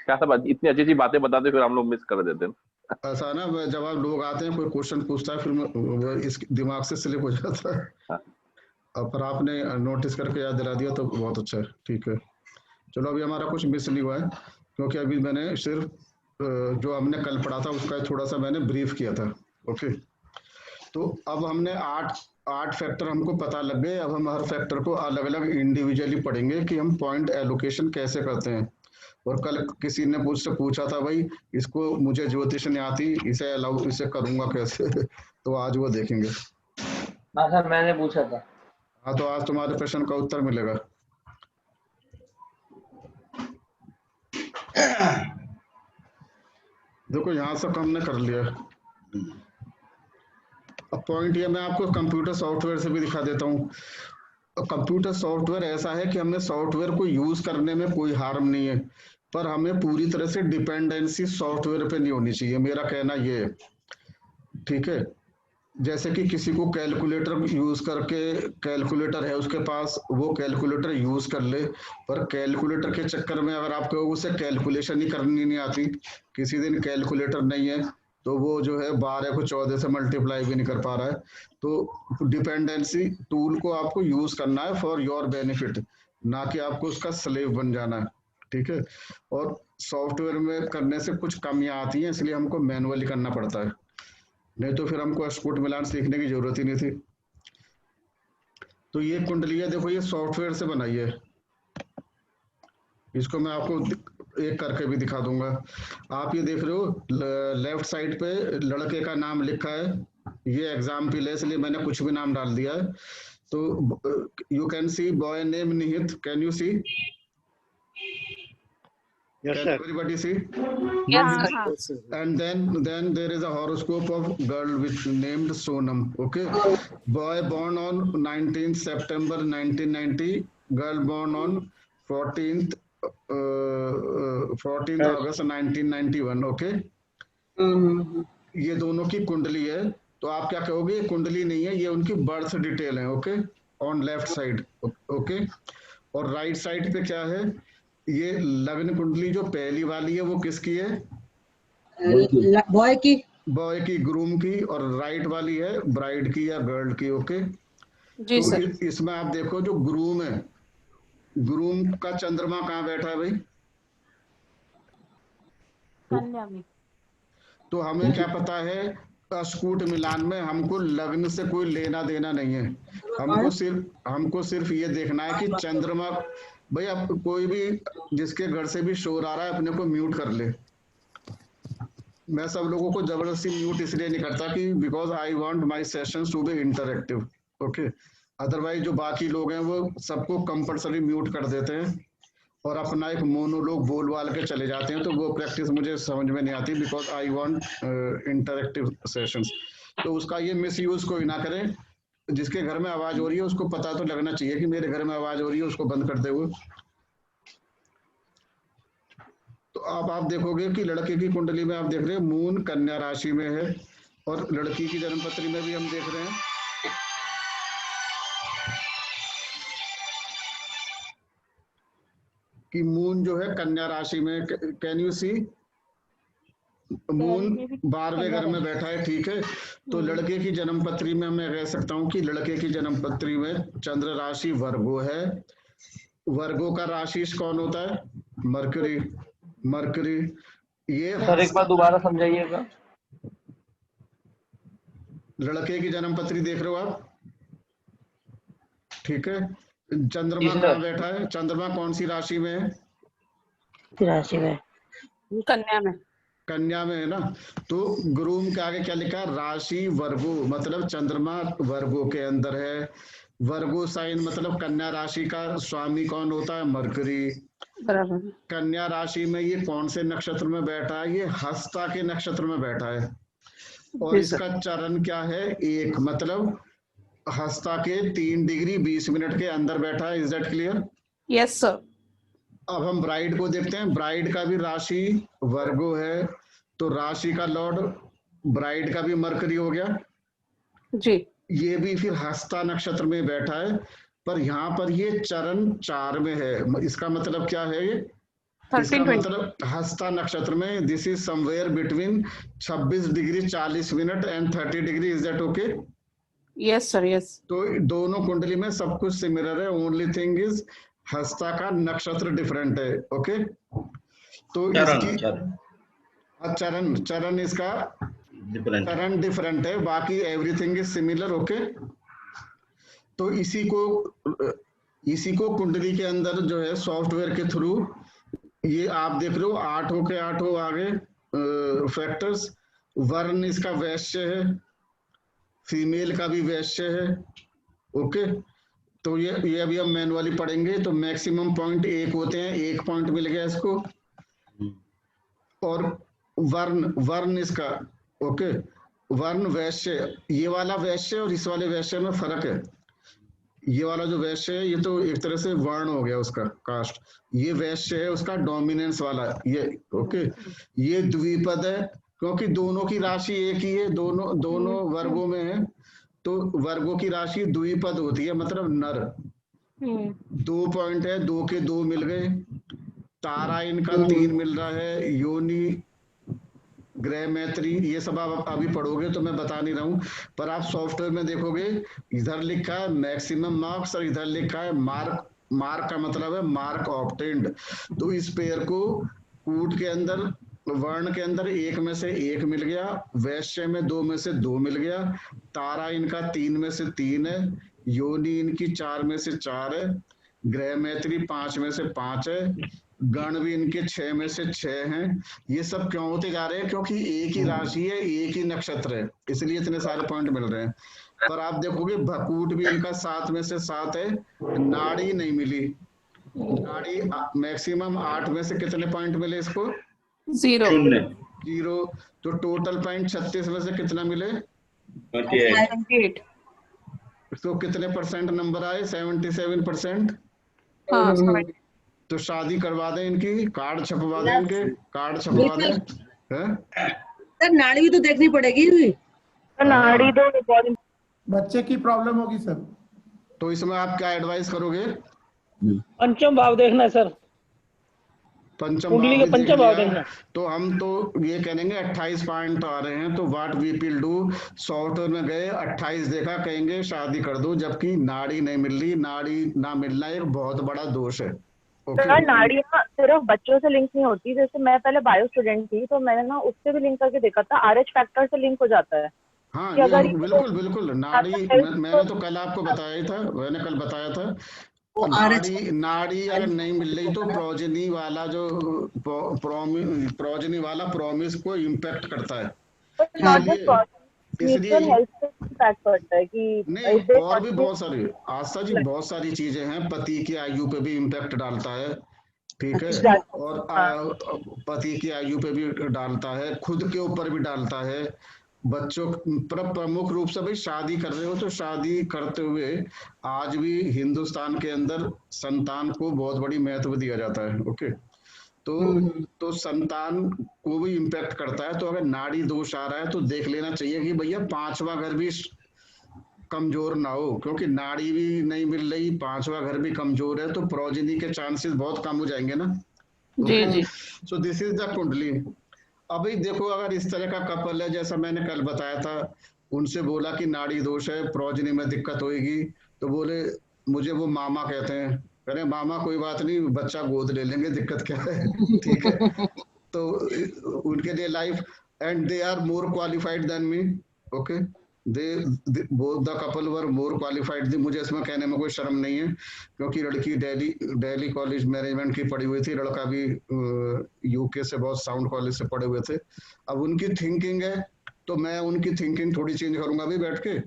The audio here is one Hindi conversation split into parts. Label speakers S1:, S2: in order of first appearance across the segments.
S1: क्या सब इतनी अच्छी अच्छी बातें बताते फिर हम लोग मिस कर देते हैं।
S2: ऐसा ना, जब आप लोग आते हैं कोई क्वेश्चन पूछता है फिर वो इस दिमाग से स्लिप हो जाता है।
S1: हाँ।
S2: अब पर आपने नोटिस करके याद दिला दिया तो बहुत अच्छा है, ठीक है। चलो अभी हमारा कुछ मिस नहीं हुआ है, क्योंकि अभी मैंने सिर्फ जो हमने कल पढ़ा था उसका थोड़ा सा मैंने ब्रीफ किया था। ओके, तो अब हमने आठ आठ फैक्टर हमको पता लग गए। अब हम हर फैक्टर को अलग अलग इंडिविजुअली पढ़ेंगे कि हम पॉइंट एलोकेशन कैसे करते हैं। और कल किसी ने मुझसे पूछा था, भाई इसको मुझे ज्योतिष नहीं आती, इसे अलाउ इसे करूंगा कैसे तो आज वो देखेंगे।
S3: हाँ सर, मैंने पूछा था।
S2: हाँ, तो आज तुम्हारे प्रश्न का उत्तर मिलेगा। देखो यहाँ से हमने कर लिया। अब पॉइंट ये मैं आपको कंप्यूटर सॉफ्टवेयर से भी दिखा देता हूँ। कंप्यूटर सॉफ्टवेयर ऐसा है कि हमें सॉफ्टवेयर को यूज करने में कोई हार्म नहीं है, पर हमें पूरी तरह से डिपेंडेंसी सॉफ्टवेयर पे नहीं होनी चाहिए, मेरा कहना ये है, ठीक है। जैसे कि किसी को कैलकुलेटर यूज करके, कैलकुलेटर है उसके पास, वो कैलकुलेटर यूज कर ले, पर कैलकुलेटर के चक्कर में अगर आपको उसे कैलकुलेशन ही करनी नहीं आती, किसी दिन कैलकुलेटर नहीं है तो वो जो है 12 को 14 से मल्टीप्लाई भी नहीं कर पा रहा है। तो डिपेंडेंसी टूल को आपको यूज करना है फॉर योर बेनिफिट, ना कि आपको उसका स्लेव बन जाना है, ठीक है। और सॉफ्टवेयर में करने से कुछ कमियां आती हैं, इसलिए हमको मैनुअली करना पड़ता है, नहीं तो फिर हमको स्पुट मिलान सीखने की जरूरत ही नहीं थी। तो ये कुंडली है, देखो ये सॉफ्टवेयर से बनाई है, इसको मैं आपको एक करके भी दिखा दूंगा। आप ये देख रहे हो लेफ्ट साइड पे लड़के का नाम लिखा है, ये एग्जाम्पल है इसलिए मैंने कुछ भी नाम डाल दिया है। तो you can see boy name Nihit, can you see?
S4: Yes,
S2: Can
S4: sir.
S2: everybody see?
S5: Yes, sir.
S2: And then there is a horoscope of girl which named Sonam. Okay, boy born on 19th September 1990, girl born on 14th 14th August 1991. Okay, ये दोनों की कुंडली है। तो आप क्या कहोगे, ये कुंडली नहीं है, ये उनकी बर्थ डिटेल है। Okay, on left side. Okay, और राइट साइड पे क्या है, ये लग्न कुंडली जो पहली वाली है वो किसकी है?
S5: बॉय की,
S2: बॉय की, ग्रूम की। और राइट वाली है ब्राइड की या गर्ल की। ओके
S5: जी
S2: तो
S5: सर।
S2: इसमें आप देखो जो ग्रूम है, ग्रूम का चंद्रमा कहाँ बैठा है भाई?
S5: कन्या में।
S2: तो हमें क्या पता है, अस्कूट मिलान में हमको लग्न से कोई लेना देना नहीं है, हमको सिर्फ ये देखना है कि चंद्रमा। भाई अब कोई भी जिसके घर से भी शोर आ रहा है अपने को म्यूट कर ले। मैं सब लोगों को जबरदस्ती म्यूट इसलिए नहीं करता कि because I want my sessions to be interactive. Okay, otherwise जो बाकी लोग हैं वो सबको कंपलसरी म्यूट कर देते हैं और अपना एक मोनोलॉग बोल वाल के चले जाते हैं, तो वो प्रैक्टिस मुझे समझ में नहीं आती, because I want interactive sessions. तो उसका ये मिस यूज कोई ना करें। जिसके घर में आवाज हो रही है उसको पता तो लगना चाहिए कि मेरे घर में आवाज हो रही है, उसको बंद कर दे वो। तो अब आप देखोगे कि लड़के की कुंडली में आप देख रहे हैं मून कन्या राशि में है, और लड़की की जन्मपत्री में भी हम देख रहे हैं कि मून जो है कन्या राशि में। Can you see? मून 12वें घर में बैठा है, ठीक है। तो लड़के की जन्मपत्री में मैं कह सकता हूं कि लड़के की जन्मपत्री में चंद्र राशि वर्गो है। वर्गो का राशिश कौन होता है? मरकरी। मरकरी ये
S3: सर एक बार दोबारा समझाइएगा।
S2: लड़के की जन्मपत्री देख रहे हो आप, ठीक है। चंद्रमा कहाँ बैठा है? चंद्रमा कौन सी राशि में है?
S5: राशि में, कन्या में।
S2: कन्या में है ना। तो गुरुम के आगे क्या लिखा है? राशि वर्गो, मतलब चंद्रमा वर्गो के अंदर है। वर्गो साइन मतलब कन्या राशि का स्वामी कौन होता है? मरकरी।
S5: बराबर।
S2: कन्या राशि में ये कौन से नक्षत्र में बैठा है? ये हस्ता के नक्षत्र में बैठा है। और इसका चरण क्या है? एक, मतलब हस्ता के 3 डिग्री 20 मिनट के अंदर बैठा है। Is that clear?
S5: Yes sir.
S2: अब हम ब्राइड को देखते हैं। ब्राइड का भी राशि वर्गो है, तो राशि का लॉर्ड ब्राइड का भी मरकरी हो गया
S5: जी।
S2: ये भी फिर हस्ता नक्षत्र में बैठा है, पर यहाँ पर ये चरण 4 में है। इसका मतलब क्या है? ये इसका
S5: 13-20
S2: मतलब हस्ता नक्षत्र में this is somewhere between 26 degree 40 minute and 30 degree, is that okay?
S5: Yes sir, yes.
S2: तो दोनों कुंडली में सब कुछ सिमिलर है, ओनली थिंग इज हस्ता का नक्षत्र डिफरेंट है। ओके, तो इसकी चरण चरण इसका चरण डिफरेंट है, बाकी एवरीथिंग इज सिमिलर। ओके, तो इसी को कुंडली के अंदर जो है सॉफ्टवेयर के थ्रू ये आप देख रहे हो 8 के 8 आगे फैक्टर्स। वर्ण इसका वैश्य है, फीमेल का भी वैश्य है। ओके, तो ये अभी हम मैनुअली पढ़ेंगे। तो मैक्सिमम पॉइंट 1 होते हैं, 1 पॉइंट मिल गया इसको। और वर्ण इसका ओके, वर्ण वैश्य, ये वाला वैश्य और इस वाले वैश्य में फर्क है। ये वाला जो वैश्य है ये तो एक तरह से वर्ण हो गया उसका कास्ट, ये वैश्य है उसका डोमिनेंस वाला ये। ओके, ये द्विपद है क्योंकि दोनों की राशि एक ही है, दोनों वर्गों में है, तो वर्गों की राशि द्विपद होती है, मतलब नर। 2 पॉइंट है, 2 के 2 मिल गए। तारा इनका 3 मिल रहा है। योनि, ग्रह मैत्री, ये सब आप अभी पढ़ोगे तो मैं बता नहीं रहा हूं, पर आप सॉफ्टवेयर में देखोगे इधर लिखा है मैक्सिमम मार्क्स और इधर लिखा है मार्क। मार्क का मतलब है मार्क ऑब्टेन्ड। तो इस पेयर को कूट के अंदर, वर्ण के अंदर 1 में से 1 मिल गया, वैश्य में 2 में से 2 मिल गया, तारा इनका 3 में से 3 है, योनि इनकी 4 में से 4 है, ग्रह मैत्री 5 में से 5 है, गण भी इनके 6 में से 6 हैं। ये सब क्यों होते जा रहे हैं? क्योंकि एक ही राशि है, एक ही नक्षत्र है, इसलिए इतने सारे पॉइंट मिल रहे हैं। पर आप देखोगे भकूट भी इनका 7 में से 7 है, नाड़ी नहीं मिली। नाड़ी मैक्सिमम 8 में से कितने पॉइंट मिले इसको? 0। तो टोटल पॉइंट 36 में से कितना मिले?
S5: 28।
S2: तो कितने परसेंट नंबर आए? 77%।
S5: हाँ,
S2: तो शादी करवा दें इनकी, कार्ड छपवा दें इनके, कार्ड छपवा दें।
S4: सर नाड़ी भी तो देखनी पड़ेगी।
S3: नाड़ी तो
S6: बच्चे की प्रॉब्लम होगी सर।
S2: तो इसमें आप क्या एडवाइस करोगे?
S3: पंचम भाव देखना है सर,
S2: पंचम
S3: कुंडली का
S2: भाव भी
S3: पंचम
S2: देख
S3: भाव
S2: लिया।
S3: देखना।
S2: तो हम तो ये कहेंगे 28 पॉइंट आ रहे हैं, तो what we will do, software में गए 28 देखा, कहेंगे शादी कर दो, जबकि नाड़ी नहीं मिल रही। नाड़ी ना मिलना एक बहुत बड़ा दोष है।
S7: सर नाड़ियाँ सिर्फ बच्चों से लिंक नहीं होती, जैसे मैं पहले बायो स्टूडेंट थी तो मैंने ना उससे भी लिंक करके देखा था, RH फैक्टर से लिंक हो जाता है।
S2: हाँ,
S7: अगर
S2: बिल्कुल बिल्कुल। नाड़ी मैंने तो कल आपको बताया ही था, मैंने कल बताया था। नाड़ी अगर नहीं मिल रही तो प्रोजेनी वाला जो प्रोजेनी वाला प्रॉमिस को इम्पैक्ट करता है। इसलिए
S7: पड़ता है कि
S2: नहीं, और भी बहुत सारी आस्था जी, बहुत सारी चीजें हैं। पति की आयु पे भी इम्पैक्ट डालता है, ठीक है, और पति की आयु पे भी डालता है, खुद के ऊपर भी डालता है, बच्चों पर प्रमुख रूप से। भाई शादी कर रहे हो तो शादी करते हुए आज भी हिंदुस्तान के अंदर संतान को बहुत बड़ी महत्व दिया जाता है। ओके, तो संतान को भी इम्पैक्ट करता है। तो अगर नाड़ी दोष आ रहा है तो देख लेना चाहिए कि भैया 5वां घर भी कमजोर ना हो, क्योंकि नाड़ी भी नहीं मिल रही, 5वां घर भी कमजोर है, तो प्रोजेनी के चांसेस बहुत कम हो जाएंगे ना।
S5: जी जी।
S2: सो दिस इज द कुंडली। अभी देखो, अगर इस तरह का कपल है, जैसा मैंने कल बताया था, उनसे बोला कि नाड़ी दोष है, प्रोजेनी में दिक्कत होगी, तो बोले मुझे वो मामा कहते हैं। कह रहे मामा कोई बात नहीं, बच्चा गोद ले लेंगे, दिक्कत क्या है, ठीक है। तो उनके लिए life, and they are more qualified than me. Okay, they both the couple were more qualified थी। मुझे इसमें कहने में कोई शर्म नहीं है, क्योंकि लड़की दिल्ली कॉलेज मैनेजमेंट की पढ़ी हुई थी, लड़का भी यूके से बहुत साउंड कॉलेज से पढ़े हुए थे। अब उनकी थिंकिंग है तो मैं उनकी थिंकिंग थोड़ी चेंज करूंगा अभी बैठ के।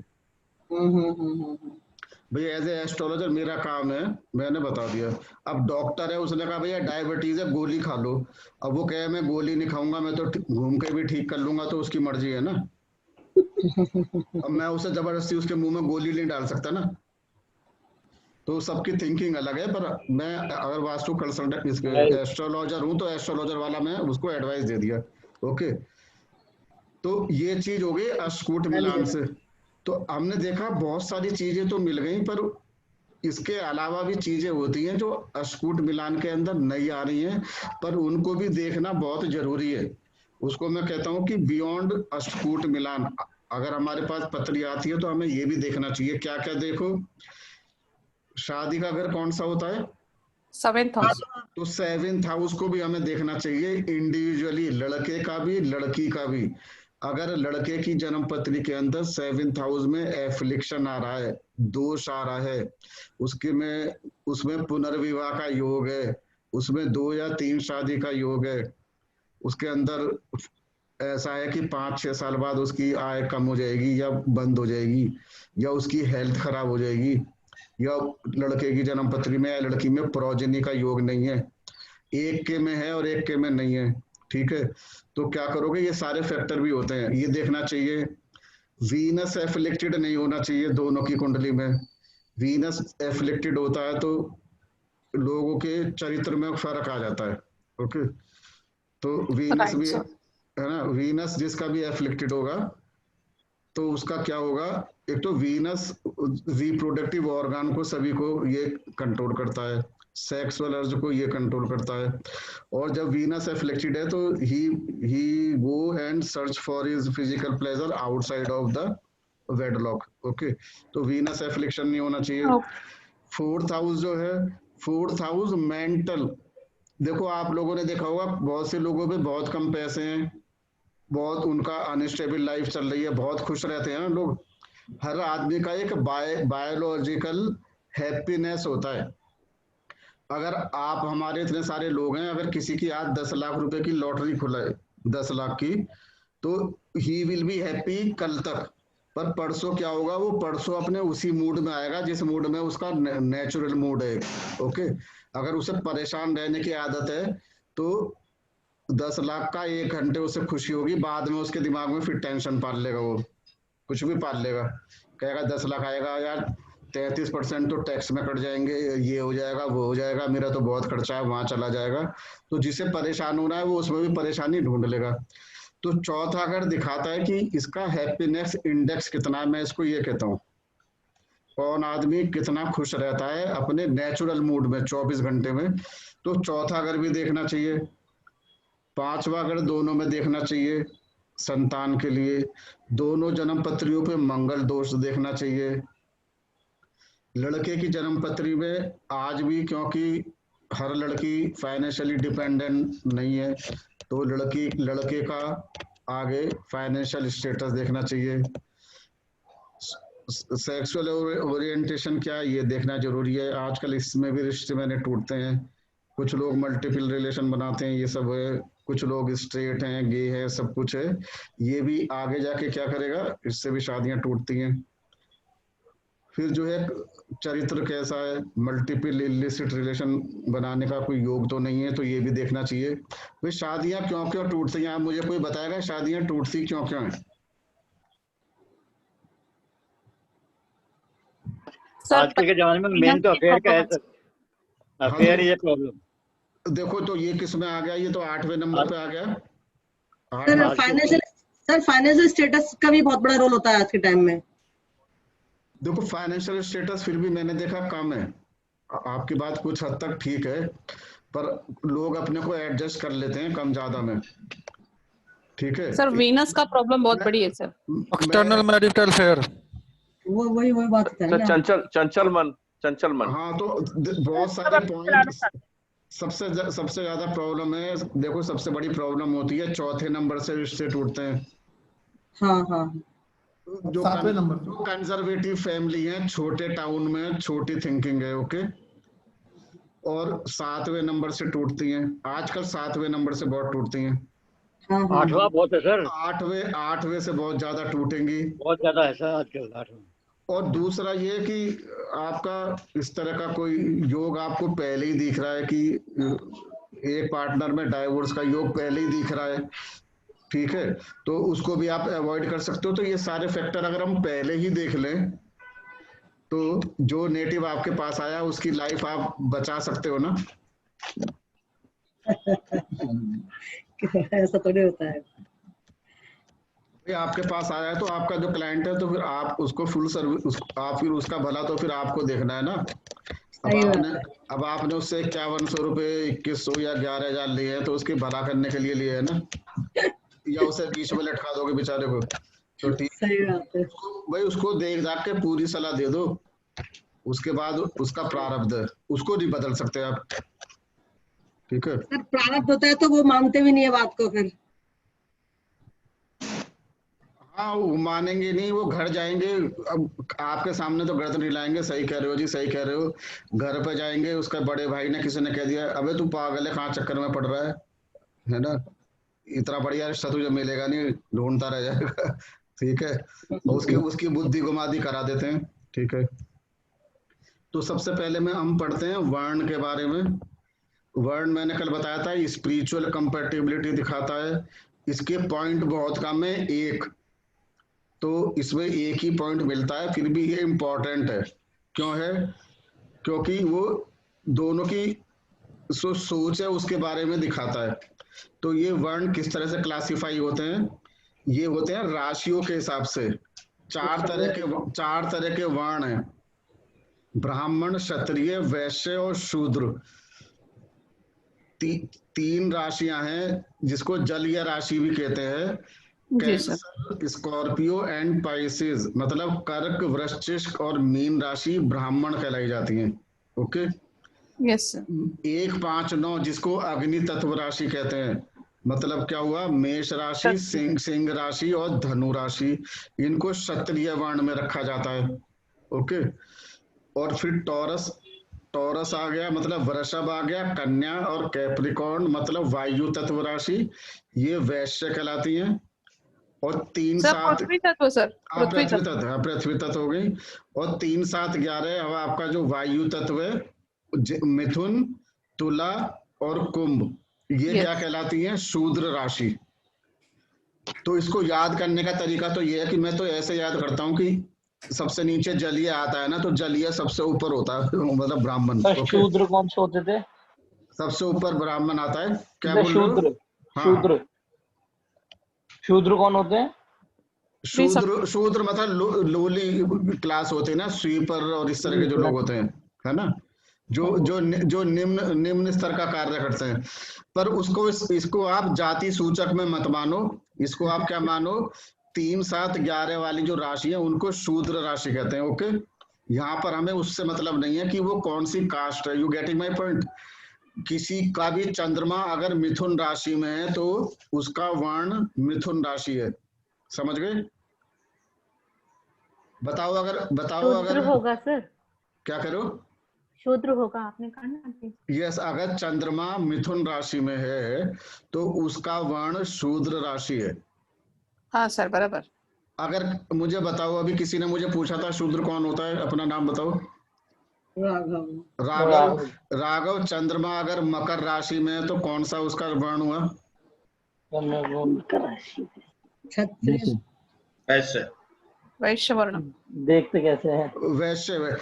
S2: भैया एज ए एस्ट्रोलॉजर मेरा काम है, मैंने बता दिया। अब डॉक्टर है, उसने कहा भैया डायबिटीज है, गोली खा लो। अब वो कहे मैं गोली नहीं खाऊंगा, मैं तो घूम के भी ठीक कर लूंगा, तो उसकी मर्जी है ना। अब मैं उसे जबरदस्ती उसके मुंह में गोली नहीं डाल सकता ना। तो सबकी थिंकिंग अलग है, पर मैं अगर वास्तु कंसल्टेंट एस्ट्रोलॉजर हूं तो एस्ट्रोलॉजर वाला मैं उसको एडवाइस दे दिया। ओके, तो ये चीज हो गई अष्टकूट मिलान से। तो हमने देखा बहुत सारी चीजें तो मिल गई, पर इसके अलावा भी चीजें होती हैं जो अष्टकूट मिलान के अंदर नहीं आ रही हैं, पर उनको भी देखना बहुत जरूरी है। उसको मैं कहता हूं कि बियॉन्ड अष्टकूट मिलान, अगर हमारे पास पत्री आती है तो हमें ये भी देखना चाहिए। क्या क्या देखो, शादी का घर कौन सा होता है?
S5: 7th house.
S2: तो 7th हाउस को भी हमें देखना चाहिए इंडिविजुअली, लड़के का भी लड़की का भी। अगर लड़के की जन्म पत्री के अंदर 7th हाउस में एफ्लिक्शन आ रहा है, दोष आ रहा है, उसमें पुनर्विवाह का योग है, उसमें 2 या 3 शादी का योग है, उसके अंदर ऐसा है कि 5-6 साल बाद उसकी आय कम हो जाएगी या बंद हो जाएगी, या उसकी हेल्थ खराब हो जाएगी, या लड़के की जन्म पत्री में या लड़की में प्रोजेनी का योग नहीं है, एक के में है और एक के में नहीं है, ठीक है, तो क्या करोगे? ये सारे फैक्टर भी होते हैं, ये देखना चाहिए। वीनस एफ्लिक्टेड नहीं होना चाहिए दोनों की कुंडली में। वीनस एफ्लिक्टेड होता है तो लोगों के चरित्र में फर्क आ जाता है। ओके, तो वीनस भी है ना, वीनस जिसका भी एफ्लिक्टेड होगा तो उसका क्या होगा? एक तो वीनस रिप्रोडक्टिव ऑर्गन को सभी को ये कंट्रोल करता है, सेक्सुअल अर्ज को ये कंट्रोल करता है, और जब वीनस एफ्लिक्टेड है तो he go and search for his physical pleasure outside of the wedlock. Okay, तो वीनस एफ्लिक्शन नहीं होना चाहिए। 4th हाउस जो है, 4th हाउस मेंटल, देखो आप लोगों ने देखा होगा बहुत से लोगों पे बहुत कम पैसे हैं, बहुत उनका अनस्टेबल लाइफ चल रही है, बहुत खुश रहते हैं ना लोग। हर आदमी का एक बायोलॉजिकल हैप्पीनेस होता है। अगर आप, हमारे इतने सारे लोग हैं, अगर किसी की आज 10 लाख रुपए की लॉटरी खुलाए 10 लाख की, तो ही विल बी हैप्पी कल तक, पर परसों क्या होगा? वो परसों अपने उसी मूड में आएगा जिस मूड में उसका नेचुरल मूड है। ओके, अगर उसे परेशान रहने की आदत है तो 10 लाख का 1 घंटे उसे खुशी होगी, बाद में उसके दिमाग में फिर टेंशन पाल लेगा, वो कुछ भी पाल लेगा, कहेगा 10 लाख आएगा यार, 33% तो टैक्स में कट जाएंगे, ये हो जाएगा, वो हो जाएगा, मेरा तो बहुत खर्चा है, वहां चला जाएगा। तो जिसे परेशान होना है वो उसमें भी परेशानी ढूंढ लेगा। तो चौथा घर दिखाता है कि इसका हैप्पीनेस इंडेक्स कितना है। मैं इसको ये कहता हूँ, कौन आदमी कितना खुश रहता है अपने नेचुरल मूड में 24 घंटे में, तो चौथा घर भी देखना चाहिए। 5वां घर दोनों में देखना चाहिए संतान के लिए। दोनों जन्म पत्रियों पे मंगल दोष देखना चाहिए। लड़के की जन्म पत्री में आज भी, क्योंकि हर लड़की फाइनेंशियली डिपेंडेंट नहीं है, तो लड़के का आगे फाइनेंशियल स्टेटस देखना चाहिए। सेक्सुअल ओरिएंटेशन क्या है ये देखना जरूरी है। आजकल इसमें भी रिश्ते मैंने टूटते हैं, कुछ लोग मल्टीपल रिलेशन बनाते हैं, ये सब है, कुछ लोग स्ट्रेट हैं, गे हैं, सब कुछ है। ये भी आगे जाके क्या करेगा, इससे भी शादियां टूटती हैं। फिर जो है चरित्र कैसा है, मल्टीपल इलिसिट रिलेशन बनाने का कोई योग तो नहीं है, तो ये भी देखना चाहिए। भाई शादियां क्यों टूटती हैं, आप मुझे कोई बताएगा शादियां टूटती क्यों है?
S8: आजकल के जमाने में मेन तो अफेयर का है sir, affair is a problem.
S2: देखो तो ये किस में आ गया, ये तो 8वें नंबर पे आ गया।
S4: सर फाइनेंशियल स्टेटस का भी बहुत बड़ा रोल होता है आज के टाइम में।
S2: देखो फाइनेंशियल स्टेटस फिर भी मैंने देखा कम है, आपकी बात कुछ हद तक ठीक है, पर लोग अपने को एडजस्ट कर लेते हैं कम ज्यादा में, ठीक है।
S5: सर वीनस का प्रॉब्लम बहुत बड़ी है सर।
S9: एक्सटर्नल मैरिटल फेयर,
S4: वही बात है ना।
S1: चंचल मन।
S2: हाँ, तो बहुत सारे पॉइंट। सबसे ज्यादा प्रॉब्लम है, देखो सबसे बड़ी प्रॉब्लम होती है 4थे नंबर से रिश्ते टूटते हैं।
S4: हाँ।
S2: जो
S6: 7वें नंबर,
S2: जो कंजर्वेटिव फैमिली है, छोटे टाउन में छोटी थिंकिंग है, ओके, और 7वें नंबर से टूटती हैं। आजकल 7वें नंबर से बहुत टूटती हैं।
S8: 8वां बहुत है सर,
S2: 8वें से बहुत ज्यादा टूटेंगी,
S8: बहुत ज्यादा है सर आजकल 8वां।
S2: और दूसरा ये कि आपका इस तरह का कोई योग आपको पहले ही दिख रहा है कि एक पार्टनर में डाइवोर्स का योग पहले ही दिख रहा है, ठीक है, तो उसको भी आप अवॉइड कर सकते हो। तो ये सारे फैक्टर अगर हम पहले ही देख लें तो जो नेटिव आपके पास आया उसकी लाइफ आप बचा सकते हो ना।
S4: ऐसा थोड़ी होता है।
S2: ये आपके पास आया है तो आपका जो क्लाइंट है तो फिर आप उसको फुल सर्विस, आप फिर उसका भला तो फिर आपको देखना है ना। अब आपने उससे 5100 रुपए, 2100 या 11,000 लिए हैं तो उसके भला करने के लिए लिए है ना, या उसे बीच में लटका दोगे बेचारे को? तो ठीक,
S4: सही बात है।
S2: भाई उसको देख दाख के पूरी सलाह दे दो, उसके बाद उसका प्रारब्ध है, उसको नहीं बदल सकते आप। ठीक है
S4: सर प्रारब्ध होता है तो वो मानते भी नहीं है बात को फिर।
S2: हाँ वो मानेंगे नहीं, वो घर जाएंगे, अब आपके सामने तो गर्दन हिलाएंगे, सही कह रहे हो जी, सही कह रहे हो। घर पे जाएंगे, उसका बड़े भाई ने किसी ने कह दिया अबे तू पागल है, कहाँ चक्कर में पड़ रहा है ना, इतना बढ़िया रिश्ता तुझे मिलेगा नहीं, ढूंढता रह जाएगा। ठीक है, उसकी बुद्धि गुमादी करा देते हैं। ठीक है, तो सबसे पहले में हम पढ़ते हैं वर्ण के बारे में। वर्ण मैंने कल बताया था स्पिरिचुअल कंपैटिबिलिटी दिखाता है, इसके पॉइंट बहुत कम है, एक, तो इसमें एक ही पॉइंट मिलता है, फिर भी ये इम्पोर्टेंट है। क्यों है? क्योंकि वो दोनों की जो सोच है उसके बारे में दिखाता है। तो ये वर्ण किस तरह से क्लासिफाई होते हैं? ये होते हैं राशियों के हिसाब से। चार तरह के वर्ण हैं, ब्राह्मण, क्षत्रिय, वैश्य और शूद्र। तीन राशियां हैं जिसको जलीय राशि भी कहते हैं, कैंसर, स्कॉर्पियो एंड पाइसेस। मतलब कर्क, वृश्चिक और मीन राशि ब्राह्मण कहलाई जाती हैं। Okay,
S5: yes sir.
S2: 1, 5, 9 जिसको अग्नि तत्व राशि कहते हैं। मतलब क्या हुआ? मेष राशि, सिंह राशि और धनु राशि, इनको क्षत्रिय वर्ण में रखा जाता है। ओके, और फिर टॉरस आ गया, मतलब वृषभ आ गया, कन्या और कैप्रिकॉर्न मतलब वायु तत्व राशि, ये वैश्य कहलाती हैं। और 3, 7
S5: पृथ्वी तत्व सर,
S2: पृथ्वी तत्व हो गई। और 3, 7, 11 अब आपका जो वायु तत्व है, मिथुन, तुला और कुंभ, ये क्या कहलाती हैं? शूद्र राशि। तो इसको याद करने का तरीका तो ये है कि मैं तो ऐसे याद करता हूँ कि सबसे नीचे जलीय आता है ना, तो जलीय सबसे ऊपर होता है, मतलब ब्राह्मण।
S3: शूद्र कौन से होते थे?
S2: सबसे ऊपर ब्राह्मण आता है। क्या बोल रहे हो?
S3: शूद्र शूद्र कौन होते हैं?
S2: शूद्र मतलब लोली क्लास होते हैं ना, स्वीपर और इस तरह के जो लोग होते हैं, है ना, जो निम्न स्तर का कार्य करते हैं। पर इसको आप जाति सूचक में मत मानो, इसको आप क्या मानो? 3, 7, 11 वाली जो राशि है उनको शूद्र राशि कहते हैं। ओके, यहाँ पर हमें उससे मतलब नहीं है कि वो कौन सी कास्ट है। You getting my point? किसी का भी चंद्रमा अगर मिथुन राशि में है तो उसका वर्ण मिथुन राशि है। समझ गए? बताओ अगर
S7: होगा सर,
S2: क्या करो?
S7: शूद्र होगा, आपने कहा ना।
S2: यस, अगर चंद्रमा मिथुन राशि में है तो उसका वर्ण शूद्र राशि है।
S5: हाँ सर, बराबर।
S2: अगर मुझे बताओ, अभी किसी ने मुझे पूछा था शूद्र कौन होता है, अपना नाम बताओ। राघव। चंद्रमा अगर मकर राशि में है तो कौन सा उसका वर्ण हुआ?
S5: वैश्य वर्ण।
S3: देखते कैसे हैं?
S2: वैश्य।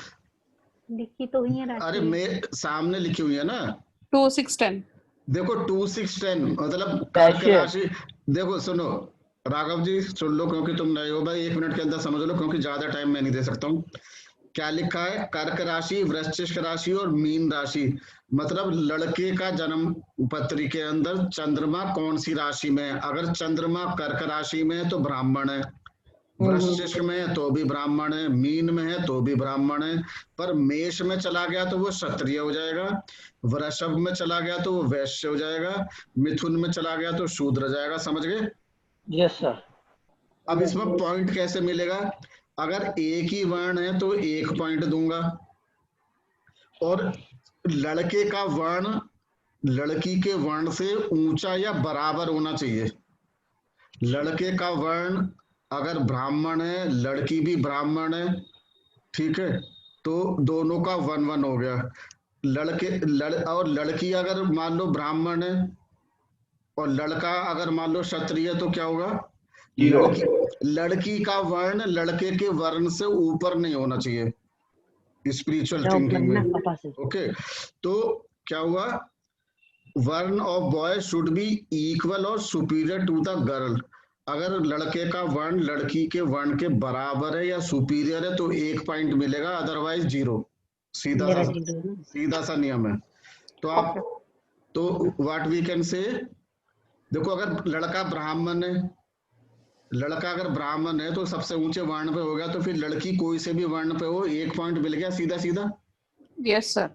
S7: लिखी तो हुई है राशि।
S2: अरे मेरे सामने लिखी हुई है ना,
S5: 2, 6, 10।
S2: देखो 2, 6, 10 मतलब कर्क राशि। देखो सुनो राघव जी, सुन लो, क्योंकि तुम नए हो भाई, 1 मिनट के अंदर समझ लो, क्योंकि ज्यादा टाइम मैं नहीं दे सकता हूँ। क्या लिखा है? कर्क राशि, वृश्चिक राशि और मीन राशि। मतलब लड़के का जन्म पत्री के अंदर चंद्रमा कौन सी राशि में है। अगर चंद्रमा कर्क राशि में है तो ब्राह्मण है, वृश्चिक में है तो भी ब्राह्मण है, मीन में है तो भी ब्राह्मण है, पर मेष में चला गया तो वो क्षत्रिय हो जाएगा, वृषभ में चला गया तो वो वैश्य हो जाएगा, मिथुन में चला गया तो शूद्र जाएगा। समझ गए?
S3: Yes sir.
S2: अब इसमें पॉइंट कैसे मिलेगा? अगर एक ही वर्ण है तो 1 पॉइंट दूंगा, और लड़के का वर्ण लड़की के वर्ण से ऊंचा या बराबर होना चाहिए। लड़के का वर्ण अगर ब्राह्मण है, लड़की भी ब्राह्मण है, ठीक है, तो दोनों का 1, 1 हो गया। और लड़की अगर मान लो ब्राह्मण है और लड़का अगर मान लो क्षत्रिय है तो क्या होगा? लड़की का वर्ण लड़के के वर्ण से ऊपर नहीं होना चाहिए स्पिरिचुअल थिंकिंग में। ओके, तो क्या हुआ? वर्ण of boy should be equal और सुपीरियर टू द गर्ल। अगर लड़के का वर्ण लड़की के वर्ण के बराबर है या सुपीरियर है तो 1 पॉइंट मिलेगा, अदरवाइज 0। सीधा सा नियम है। तो आप तो व्हाट वी कैन से, देखो अगर लड़का ब्राह्मण है, लड़का अगर ब्राह्मण है तो सबसे ऊंचे वर्ण पे हो गया, तो फिर लड़की कोई से भी वर्ण पे हो 1 पॉइंट मिल गया सीधा सीधा।
S5: Yes sir.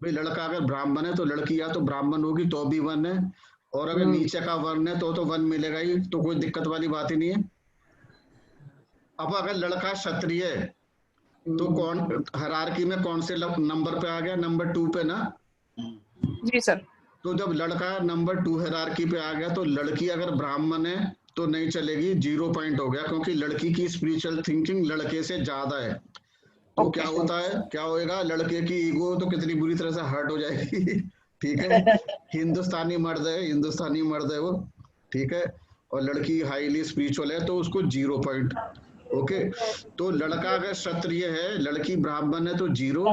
S2: भाई लड़का अगर ब्राह्मण है तो लड़की या तो ब्राह्मण होगी तो भी 1 है, और अगर नीचे का वर्ण है तो 1 मिलेगा ही, तो कोई दिक्कत वाली बात ही नहीं है। अब अगर लड़का क्षत्रिय है तो कौन हायरार्की में कौन से नंबर पे आ गया? नंबर 2 पे ना।
S5: जी सर।
S2: तो जब लड़का नंबर 2 हायरार्की पे आ गया तो लड़की अगर ब्राह्मण है तो नहीं चलेगी, 0 पॉइंट हो गया, क्योंकि लड़की की स्पिरिचुअल थिंकिंग लड़के से ज्यादा है। तो क्या होता है, क्या होएगा, लड़के की ईगो तो कितनी बुरी तरह से हर्ट हो जाएगी। ठीक है, हिंदुस्तानी मर्द है वो, ठीक है, और लड़की हाईली स्पिरिचुअल है तो उसको 0 पॉइंट। ओके, तो लड़का अगर क्षत्रिय है, लड़की ब्राह्मण है तो 0।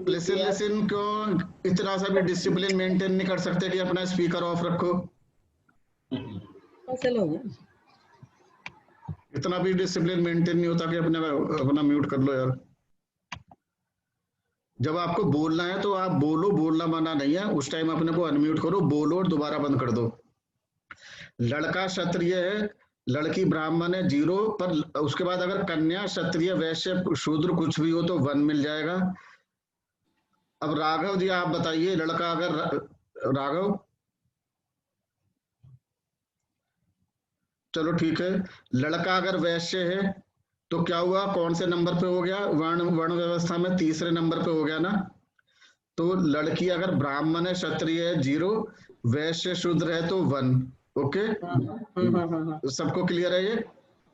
S2: लिसन, क्यों इतना सा भी डिसिप्लिन मेंटेन नहीं कर सकते कि अपना स्पीकर ऑफ रखो? इतना भी डिसिप्लिन मेंटेन नहीं होता कि अपना म्यूट कर लो यार। जब आपको बोलना है तो आप बोलो, बोलना मना नहीं है, उस टाइम अपने को अनम्यूट करो, बोलो और दोबारा बंद कर दो। लड़का क्षत्रिय है, लड़की ब्राह्मण है 0, पर उसके बाद अगर कन्या, क्षत्रिय, वैश्य, शूद्र कुछ भी हो तो 1 मिल जाएगा। अब राघव जी आप बताइए, लड़का अगर राघव, चलो ठीक है, लड़का अगर वैश्य है तो क्या हुआ, कौन से नंबर पे हो गया? वर्ण व्यवस्था में 3रे नंबर पे हो गया ना। तो लड़की अगर ब्राह्मण है, क्षत्रिय है 0, वैश्य शूद्र है तो 1। ओके, सबको क्लियर है ये?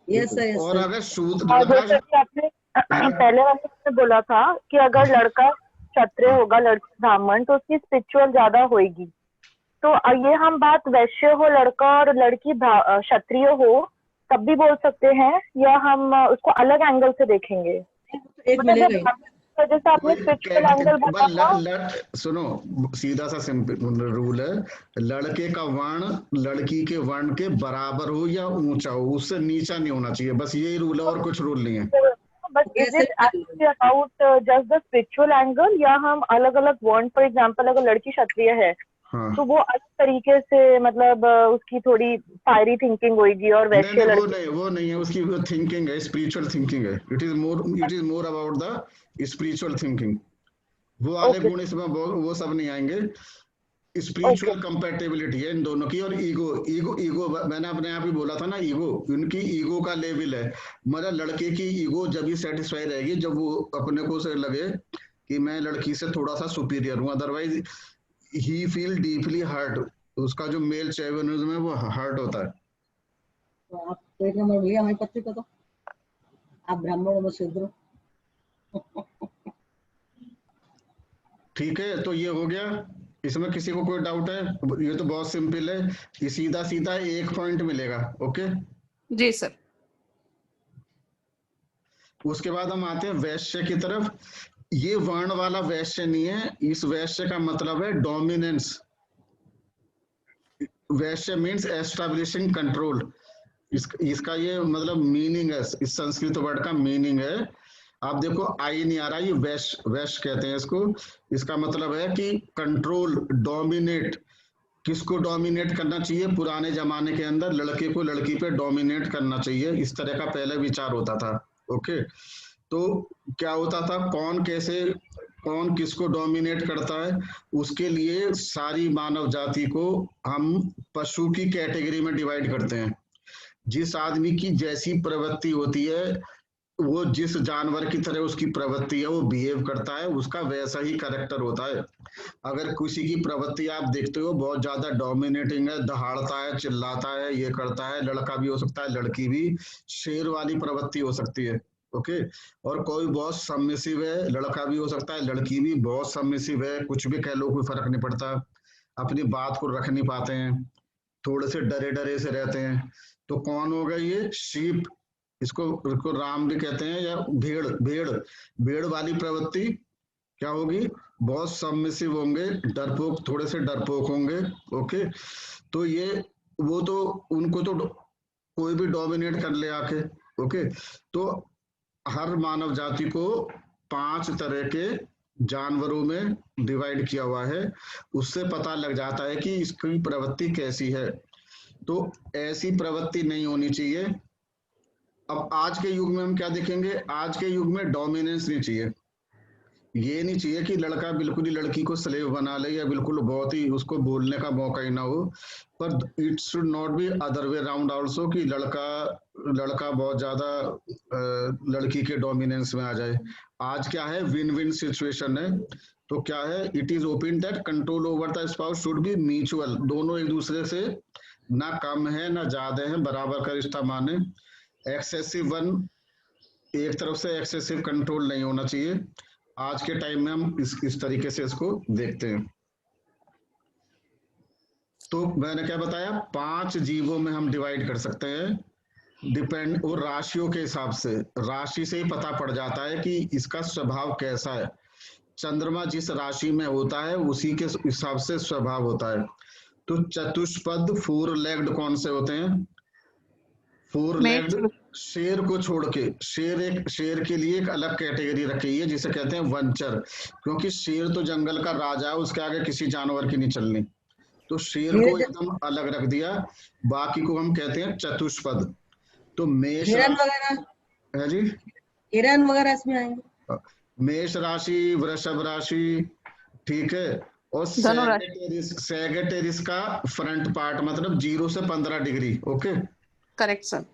S4: Yes sir.
S2: और अगर शूद्र,
S7: जैसे कि आपने पहले वाले में बोला था कि अगर लड़का क्षत्रिय होगा, लड़की ब्राह्मण, तो उसकी स्पिरिचुअल ज्यादा होगी। तो ये हम बात वैश्य हो लड़का और लड़की क्षत्रिय हो तब भी बोल सकते हैं, या हम उसको अलग एंगल से देखेंगे?
S4: एक मिलेगा,
S7: जैसे आपने स्पिरिचुअल एंगल बताया।
S2: सुनो, सीधा सा सिंपल रूल है, लड़के का वर्ण लड़की के वर्ण के बराबर हो या ऊंचा हो, उससे नीचा नहीं होना चाहिए, बस यही रूल है, और कुछ रूल नहीं है।
S7: But is it actually about just the spiritual angle, या हम अलग अलग वर्ण, फॉर एग्जांपल अगर लड़की क्षत्रिय है
S2: हाँ।
S7: तो वो अलग तरीके से, मतलब उसकी थोड़ी फायरी थिंकिंग होगी, और वैसे
S2: वो नहीं है, उसकी थिंकिंग है, स्पिरिचुअल थिंकिंग है। It is more about the spiritual thinking. वो वाले गुण इसमें वो सब नहीं आएंगे। स्पिरिचुअल कंपैटिबिलिटी है इन दोनों की। और ईगो मैंने अपने आप ही बोला था ना, ईगो, उनकी ईगो का लेवल है। मतलब लड़के की ईगो जब ही सेटिस्फाई रहेगी जब वो अपने को से लगे कि मैं लड़की से थोड़ा सा सुपीरियर हूँ, otherwise he feel deeply hurt. उसका जो मेल चेवनिज्म है वो हर्ट होता है।
S4: तो आप तो 1 नंबर भैया हमारी पत्नी का, तो आप ब्राह्मण और शूद्र।
S2: ठीक है, तो ये हो गया। इसमें किसी को कोई डाउट है? ये तो बहुत सिंपल है, ये सीधा सीधा 1 पॉइंट मिलेगा। ओके
S5: जी सर।
S2: उसके बाद हम आते हैं वैश्य की तरफ। ये वर्ण वाला वैश्य नहीं है, इस वैश्य का मतलब है डोमिनेंस। वैश्य मीन्स एस्टैब्लिशिंग कंट्रोल। इसका ये मतलब मीनिंग है, इस संस्कृत वर्ड का मीनिंग है। आप देखो आई नहीं आ रहा, ये वैश्य कहते हैं इसको। इसका मतलब है कि कंट्रोल, डोमिनेट। किसको डोमिनेट करना चाहिए? पुराने जमाने के अंदर लड़के को लड़की पे डोमिनेट करना चाहिए, इस तरह का पहले विचार होता था। ओके, तो क्या होता था, कौन किसको डोमिनेट करता है, उसके लिए सारी मानव जाति को हम पशु की कैटेगरी में डिवाइड करते हैं। जिस आदमी की जैसी प्रवृत्ति होती है, वो जिस जानवर की तरह उसकी प्रवृत्ति है वो बिहेव करता है, उसका वैसा ही कैरेक्टर होता है। अगर किसी की प्रवृत्ति आप देखते हो बहुत ज्यादा डोमिनेटिंग है, दहाड़ता है, चिल्लाता है, ये करता है, लड़का भी हो सकता है, लड़की भी, शेर वाली प्रवृत्ति हो सकती है। ओके, और कोई बहुत सबमिसिव है, लड़का भी हो सकता है, लड़की भी बहुत सबमिसिव है, कुछ भी कह लो कोई फर्क नहीं पड़ता, अपनी बात को रख नहीं पाते हैं, थोड़े से डरे डरे से रहते हैं। तो कौन होगा ये? शीप। इसको राम भी कहते हैं, या भेड़ वाली प्रवृत्ति क्या होगी? बहुत सबमिसिव होंगे, डरपोक, थोड़े से डरपोक होंगे। ओके, तो ये वो तो उनको तो कोई भी डोमिनेट कर ले आके। ओके, तो हर मानव जाति को 5 तरह के जानवरों में डिवाइड किया हुआ है, उससे पता लग जाता है कि इसकी प्रवृत्ति कैसी है। तो ऐसी प्रवृत्ति नहीं होनी चाहिए। अब आज के युग में हम क्या देखेंगे, आज के युग में डोमिनेंस नहीं चाहिए। ये नहीं चाहिए कि लड़का बिल्कुल ही लड़की को स्लेव बना ले या बिल्कुल बहुत ही उसको बोलने का मौका ही ना हो, पर it should not be other way round also कि लड़का बहुत ज्यादा लड़की के डोमिनेंस में आ जाए। आज क्या है, विन विन सिचुएशन है। तो क्या है, it is open that control over the spouse should be mutual, दोनों एक दूसरे से ना कम है ना ज्यादा है, बराबर का रिश्ता माने। एक्सेसिव वन, एक तरफ से एक्सेसिव कंट्रोल नहीं होना चाहिए। आज के टाइम में हम इस तरीके से इसको देखते हैं। तो मैंने क्या बताया, 5 जीवों में हम डिवाइड कर सकते हैं डिपेंड, और राशियों के हिसाब से, राशि से ही पता पड़ जाता है कि इसका स्वभाव कैसा है। चंद्रमा जिस राशि में होता है उसी के हिसाब से स्वभाव होता है। तो चतुष्पद 4 लेग्ड कौन से होते हैं, 4 लेग्ड शेर को छोड़ के, शेर के लिए एक अलग कैटेगरी रखी है जिसे कहते हैं वंचर, क्योंकि शेर तो जंगल का राजा है, उसके आगे किसी जानवर की नहीं चलनी। तो शेर को एकदम अलग रख दिया, बाकी को हम कहते हैं चतुष्पद। तो मेष
S4: हिरन वगैरह
S2: है जी,
S4: हिरन वगैरह इसमें आएंगे।
S2: मेष राशि, वृषभ राशि, ठीक है। और सैगिटेरिस का फ्रंट पार्ट मतलब 0 से 15 डिग्री। Okay,
S5: correct sir.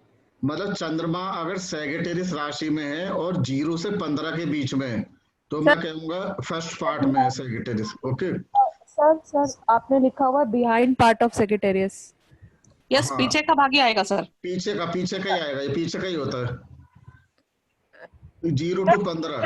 S2: मतलब चंद्रमा अगर सैगिटेरिस राशि में है और 0 से 15 के बीच में है तो मैं कहूंगा फर्स्ट पार्ट में है सैगिटेरिस। ओके
S10: सर आपने लिखा हुआ behind part of Sagittarius.
S5: Yes, पीछे का भाग ही आएगा सर।
S2: पीछे का ही आएगा, ये पीछे का ही होता है 0 to 15।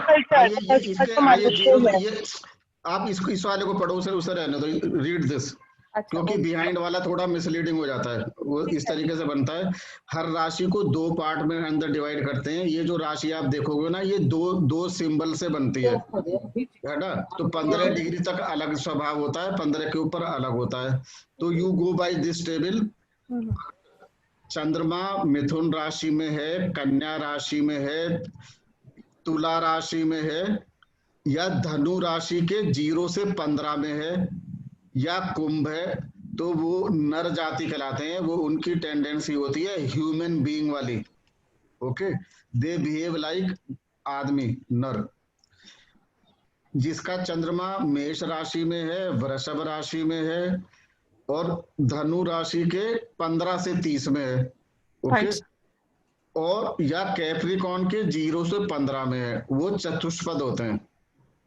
S2: आप इसको इस वाले को पढ़ो, उसे रहने दो, रीड दिस, क्योंकि बिहाइंड वाला थोड़ा मिसलीडिंग हो जाता है। वो इस तरीके से बनता है, हर राशि को 2 पार्ट में अंदर डिवाइड करते हैं। ये जो राशि आप देखोगे ना, ये दो सिंबल से बनती है ना। तो 15 डिग्री तक अलग स्वभाव होता है, 15 के ऊपर अलग होता है। तो you go by this table. चंद्रमा मिथुन राशि में है, कन्या राशि में है, तुला राशि में है, या धनु राशि के 0 से 15 में है, या कुंभ है, तो वो नर जाति कहलाते हैं। वो उनकी टेंडेंसी होती है ह्यूमन बीइंग वाली। ओके, दे बिहेव लाइक आदमी, नर। जिसका चंद्रमा मेष राशि में है, वृषभ राशि में है और धनु राशि के 15 से 30 में है। ओके, और या कैप्रिकॉर्न के 0 से 15 में है, वो चतुष्पद होते हैं।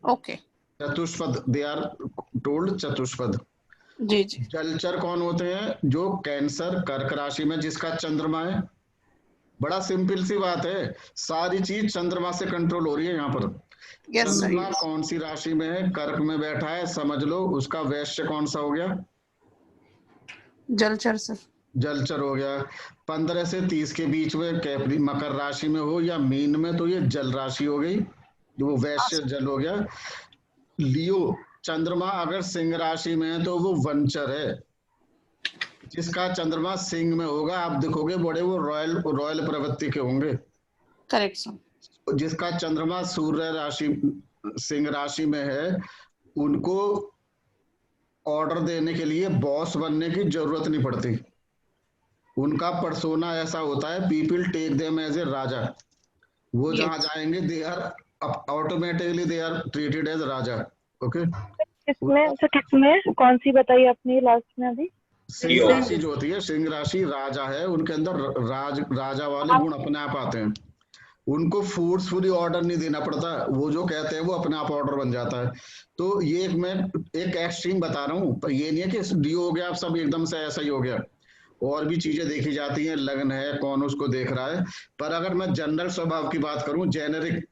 S5: ओके,
S2: चतुष्पद, दे आर टोल्ड चतुष्पद।
S5: जी जी।
S2: जलचर कौन होते हैं, जो कैंसर कर्क राशि में जिसका चंद्रमा है। बड़ा सिंपल सी बात है, सारी चीज चंद्रमा से कंट्रोल हो रही है यहाँ पर। चंद्रमा कौन सी राशि में है, कर्क में बैठा है, समझ लो उसका वैश्य कौन सा हो गया,
S5: जलचर सर।
S2: जलचर हो गया। 15 से 30 के बीच में कैप्री मकर राशि में हो या मीन में, तो ये जल राशि हो गई, वो वैश्य जल हो गया। लियो चंद्रमा अगर सिंह राशि में है तो वो वंचर है। जिसका चंद्रमा सिंह में होगा, आप देखोगे बड़े वो रॉयल प्रवृत्ति के होंगे।
S5: Correct sir.
S2: जिसका चंद्रमा सूर्य राशि सिंह राशि में है, उनको ऑर्डर देने के लिए बॉस बनने की जरूरत नहीं पड़ती। उनका पर्सोना ऐसा होता है, people take them as a raja. वो जहां जाएंगे they are automatically they are treated as raja. Okay,
S7: किसमें कौन सी बताई आपने लास्ट में अभी?
S2: सिंह राशि जो होती है, सिंह राशि राजा है, उनके अंदर राजा वाले गुण अपने आप आते हैं। उनको फोर्सफुली ऑर्डर नहीं देना पड़ता, वो जो कहते हैं वो अपने आप ऑर्डर बन जाता है। तो ये मैं एक एक्सट्रीम बता रहा हूँ, ये नहीं है कि डीओ हो गया आप सब एकदम से ऐसा ही हो गया। और भी चीजें देखी जाती हैं, लग्न है, कौन उसको देख रहा है। पर अगर मैं जनरल स्वभाव की बात करूं, जेनेरिक,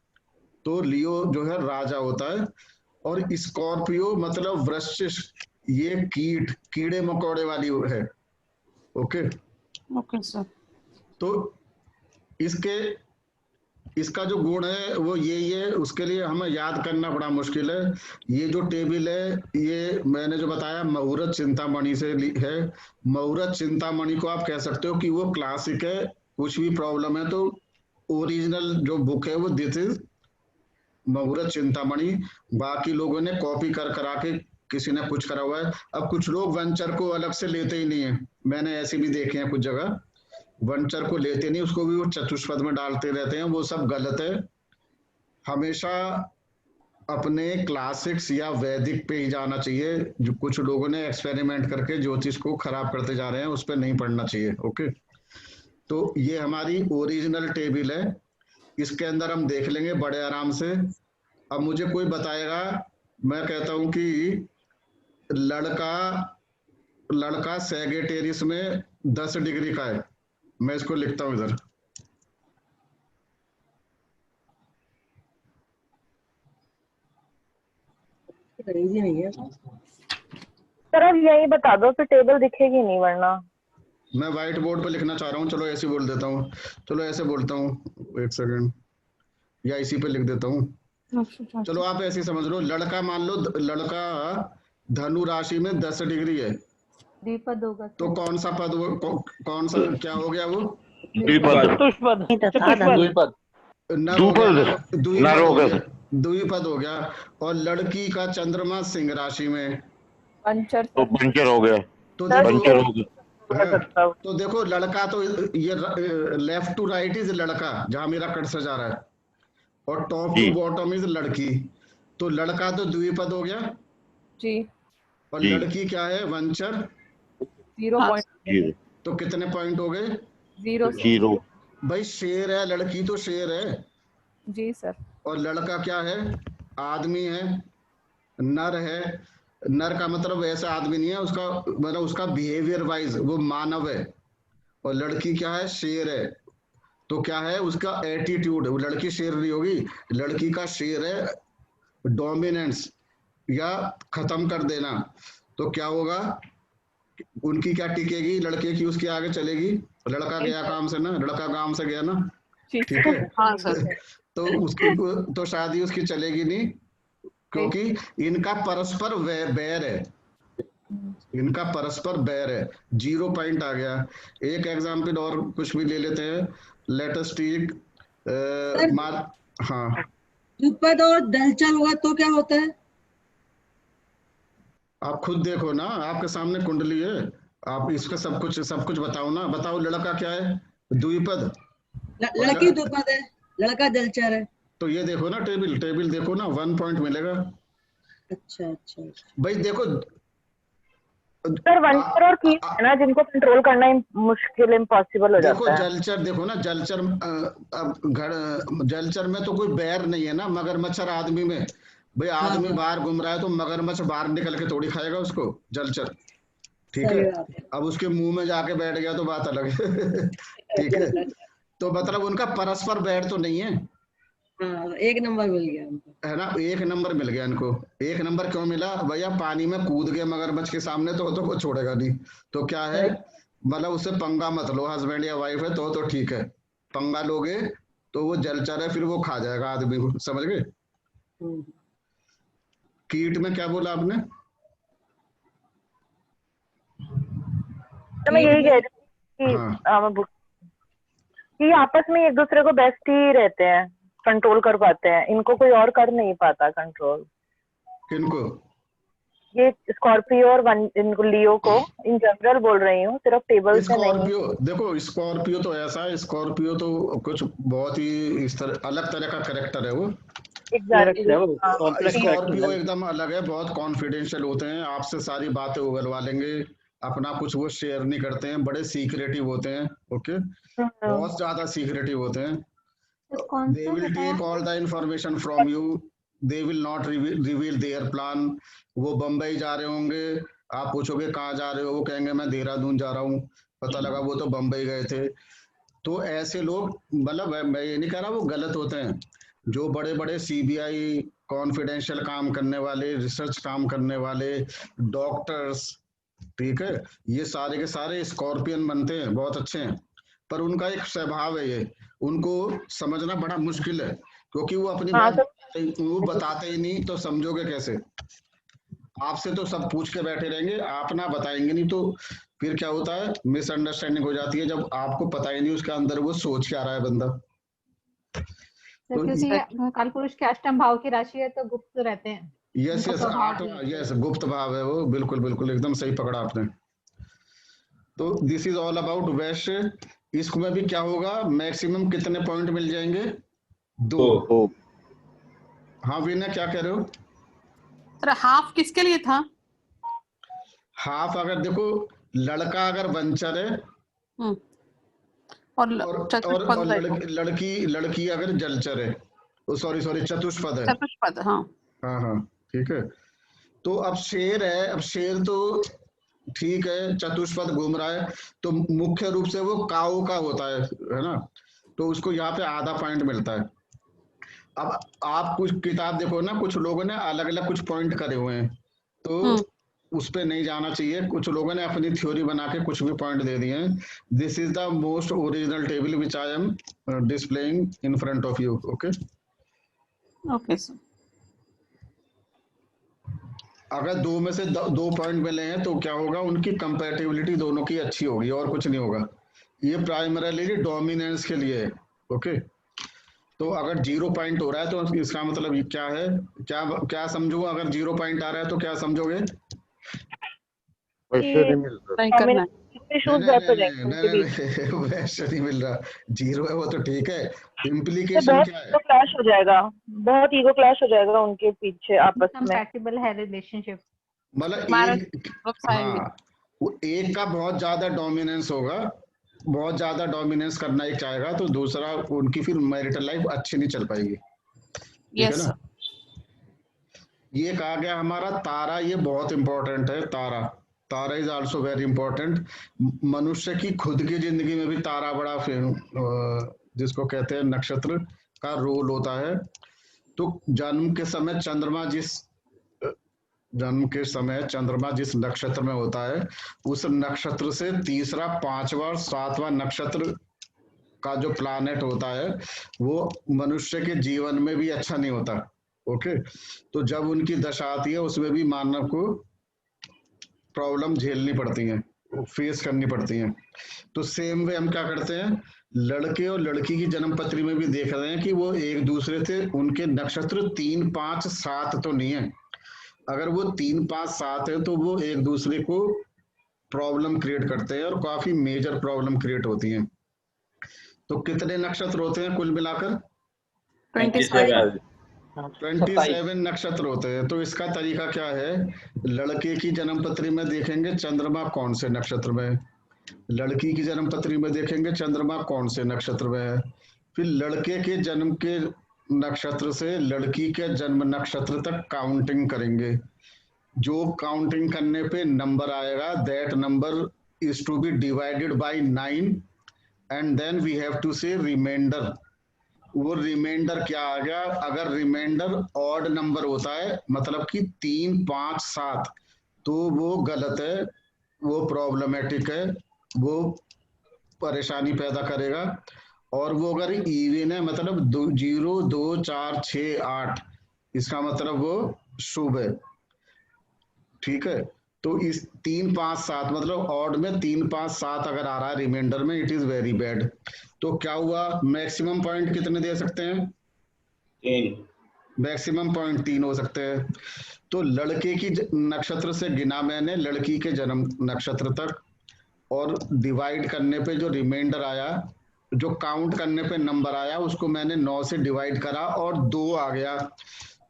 S2: तो लियो जो है राजा होता है। और स्कॉर्पियो मतलब वृश्चिक, ये कीड़े मकोड़े वाली है। Okay
S5: okay sir.
S2: तो इसके इसका जो गुण है वो यही है, उसके लिए हमें याद करना बड़ा मुश्किल है। ये जो टेबल है ये मैंने जो बताया मुहूर्त चिंतामणि से है। मुहूर्त चिंतामणि को आप कह सकते हो कि वो क्लासिक है। कुछ भी प्रॉब्लम है तो ओरिजिनल जो बुक है वो दिस इज मुहूर्त चिंतामणि। बाकी लोगों ने कॉपी करा के किसी ने कुछ करा हुआ है। अब कुछ लोग वंचर को अलग से लेते ही नहीं है, मैंने ऐसे भी देखे हैं कुछ जगह, वंचर को लेते नहीं, उसको भी वो चतुष्पद में डालते रहते हैं, वो सब गलत है। हमेशा अपने क्लासिक्स या वैदिक पे ही जाना चाहिए। जो कुछ लोगों ने एक्सपेरिमेंट करके ज्योतिष को खराब करते जा रहे हैं, उस पर नहीं पढ़ना चाहिए। ओके, तो ये हमारी ओरिजिनल टेबल है, इसके अंदर हम देख लेंगे बड़े आराम से। अब मुझे कोई बताएगा, मैं कहता हूं कि लड़का सेगेटेरियस में 10 डिग्री का है, मैं इसको लिखता हूं इधर।
S4: इजी नहीं है
S7: सर, अब यही बता दो फिर टेबल दिखेगी नहीं वरना।
S2: मैं व्हाइट बोर्ड पे लिखना चाह रहा हूँ, चलो ऐसे बोल देता हूँ, चलो ऐसे बोलता हूँ, एक सेकंड, या इसी पे लिख देता हूँ। चलो आप ऐसे ही समझ लो, लड़का मान लो, लड़का धनु राशि में 10 डिग्री है,
S10: द्विपद होगा
S2: तो कौन सा पद कौन सा क्या हो गया वो?
S3: चतुष्पद द्विपद
S2: द्विपद हो गया। और लड़की का चंद्रमा सिंह राशि में
S10: पंचर
S1: तो पंचर हो गया,
S2: तो
S1: पंचर हो गया।
S2: तो देखो लड़का तो ये लेफ्ट टू राइट इज लड़का, जहां मेरा कर्सर जा रहा है, और टॉप टू बॉटम इज लड़की। तो लड़का तो द्विपद हो गया
S10: जी,
S2: और लड़की क्या है? वंचर
S10: 0 पॉइंट।
S2: तो कितने पॉइंट हो गए?
S10: 0
S2: भाई शेर है, लड़की तो शेर है
S10: जी सर।
S2: और लड़का क्या है? आदमी है, नर है। नर का मतलब ऐसा आदमी नहीं है, उसका मतलब उसका बिहेवियर वाइज वो मानव है। और लड़की क्या है? शेर है। तो क्या है उसका एटीट्यूड? वो लड़की शेर नहीं होगी, लड़की का शेर है डोमिनेंस या खत्म कर देना। तो क्या होगा? उनकी क्या टिकेगी? लड़के की उसके आगे चलेगी। लड़का गया काम से ना, लड़का काम से गया ना, ठीक है।
S5: हाँ सर।
S2: तो उसकी तो शादी उसकी चलेगी नहीं, क्योंकि इनका परस्पर बैर है, इनका परस्पर बैर है। 0 पॉइंट आ गया। एक एग्जाम्पल और कुछ भी ले लेते हैं, लेटेस्ट हाँ
S4: द्विपद और दलचर हुआ तो क्या होता है?
S2: आप खुद देखो ना, आपके सामने कुंडली है, आप इसका सब कुछ बताओ ना। बताओ लड़का क्या है? द्विपद।
S4: लड़की द्विपद है, लड़का दलचर है।
S2: तो ये देखो ना, टेबल देखो ना, 1 पॉइंट मिलेगा।
S4: अच्छा अच्छा
S2: भाई देखो
S7: सर, वंचर और कीट है ना, जिनको कंट्रोल करना मुश्किल, इम्पॉसिबल हो
S2: देखो
S7: जाता है।
S2: जलचर देखो ना, जलचर जलचर में तो कोई बैर नहीं है ना। मगरमच्छ आदमी में, भाई आदमी बाहर घूम रहा है तो मगरमच्छ बाहर निकल के थोड़ी खाएगा उसको, जलचर, ठीक है। अब उसके मुंह में जाके बैठ गया तो बात अलग है ठीक है। तो मतलब उनका परस्पर बैर तो नहीं है।
S4: हाँ, 1 नंबर मिल गया उनको,
S2: है ना, 1 नंबर मिल गया इनको। 1 नंबर क्यों मिला? भैया पानी में कूद गए मगरमच्छ के सामने तो वो छोड़ेगा नहीं। तो क्या है, मतलब उससे पंगा मत लो। हस्बैंड या वाइफ है तो ठीक है, पंगा लोगे तो वो जलचर है, फिर वो खा जाएगा आदमी को, समझ गए। कीट में क्या बोला आपने?
S7: तो मैं यही कह रही थी कि आपस में एक दूसरे को बेस्ट ही रहते हैं, कंट्रोल कर पाते हैं। इनको कोई और कर नहीं पाता कंट्रोल।
S2: किनको?
S7: ये स्कॉर्पियो और इनको लियो को इन जनरल बोल रही हूँ, सिर्फ टेबल से नहीं।
S2: स्कॉर्पियो देखो, स्कॉर्पियो तो ऐसा है, स्कॉर्पियो तो कुछ बहुत ही इस तरह अलग तरह का कैरेक्टर है वो। स्कॉर्पियो एकदम अलग है, बहुत कॉन्फिडेंशियल होते हैं, आपसे सारी बातें उगलवा लेंगे, अपना कुछ वो शेयर नहीं करते हैं, बड़े सीक्रेटिव होते हैं। ओके, बहुत ज्यादा सीक्रेटिव होते हैं। They will take all the information from you. They will not reveal their plan. वो बम्बई जा रहे होंगे, आप पूछोगे कहाँ जा रहे हो, वो कहेंगे मैं देहरादून जा रहा हूँ, पता लगा वो तो बम्बई गए थे। तो ऐसे लोग, मतलब मैं ये नहीं कह रहा वो गलत होते हैं। जो बड़े बड़े CBI कॉन्फिडेंशियल काम करने वाले, रिसर्च काम करने वाले, डॉक्टर्स, ठीक है, ये सारे के सारे स्कॉर्पियन बनते हैं, बहुत अच्छे हैं। पर उनका एक स्वभाव है ये, उनको समझना बड़ा मुश्किल है, क्योंकि वो अपनी
S7: हाँ,
S2: बात वो बताते ही नहीं, तो समझोगे कैसे? आपसे तो सब पूछ के बैठे रहेंगे, आप ना बताएंगे नहीं, तो फिर क्या होता है, मिसअंडरस्टैंडिंग हो जाती है, जब आपको पता ही नहीं उसके अंदर वो सोच क्या रहा है बंदा। तो
S10: क्योंकि ये कालपुरुष के अष्टम भाव की राशि है तो गुप्त रहते हैं।
S2: यस
S10: उनका
S2: यस
S10: स्वभाव भी
S2: 8वां, यस गुप्त भाव है वो, बिल्कुल बिल्कुल एकदम सही पकड़ा आपने। तो दिस इज ऑल अबाउट वैश्य। इसमें भी क्या होगा, मैक्सिमम कितने पॉइंट मिल जाएंगे? 2। हाँ वीना क्या कह रहे हो?
S5: सर हाफ किसके लिए था?
S2: हाफ अगर देखो, लड़का अगर वंचर है
S5: और चतुष्पद
S2: लड़की अगर जलचर है, सॉरी चतुष्पद है।
S5: चतुष्पद, हाँ
S2: हाँ ठीक है। तो अब शेर है, अब शेर तो ठीक है, चतुष्पद घूम रहा है, तो मुख्य रूप से वो काऊ का होता है ना, तो उसको यहाँ पे आधा पॉइंट मिलता है। अब आप कुछ किताब देखो ना, कुछ लोगों ने अलग अलग कुछ पॉइंट करे हुए हैं, तो उस पे नहीं जाना चाहिए। कुछ लोगों ने अपनी थ्योरी बना के कुछ भी पॉइंट दे दिए हैं। This is the most original table which I am displaying in front of you. Okay
S5: okay sir.
S2: अगर 2 में से 2 पॉइंट मिले हैं तो क्या होगा, उनकी कंपैटिबिलिटी दोनों की अच्छी होगी, और कुछ नहीं होगा। ये प्राइमरीली डोमिनेंस के लिए है। ओके, तो अगर 0 पॉइंट हो रहा है तो इसका मतलब क्या है, क्या समझू? अगर 0 पॉइंट आ रहा है तो क्या समझोगे?
S1: वैसे नहीं मिल रहा,
S2: वैसे नहीं मिल रहा, 0 है वो तो ठीक है, इम्प्लीकेशन क्या है?
S7: क्लैश हो जाएगा, बहुत ईगो क्लैश हो जाएगा उनके पीछे आपस में।
S10: कंपैटिबल है रिलेशनशिप,
S2: मतलब हाँ, वो एक का बहुत ज्यादा डोमिनेंस होगा, बहुत ज्यादा डोमिनेंस करना एक चाहेगा, तो दूसरा उनकी फिर मैरिटल लाइफ अच्छी नहीं चल पाएगी। ठीक है ना? ये कहा गया हमारा तारा, ये बहुत इंपॉर्टेंट है। तारा इज आल्सो वेरी इंपॉर्टेंट। मनुष्य की खुद की जिंदगी में भी तारा बड़ा जिसको कहते हैं नक्षत्र का रोल होता है। तो जन्म के समय चंद्रमा जिस नक्षत्र में होता है, उस नक्षत्र से तीसरा, 5वां और 7वां नक्षत्र का जो प्लैनेट होता है, वो मनुष्य के जीवन में भी अच्छा नहीं होता। ओके, तो जब उनकी दशा आती है उसमें भी मानव को प्रॉब्लम झेलनी पड़ती हैं, फेस करनी पड़ती हैं। तो सेम वे हम क्या करते हैं, लड़के और लड़की की जन्म पत्री में भी देख रहे हैं कि वो एक दूसरे से, उनके नक्षत्र 3, 5, 7 तो नहीं है। अगर वो 3, 5, 7 है तो वो एक दूसरे को प्रॉब्लम क्रिएट करते हैं, और काफी मेजर प्रॉब्लम क्रिएट होती हैं। तो कितने नक्षत्र होते हैं कुल मिलाकर? 27 नक्षत्र होते हैं। तो इसका तरीका क्या है, लड़के की जन्म पत्री में देखेंगे चंद्रमा कौन से नक्षत्र में है, लड़की की जन्म पत्री में देखेंगे चंद्रमा कौन से नक्षत्र में है, फिर लड़के के जन्म के नक्षत्र से लड़की के जन्म नक्षत्र तक काउंटिंग करेंगे। जो काउंटिंग करने पे नंबर आएगा, that number is to be divided by 9 and then we have to say remainder. वो रिमाइंडर क्या आ गया, अगर रिमाइंडर ऑड नंबर होता है, मतलब कि 3, 5, 7, तो वो गलत है, वो प्रॉब्लमेटिक है, वो परेशानी पैदा करेगा। और वो अगर इवन है, मतलब 0, 2, 4, 6, 8, इसका मतलब वो शुभ है। ठीक है, तो इस 3, 5, 7 मतलब ऑड में 3, 5, 7 अगर आ रहा है रिमाइंडर में, इट इज वेरी बैड। तो क्या हुआ, मैक्सिमम पॉइंट कितने दे सकते हैं?
S3: 3
S2: मैक्सिमम पॉइंट 3 हो सकते हैं। तो लड़के की नक्षत्र से गिना मैंने लड़की के जन्म नक्षत्र तक, और डिवाइड करने पे जो रिमाइंडर आया, जो काउंट करने पे नंबर आया, उसको मैंने 9 से डिवाइड करा और 2 आ गया।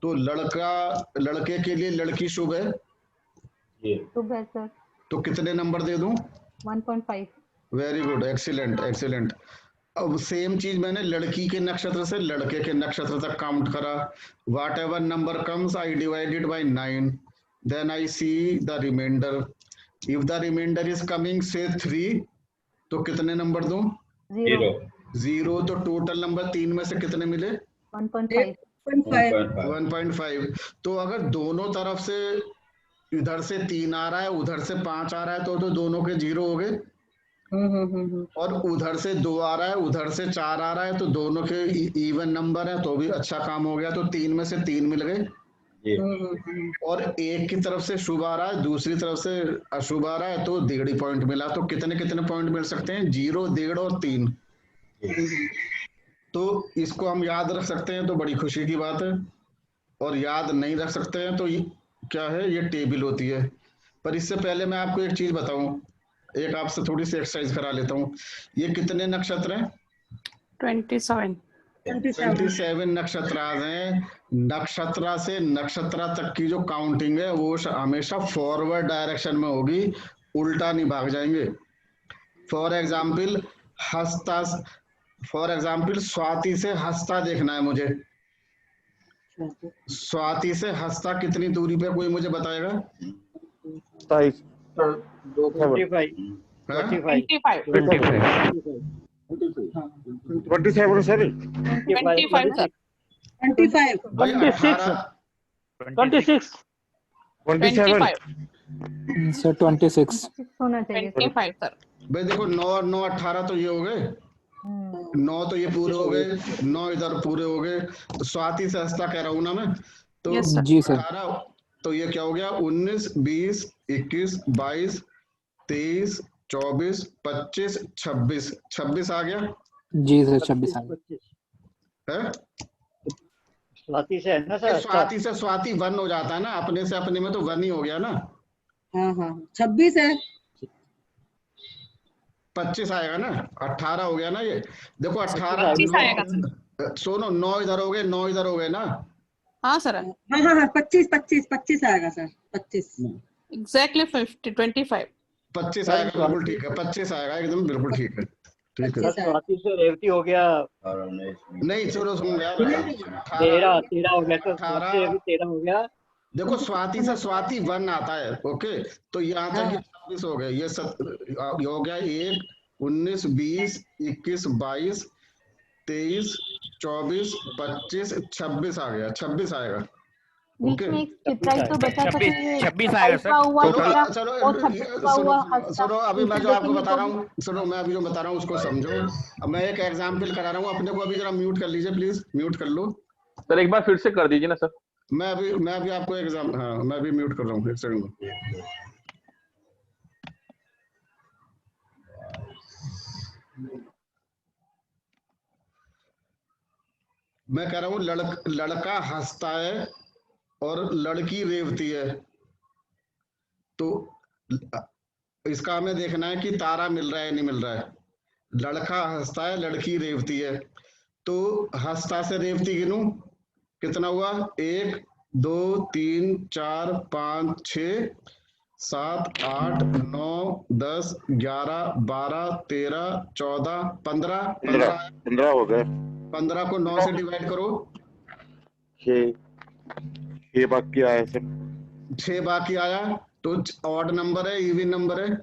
S2: तो लड़के के लिए लड़की शुभ है,
S10: शुभ है सर।
S2: तो कितने नंबर दे दूं?
S10: 1.5।
S2: Very good, excellent. अब सेम चीज मैंने लड़की के नक्षत्र से लड़के के नक्षत्र तक काउंट करा। Whatever number comes I divided by 9, then I see the remainder. If the remainder is coming से 3, तो कितने नंबर दूं? 0। तो टोटल नंबर 3 में से कितने मिले?
S10: 1.5।
S2: 1.5। तो अगर दोनों तरफ से, इधर से 3 आ रहा है, उधर से 5 आ रहा है, तो दोनों के 0 हो गए। और उधर से 2 आ रहा है, उधर से 4 आ रहा है, तो दोनों के इवन नंबर है, तो भी अच्छा काम हो गया। तो 3 में से 3 मिल गए। और एक की तरफ से शुभ आ रहा है, दूसरी तरफ से अशुभ आ रहा है, तो 1.5 पॉइंट मिला। तो कितने कितने पॉइंट मिल सकते हैं? 0, 1.5 और 3। तो इसको हम याद रख सकते हैं तो बड़ी खुशी की बात है, और याद नहीं रख सकते हैं तो क्या है, ये टेबल होती है। पर इससे पहले मैं आपको एक चीज बताऊं, एक आपसे थोड़ी सी एक्सरसाइज करा लेता हूं। ये कितने नक्षत्र हैं? 27 नक्षत्राज हैं। नक्षत्र से नक्षत्र तक की जो काउंटिंग है वो हमेशा फॉरवर्ड डायरेक्शन में होगी, उल्टा नहीं भाग जाएंगे। फॉर एग्जाम्पल स्वाति से हस्ता देखना है मुझे। स्वाति से हस्ता कितनी दूरी पे, कोई मुझे बताएगा?
S1: 27 सर।
S10: 26
S5: होना चाहिए 25 सर।
S2: भाई देखो 9 और 9 18 तो ये हो गए, 9 तो ये पूरे हो गए, 9 इधर पूरे हो गए। तो स्वाति से हस्ता कह रहा हूं ना मैं, तो
S10: जी सर।
S2: 18, तो ये क्या हो गया? 19 20 21 22 23 24 25 26 आ गया।
S10: जी सर 26 आ गया
S2: है?
S8: स्वाति से है ना सर?
S2: स्वाति से स्वाति 1 हो जाता है ना, अपने से अपने में तो 1 ही हो गया ना।
S4: हाँ हाँ 26 है।
S2: 25 आएगा ना, 18 हो गया ना ये। देखो 18
S5: 25 आएगा सर।
S2: सुनो, 9 इधर हो गए, 9 इधर हो गए ना।
S5: हाँ सर,
S4: हाँ हाँ हाँ 25 आएगा सर। 25
S5: एग्जैक्टली 25
S2: 25 आएगा, बिल्कुल ठीक है। 25 आएगा एकदम, बिल्कुल ठीक है। ठीक है।
S8: स्वाति से रेवती हो गया।
S2: नहीं सुनो, सुन गया
S8: 13 हो गया सर। 13 हो गया।
S2: देखो स्वाति से स्वाति 1 आता है, ओके। तो यहाँ तक 26 हो गए। ये हो गया 1 19 20 21 22 23 24 25 26 आ गया। 26 आएगा, ओके।
S10: तो बता सकते हैं
S3: 26 आएगा सर।
S2: सुनो अभी मैं जो आपको बता रहा हूँ, सुनो मैं अभी जो बता रहा हूँ उसको समझो। अब मैं एक एग्जाम्पल करा रहा हूँ अपने को। अभी जरा म्यूट कर लीजिए प्लीज, म्यूट कर लो
S1: सर। एक बार फिर से कर दीजिए ना सर।
S2: मैं अभी आपको एग्जाम, हाँ मैं अभी म्यूट कर रहा हूँ, एक सेकंड। मैं कह रहा हूँ लड़का हंसता है और लड़की रेवती है। तो इसका हमें देखना है कि तारा मिल रहा है नहीं मिल रहा है। लड़का हंसता है, लड़की रेवती है। तो हंसता से रेवती गिनूं, कितना हुआ? 1 2 3 4 5 6 7 8 9 10 11 12 13 14 15
S1: हो गए।
S2: 15 को 9 से डिवाइड करो।
S1: 6 बाकी आया सर।
S2: 6 बाकी आया। तो ऑड नंबर है, इवन नंबर है?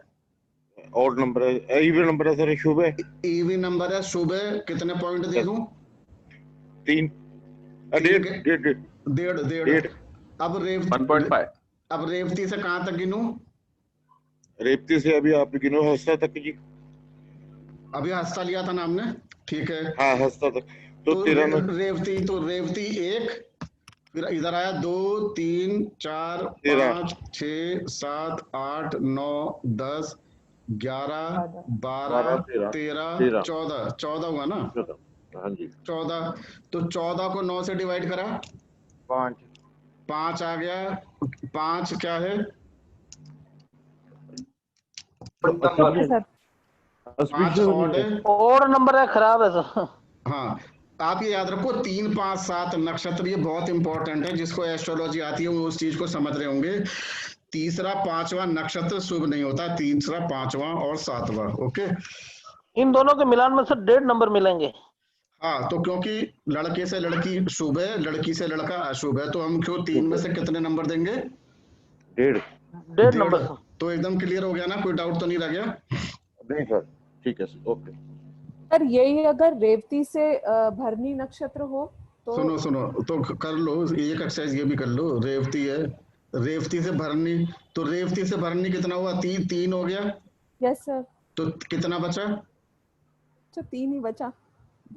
S1: ऑड नंबर है, इवन नंबर है सर। शुभ है,
S2: इवन नंबर है, शुभ है। कितने पॉइंट दे दूं?
S1: 3 1.5।
S2: अब रेवती
S1: 1.5।
S2: अब रेवती से कहां तक गिनूं?
S1: रेवती से अभी आप गिनो हस्ता तक जी।
S2: अभी हस्ता लिया था ना हमने, ठीक है।
S1: हाँ हस्ता तक। तो 13
S2: रेवती 1, फिर इधर आया 2 3 4 5 6 7 8 9 10 11 12 13 14 हुआ ना?
S1: हाँ जी
S2: 14। तो 14 को 9 से डिवाइड करा, 5 आ गया। 5 क्या है? 5 ऑड है,
S3: और नंबर है, खराब है सर।
S2: हाँ। आप ये याद रखो 3 5 7 नक्षत्र, ये बहुत इंपॉर्टेंट है। जिसको एस्ट्रोलॉजी आती है वो उस चीज को समझ रहे होंगे। तीसरा 5वां नक्षत्र शुभ नहीं होता, तीसरा 5वां और 7वां, ओके।
S3: इन दोनों के मिलान में सर 1.5 नंबर मिलेंगे।
S2: हाँ, तो क्योंकि लड़के से लड़की शुभ है, लड़की से लड़का अशुभ है, तो हम क्यों 3 में से कितने नंबर देंगे?
S3: 1.5 नंबर।
S2: तो एकदम क्लियर हो गया ना, कोई डाउट तो नहीं रह गया?
S1: नहीं सर, ठीक है ओके
S10: सर। यही अगर रेवती से भरनी नक्षत्र हो तो
S2: सुनो तो कर लो एक एक्सरसाइज, ये भी कर लो। रेवती है, रेवती से भरनी, तो रेवती से भरनी कितना हुआ? 3 हो गया।
S10: Yes sir.
S2: तो कितना बचा?
S10: अच्छा 3 ही बचा।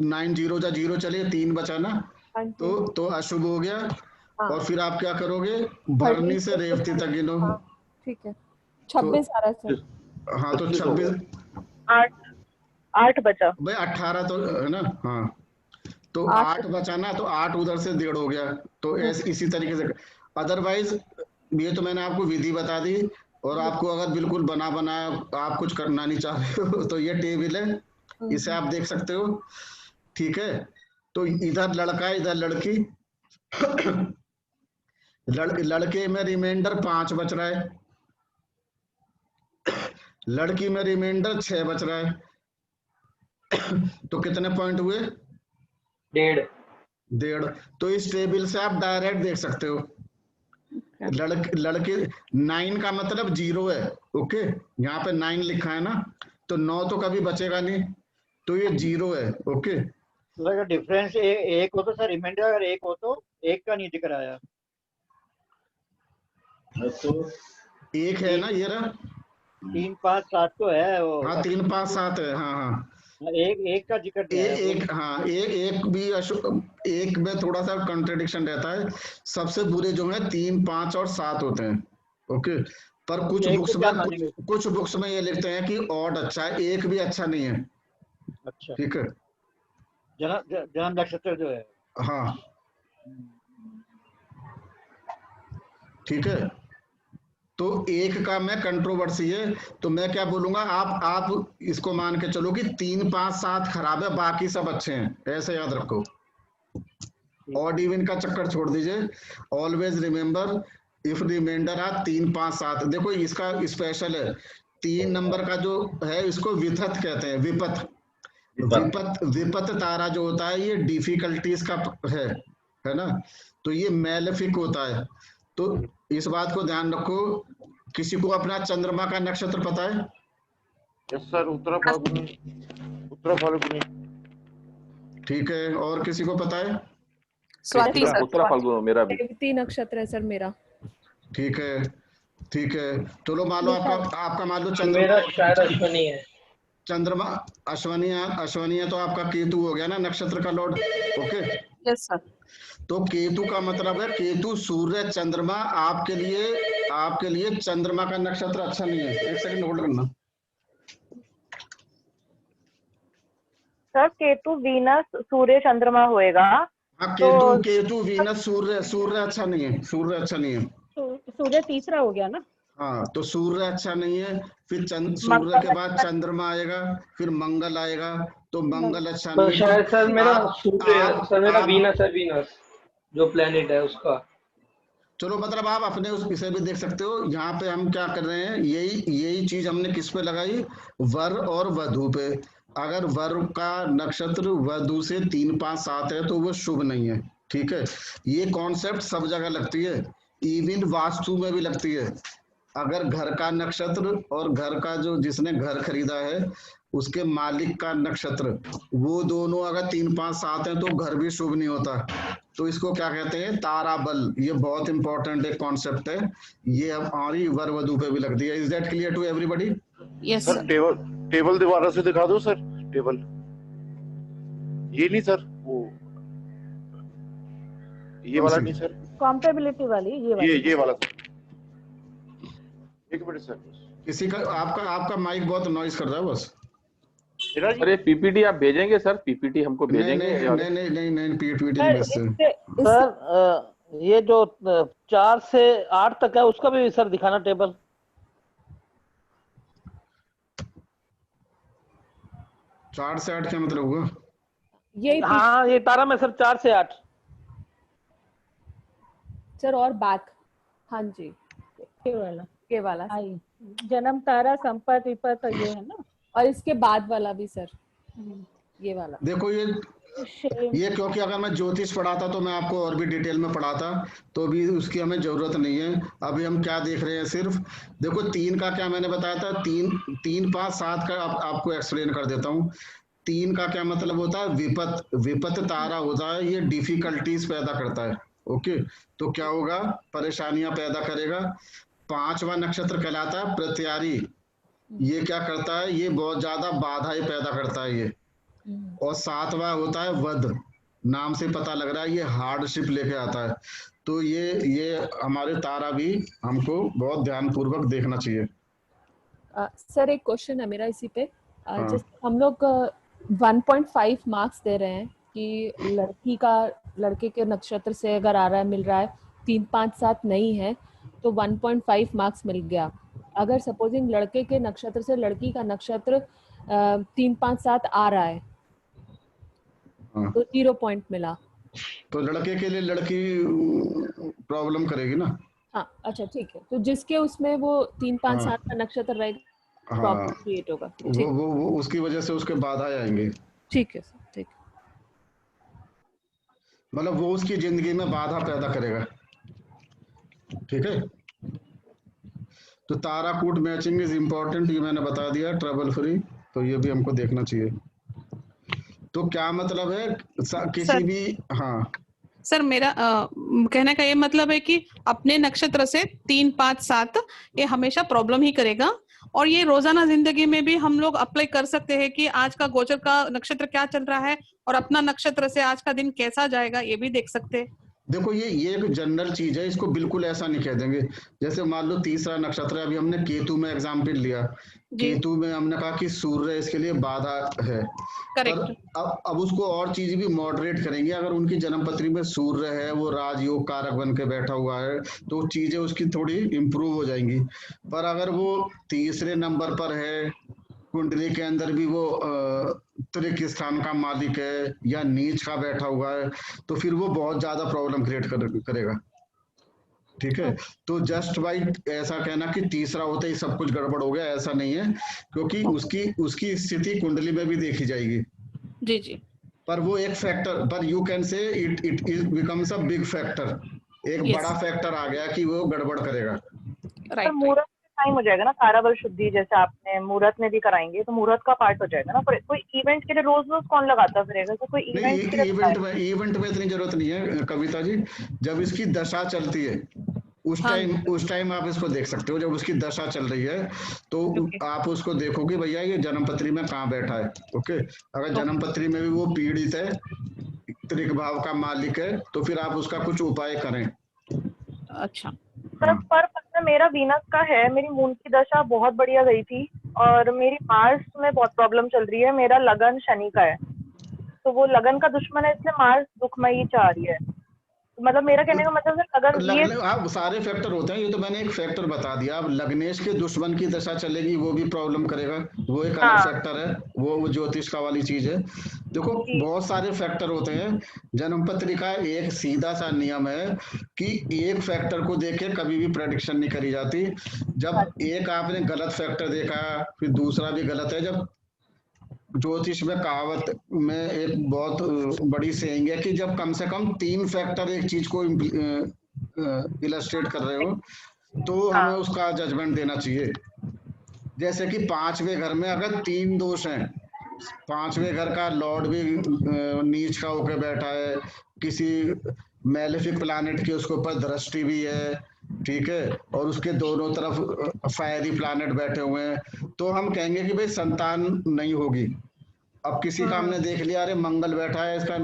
S2: 9 0 जा 0 चलिए, 3 बचा ना,
S10: हाँ जी।
S2: तो अशुभ हो गया।
S10: हाँ।
S2: और फिर आप क्या करोगे? भरनी से रेवती तक गिनो।
S10: हाँ, ठीक है। 26 आ रहा है सर।
S2: हाँ तो 26,
S7: 8 बचा
S2: भाई 18 तो है ना। हाँ तो 8 बचा ना, तो 8 उधर से 1.5 हो गया। तो ऐसे इसी तरीके से, अदरवाइज ये तो मैंने आपको विधि बता दी। और आपको अगर बिल्कुल बना बनाया आप कुछ करना नहीं चाह रहे हो तो ये टेबल है, इसे आप देख सकते हो। ठीक है, तो इधर लड़का इधर लड़की। लड़के में रिमाइंडर 5 बच रहा है, लड़की में रिमाइंडर 6 बच रहा है। तो कितने पॉइंट हुए? 1.5। तो इस टेबल से आप डायरेक्ट देख सकते हो। लड़के 9 का मतलब 0 है। ओके, यहाँ पे 9 लिखा है ना, तो 9 तो कभी बचेगा नहीं, तो ये 0 है। ओके,
S8: अगर डिफरेंस एक हो तो सर, रिमाइंडर अगर एक हो तो एक का नहीं दिख रहा है।
S2: तो एक है ना, ये रहा
S8: 3 5 7 तो है वो।
S2: हाँ 3 5 7 है। हाँ हाँ
S8: एक का जिक्र दिया है।
S2: एक हाँ एक भी एक में थोड़ा सा कंट्रडिक्शन रहता है। सबसे बुरे जो है 3 5 और 7 होते हैं। ओके, पर कुछ बुक्स में ये लिखते हैं कि ऑड अच्छा है, एक भी अच्छा नहीं है।
S8: अच्छा,
S2: ठीक है,
S8: जन्म नक्षत्र जो है।
S2: हाँ ठीक है। तो एक का मैं कंट्रोवर्सी है, तो मैं क्या बोलूंगा, आप इसको मान के चलो कि 3 5 7 खराब है, बाकी सब अच्छे हैं, ऐसे याद रखो। ऑड इवन का चक्कर छोड़ दीजिए। Always remember if remainder are 3 5 7। देखो इसका स्पेशल है, 3 नंबर का जो है इसको विपत कहते हैं, विपत तारा जो होता है ये डिफिकल्टीज का है ना, तो ये मेलेफिक होता है। तो इस बात को ध्यान रखो। किसी को अपना चंद्रमा का नक्षत्र पता है?
S1: Yes sir, Uttara Phalguni.
S2: ठीक है, और किसी को पता है?
S5: स्वाति सर।
S9: उत्तरा फाल्गुनी मेरा भी।
S10: रेवती नक्षत्र है सर मेरा।
S2: ठीक है, ठीक है। चलो मान लो आपका मान लो
S11: मेरा शायद अश्वनी है।
S2: चंद्रमा अश्वनी है, तो आपका केतु हो गया ना नक्षत्र का लॉर्ड। Okay,
S5: yes sir.
S2: तो केतु का मतलब है, केतु सूर्य चंद्रमा आपके लिए चंद्रमा का नक्षत्र अच्छा नहीं है। एक सेकंड होल्ड करना।
S7: सर केतु वीनस सूर्य चंद्रमा होएगा।
S2: हाँ, केतु वीनस सूर्य अच्छा नहीं है, सूर्य अच्छा नहीं है।
S4: सूर्य तीसरा हो गया ना।
S2: हाँ, तो सूर्य अच्छा नहीं है, फिर सूर्य के बाद चंद्रमा आएगा, फिर मंगल आएगा, तो मंगल अच्छा नहीं है।
S11: शायद सर मेरा सूर्य, सर मेरा वीनस है, वीनस जो प्लेनेट है उसका।
S2: चलो मतलब आप अपने इसे भी देख सकते हो। यहाँ पे हम क्या कर रहे हैं, यही चीज हमने किस पे लगाई? वर और वधु पे। अगर वर का नक्षत्र वधु से 3 5 7 है तो वो शुभ नहीं है। ठीक है, ये कॉन्सेप्ट सब जगह लगती है, इवन वास्तु में भी लगती है। अगर घर का नक्षत्र और घर का जो जिसने घर खरीदा है उसके मालिक का नक्षत्र, वो दोनों अगर 3 5 7 है तो घर भी शुभ नहीं होता। तो इसको क्या कहते हैं? तारा बल। ये बहुत इंपॉर्टेंट एक कॉन्सेप्ट है, ये हमारी वर वधु पे भी लगती है। Is that clear to everybody?
S5: Yes
S1: sir table दोबारा से दिखा दो सर। टेबल ये नहीं सर, वो ये वाला नहीं सर,
S4: कॉम्पेबिलिटी वाली
S1: ये वाला सर। एक मिनट सर,
S2: किसी का आपका माइक बहुत नॉइज कर रहा है बस।
S9: अरे पीपीटी आप भेजेंगे सर? पीपीटी हमको भेजेंगे?
S2: नहीं पीपीटी नहीं भेजते
S3: सर। ये जो 4 से 8 तक है उसका भी सर दिखाना टेबल।
S2: 4 से 8 क्या मतलब हुआ?
S10: यही
S3: हाँ, ये तारा में सर 4 से 8
S10: सर, और बैक। हाँ जी, के वाला
S4: आई जन्म तारा संपत विपत ये है ना,
S10: और इसके बाद वाला भी सर, ये वाला।
S2: देखो ये क्योंकि अगर मैं ज्योतिष पढ़ाता तो मैं आपको और भी डिटेल में पढ़ाता, तो भी उसकी हमें जरूरत नहीं है। अभी हम क्या देख रहे हैं, सिर्फ देखो 3 का क्या मैंने बताया था, 3 5 7 का आपको एक्सप्लेन कर देता हूँ। 3 का क्या मतलब होता है? विपत तारा होता है, ये डिफिकल्टीज पैदा करता है। ओके, तो क्या होगा? परेशानियां पैदा करेगा। 5वां नक्षत्र कहलाता है प्रत्यारी। ये क्या करता है, ये बहुत ज्यादा बाधाएं पैदा करता है ये। और 7वां होता है वध, नाम से पता लग रहा है ये हार्डशिप लेके आता है। तो ये हमारे तारा भी हमको बहुत ध्यानपूर्वक देखना चाहिए।
S10: सर एक क्वेश्चन है मेरा इसी पे।
S2: हाँ।
S10: जैसे हम लोग 1.5 मार्क्स दे रहे हैं कि लड़के के नक्षत्र से अगर आ रहा है मिल रहा है 3, 5, 7 नहीं है तो 1.5 मार्क्स मिल गया। अगर सपोजिंग लड़के के नक्षत्र से लड़की का नक्षत्र 3, 5, 7 आ रहा है
S2: हाँ।
S10: तो 0 पॉइंट मिला।
S2: तो लड़के के लिए लड़की प्रॉब्लम करेगी ना।
S10: हाँ अच्छा ठीक है, तो जिसके उसमें वो 3, 5,
S2: हाँ।
S10: 7 का नक्षत्र रहेगा
S2: हाँ,
S10: प्रॉब्लम क्रिएट होगा। ठीक
S2: वो उसकी वजह से उसके बाधाएं आएंगे।
S10: ठीक है सर, ठीक है।
S2: मतलब वो उसकी जिंदगी में बाधा पैदा करेगा। ठीक है, तो ताराकूट मैचिंग इज इम्पोर्टेंट, ये मैंने बता दिया, ट्रबल फ्री, तो ये भी हमको देखना चाहिए। तो क्या मतलब है किसी
S5: सर,
S2: भी, हाँ
S5: सर मेरा कहने का ये मतलब है कि अपने नक्षत्र से 3, 5, 7 ये हमेशा प्रॉब्लम ही करेगा, और ये रोजाना जिंदगी में भी हम लोग अप्लाई कर सकते हैं कि आज का गोचर का नक्षत्र क्या चल रहा है और अपना नक्षत्र से आज का दिन कैसा जाएगा ये भी देख सकते हैं।
S2: देखो ये एक जनरल चीज है, इसको बिल्कुल ऐसा नहीं कह देंगे। जैसे मान लो तीसरा नक्षत्र है, अभी हमने केतु में एग्जाम्पल लिया, केतु में हमने कहा कि सूर्य इसके लिए बाधा है। पर अब उसको और चीज भी मॉडरेट करेंगे। अगर उनकी जन्मपत्री में सूर्य है, वो राजयोग कारक बन के बैठा हुआ है, तो चीजें उसकी थोड़ी इम्प्रूव हो जाएंगी। पर अगर वो तीसरे नंबर पर है, कुंडली के अंदर भी वो त्रिक स्थान का मालिक है या नीच का बैठा हुआ है, तो फिर वो बहुत ज्यादा प्रॉब्लम क्रिएट करेगा। ठीक है, तो जस्ट बाई ऐसा कहना कि तीसरा होते ही सब कुछ गड़बड़ हो गया, ऐसा नहीं है, क्योंकि उसकी स्थिति कुंडली में भी देखी जाएगी।
S5: जी जी।
S2: पर वो एक फैक्टर, पर you can say it becomes a big factor, एक बड़ा फैक्टर आ गया कि वो गड़बड़ करेगा।
S7: मुहूर्त टाइम हो जाएगा ना, ताराबल शुद्धि जैसे आपने मुहूर्त में भी कराएंगे तो मुहूर्त का पार्ट हो जाएगा ना। पर कोई इवेंट के लिए रोज कौन लगाता फिरेगा? तो कोई
S2: इवेंट में इतनी जरूरत नहीं है कविता जी। जब इसकी दशा चलती है उस टाइम आप इसको देख सकते हो। जब उसकी दशा चल रही है तो आप उसको देखोगे भैया ये जन्मपत्री में कहाँ बैठा है। ओके, अगर जन्मपत्री में भी वो पीड़ित है, त्रिक भाव का मालिक है, तो फिर आप उसका कुछ उपाय करें।
S5: अच्छा,
S7: पर मेरा वीनस का है, मेरी मून की दशा बहुत बढ़िया गई थी और मेरी मार्स में बहुत प्रॉब्लम चल रही है। मेरा लगन शनि का है, तो वो लगन का दुश्मन है, इसलिए मार्स दुखमयी चाह रही है। मतलब मेरा कहने का मतलब है
S2: आप सारे फैक्टर होते हैं, ये तो मैंने एक फैक्टर बता दिया। अब लग्नेश के दुश्मन की दशा चलेगी, वो भी प्रॉब्लम करेगा, वो एक अलग फैक्टर है, वो ज्योतिष का वाली चीज है। देखो बहुत सारे फैक्टर होते हैं। जन्मपत्री का एक सीधा सा नियम है कि एक फैक्टर को देख के कभी भी प्रेडिक्शन नहीं करी जाती। जब एक आपने गलत फैक्टर देखा, फिर दूसरा भी गलत है। जब ज्योतिष में कहावत में एक बहुत बड़ी सेइंग है कि जब कम से कम 3 फैक्टर एक चीज को इलस्ट्रेट कर रहे हो तो हमें उसका जजमेंट देना चाहिए। जैसे कि 5वें घर में अगर 3 दोष हैं, 5वें घर का लॉर्ड भी नीच का होकर बैठा है, किसी मैलेफिक प्लैनेट की उसके ऊपर दृष्टि भी है, ठीक है, और उसके दोनों तरफ फायरी प्लैनेट बैठे हुए हैं, तो हम कहेंगे कि भाई संतान नहीं होगी। अब किसी का हमने देख लिया अरे मंगल बैठा है, इसका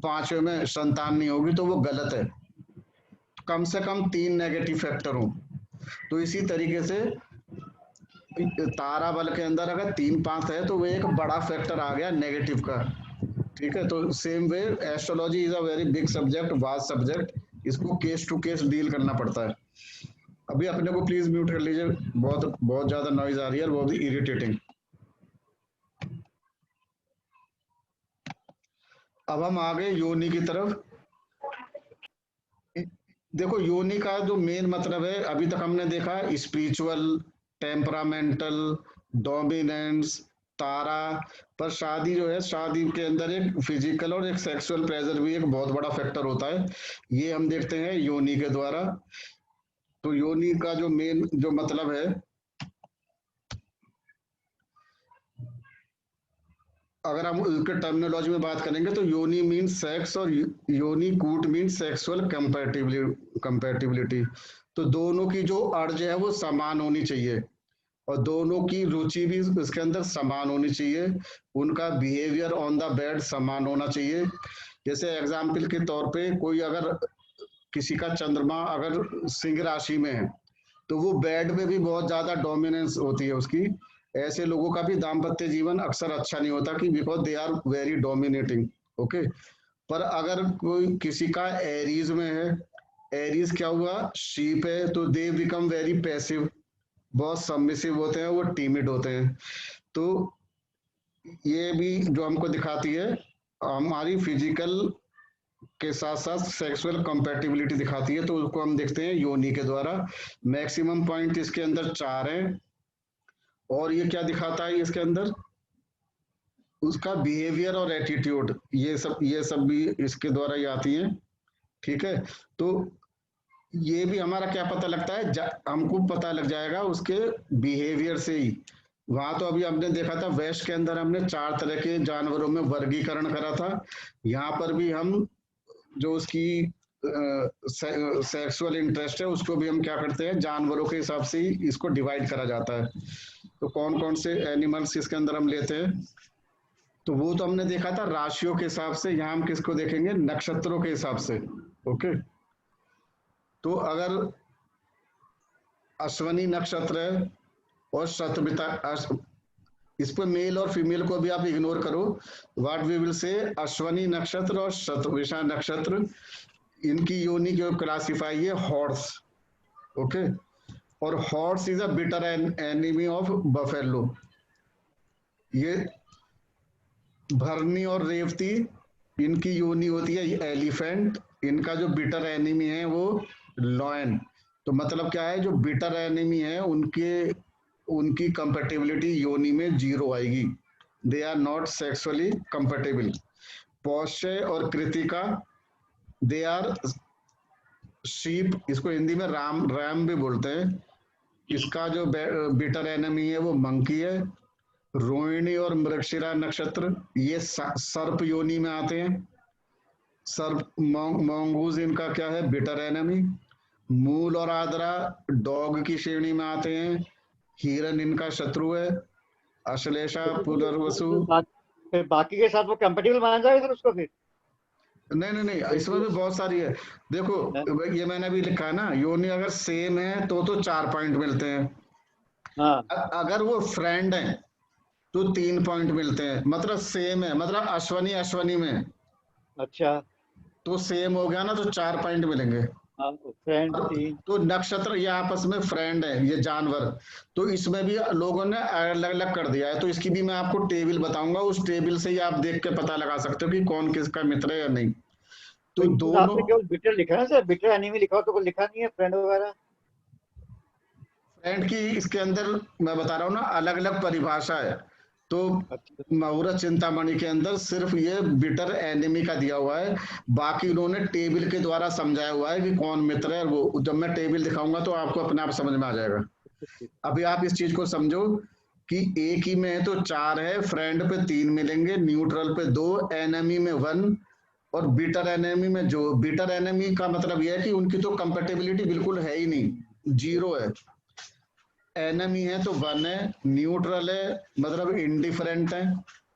S2: 5वें में संतान नहीं होगी, तो वो गलत है। कम से कम 3 नेगेटिव फैक्टर हो। तो इसी तरीके से तारा बल के अंदर अगर 3, 5 है तो वो एक बड़ा फैक्टर आ गया नेगेटिव का। ठीक है, तो same way astrology is a very big subject, vast subject, इसको केस टू केस डील करना पड़ता है। अभी अपने को प्लीज म्यूट कर लीजिए, बहुत ज्यादा नॉइज आ रही है, बहुत ही इरिटेटिंग। अब हम आ गए योनि की तरफ। देखो योनि का जो मेन मतलब है, अभी तक हमने देखा स्पिरिचुअल, टेम्परामेंटल, डोमिनेंस, तारा, पर शादी जो है, शादी के अंदर एक फिजिकल और एक सेक्सुअल प्रेजर भी एक बहुत बड़ा फैक्टर होता है। ये हम देखते हैं योनि के द्वारा। तो योनि का जो मेन जो मतलब है, अगर हम उसके टर्मिनोलॉजी में बात करेंगे तो योनि मीन्स सेक्स और योनि कूट मीन्स सेक्सुअल कंपैटिबिलिटी। तो दोनों की जो अर्ज है वो समान होनी चाहिए। और दोनों की रुचि भी इसके अंदर समान होनी चाहिए, उनका बिहेवियर ऑन द बेड समान होना चाहिए। जैसे एग्जाम्पल के तौर पे कोई अगर किसी का चंद्रमा अगर सिंह राशि में है तो वो बेड में भी बहुत ज्यादा डोमिनेंस होती है उसकी। ऐसे लोगों का भी दाम्पत्य जीवन अक्सर अच्छा नहीं होता कि because they are very dominating. Okay, पर अगर कोई किसी का एरीज में है, एरीज क्या हुआ, शीप है, तो दे बिकम वेरी पैसिव, बहुत सबमिसिव होते हैं, वो टीमिड होते हैं। तो ये भी जो हमको दिखाती है हमारी फिजिकल के साथ साथ सेक्सुअल कंपैटिबिलिटी दिखाती है। तो उसको हम देखते हैं योनि के द्वारा। मैक्सिमम पॉइंट इसके अंदर 4 हैं। और ये क्या दिखाता है इसके अंदर, उसका बिहेवियर और एटीट्यूड, ये सब भी इसके द्वारा ही आती है। ठीक है, तो ये भी हमारा क्या पता लगता है, हमको पता लग जाएगा उसके बिहेवियर से ही। वहां तो अभी हमने देखा था वेस्ट के अंदर हमने 4 तरह के जानवरों में वर्गीकरण करा था। यहाँ पर भी हम जो उसकी सेक्सुअल इंटरेस्ट है उसको भी हम क्या करते हैं, जानवरों के हिसाब से ही इसको डिवाइड करा जाता है। तो कौन कौन से एनिमल्स इसके अंदर हम लेते हैं, तो वो तो हमने देखा था राशियों के हिसाब से। यहाँ हम किसको देखेंगे, नक्षत्रों के हिसाब से। ओके, तो अगर अश्वनी नक्षत्र है और शतभिता, इस पर मेल और फीमेल को भी आप इग्नोर करो, what we will say, Ashwani नक्षत्र और शतभिषा नक्षत्र, इनकी योनि जो क्लासिफाई है हॉर्स। ओके, और horse is a bitter enemy of buffalo. ये भरनी और रेवती, इनकी योनि होती है एलिफेंट, इनका जो बिटर एनिमी है वो लॉयन। तो मतलब क्या है, जो बिटर एनिमी है उनकी कंपेटिबिलिटी योनि में 0 आएगी, they are not sexually compatible. Paushya और कृतिका, दे आर शीप, इसको हिंदी में रैम भी बोलते हैं। इसका जो बिटर एनिमी है वो मंकी है। रोहिणी और मृगशिरा नक्षत्र ये सर्प योनि में आते हैं। सर्प, मंगूज इनका क्या है, बिटर एनिमी। मूल और आद्रा डॉग की श्रेणी में आते हैं। हिरन इनका शत्रु है। अश्लेषा, पुनर्वसु,
S8: फिर बाकी के साथ वो कंपेटिबल माना जाएगा सर उसको फिर?
S2: नहीं, इसमें भी बहुत सारी है। देखो ये मैंने भी लिखा है ना, योनि अगर सेम है तो 4 पॉइंट मिलते हैं।
S8: हाँ।
S2: अगर वो फ्रेंड है तो 3 पॉइंट मिलते हैं, मतलब सेम है, मतलब अश्वनी में।
S8: अच्छा,
S2: तो सेम हो गया ना, तो 4 पॉइंट मिलेंगे।
S8: फ्रेंड
S2: तो नक्षत्र ये आपस में फ्रेंड है, ये जानवर। तो इसमें भी लोगों ने अलग अलग कर दिया है। तो इसकी भी मैं आपको टेबल बताऊंगा, उस टेबल से ही आप देख के पता लगा सकते हो कि कौन किसका मित्र है या नहीं। तो दोनों
S8: केवल बिटर लिखा है सर, बिटर एनिमी लिखा हो तो कोई लिखा नहीं है फ्रेंड वगैरह?
S2: फ्रेंड की इसके अंदर मैं बता रहा हूँ ना, अलग अलग परिभाषा है। तो मुहूर्त चिंतामणि के अंदर सिर्फ ये बिटर एनिमी का दिया हुआ है, बाकी उन्होंने टेबल के द्वारा समझाया हुआ है कि कौन मित्र है। वो जब मैं टेबल दिखाऊंगा तो आपको अपने आप समझ में आ जाएगा। अभी आप इस चीज को समझो कि एक ही में है तो 4 है, फ्रेंड पे 3 मिलेंगे, न्यूट्रल पे 2, एनिमी में 1, और बिटर एनिमी में, जो बिटर एनिमी का मतलब यह है कि उनकी तो कंपेटिबिलिटी बिल्कुल है ही नहीं, 0 है। एनिमी है तो 1 है, न्यूट्रल है मतलब इंडिफरेंट है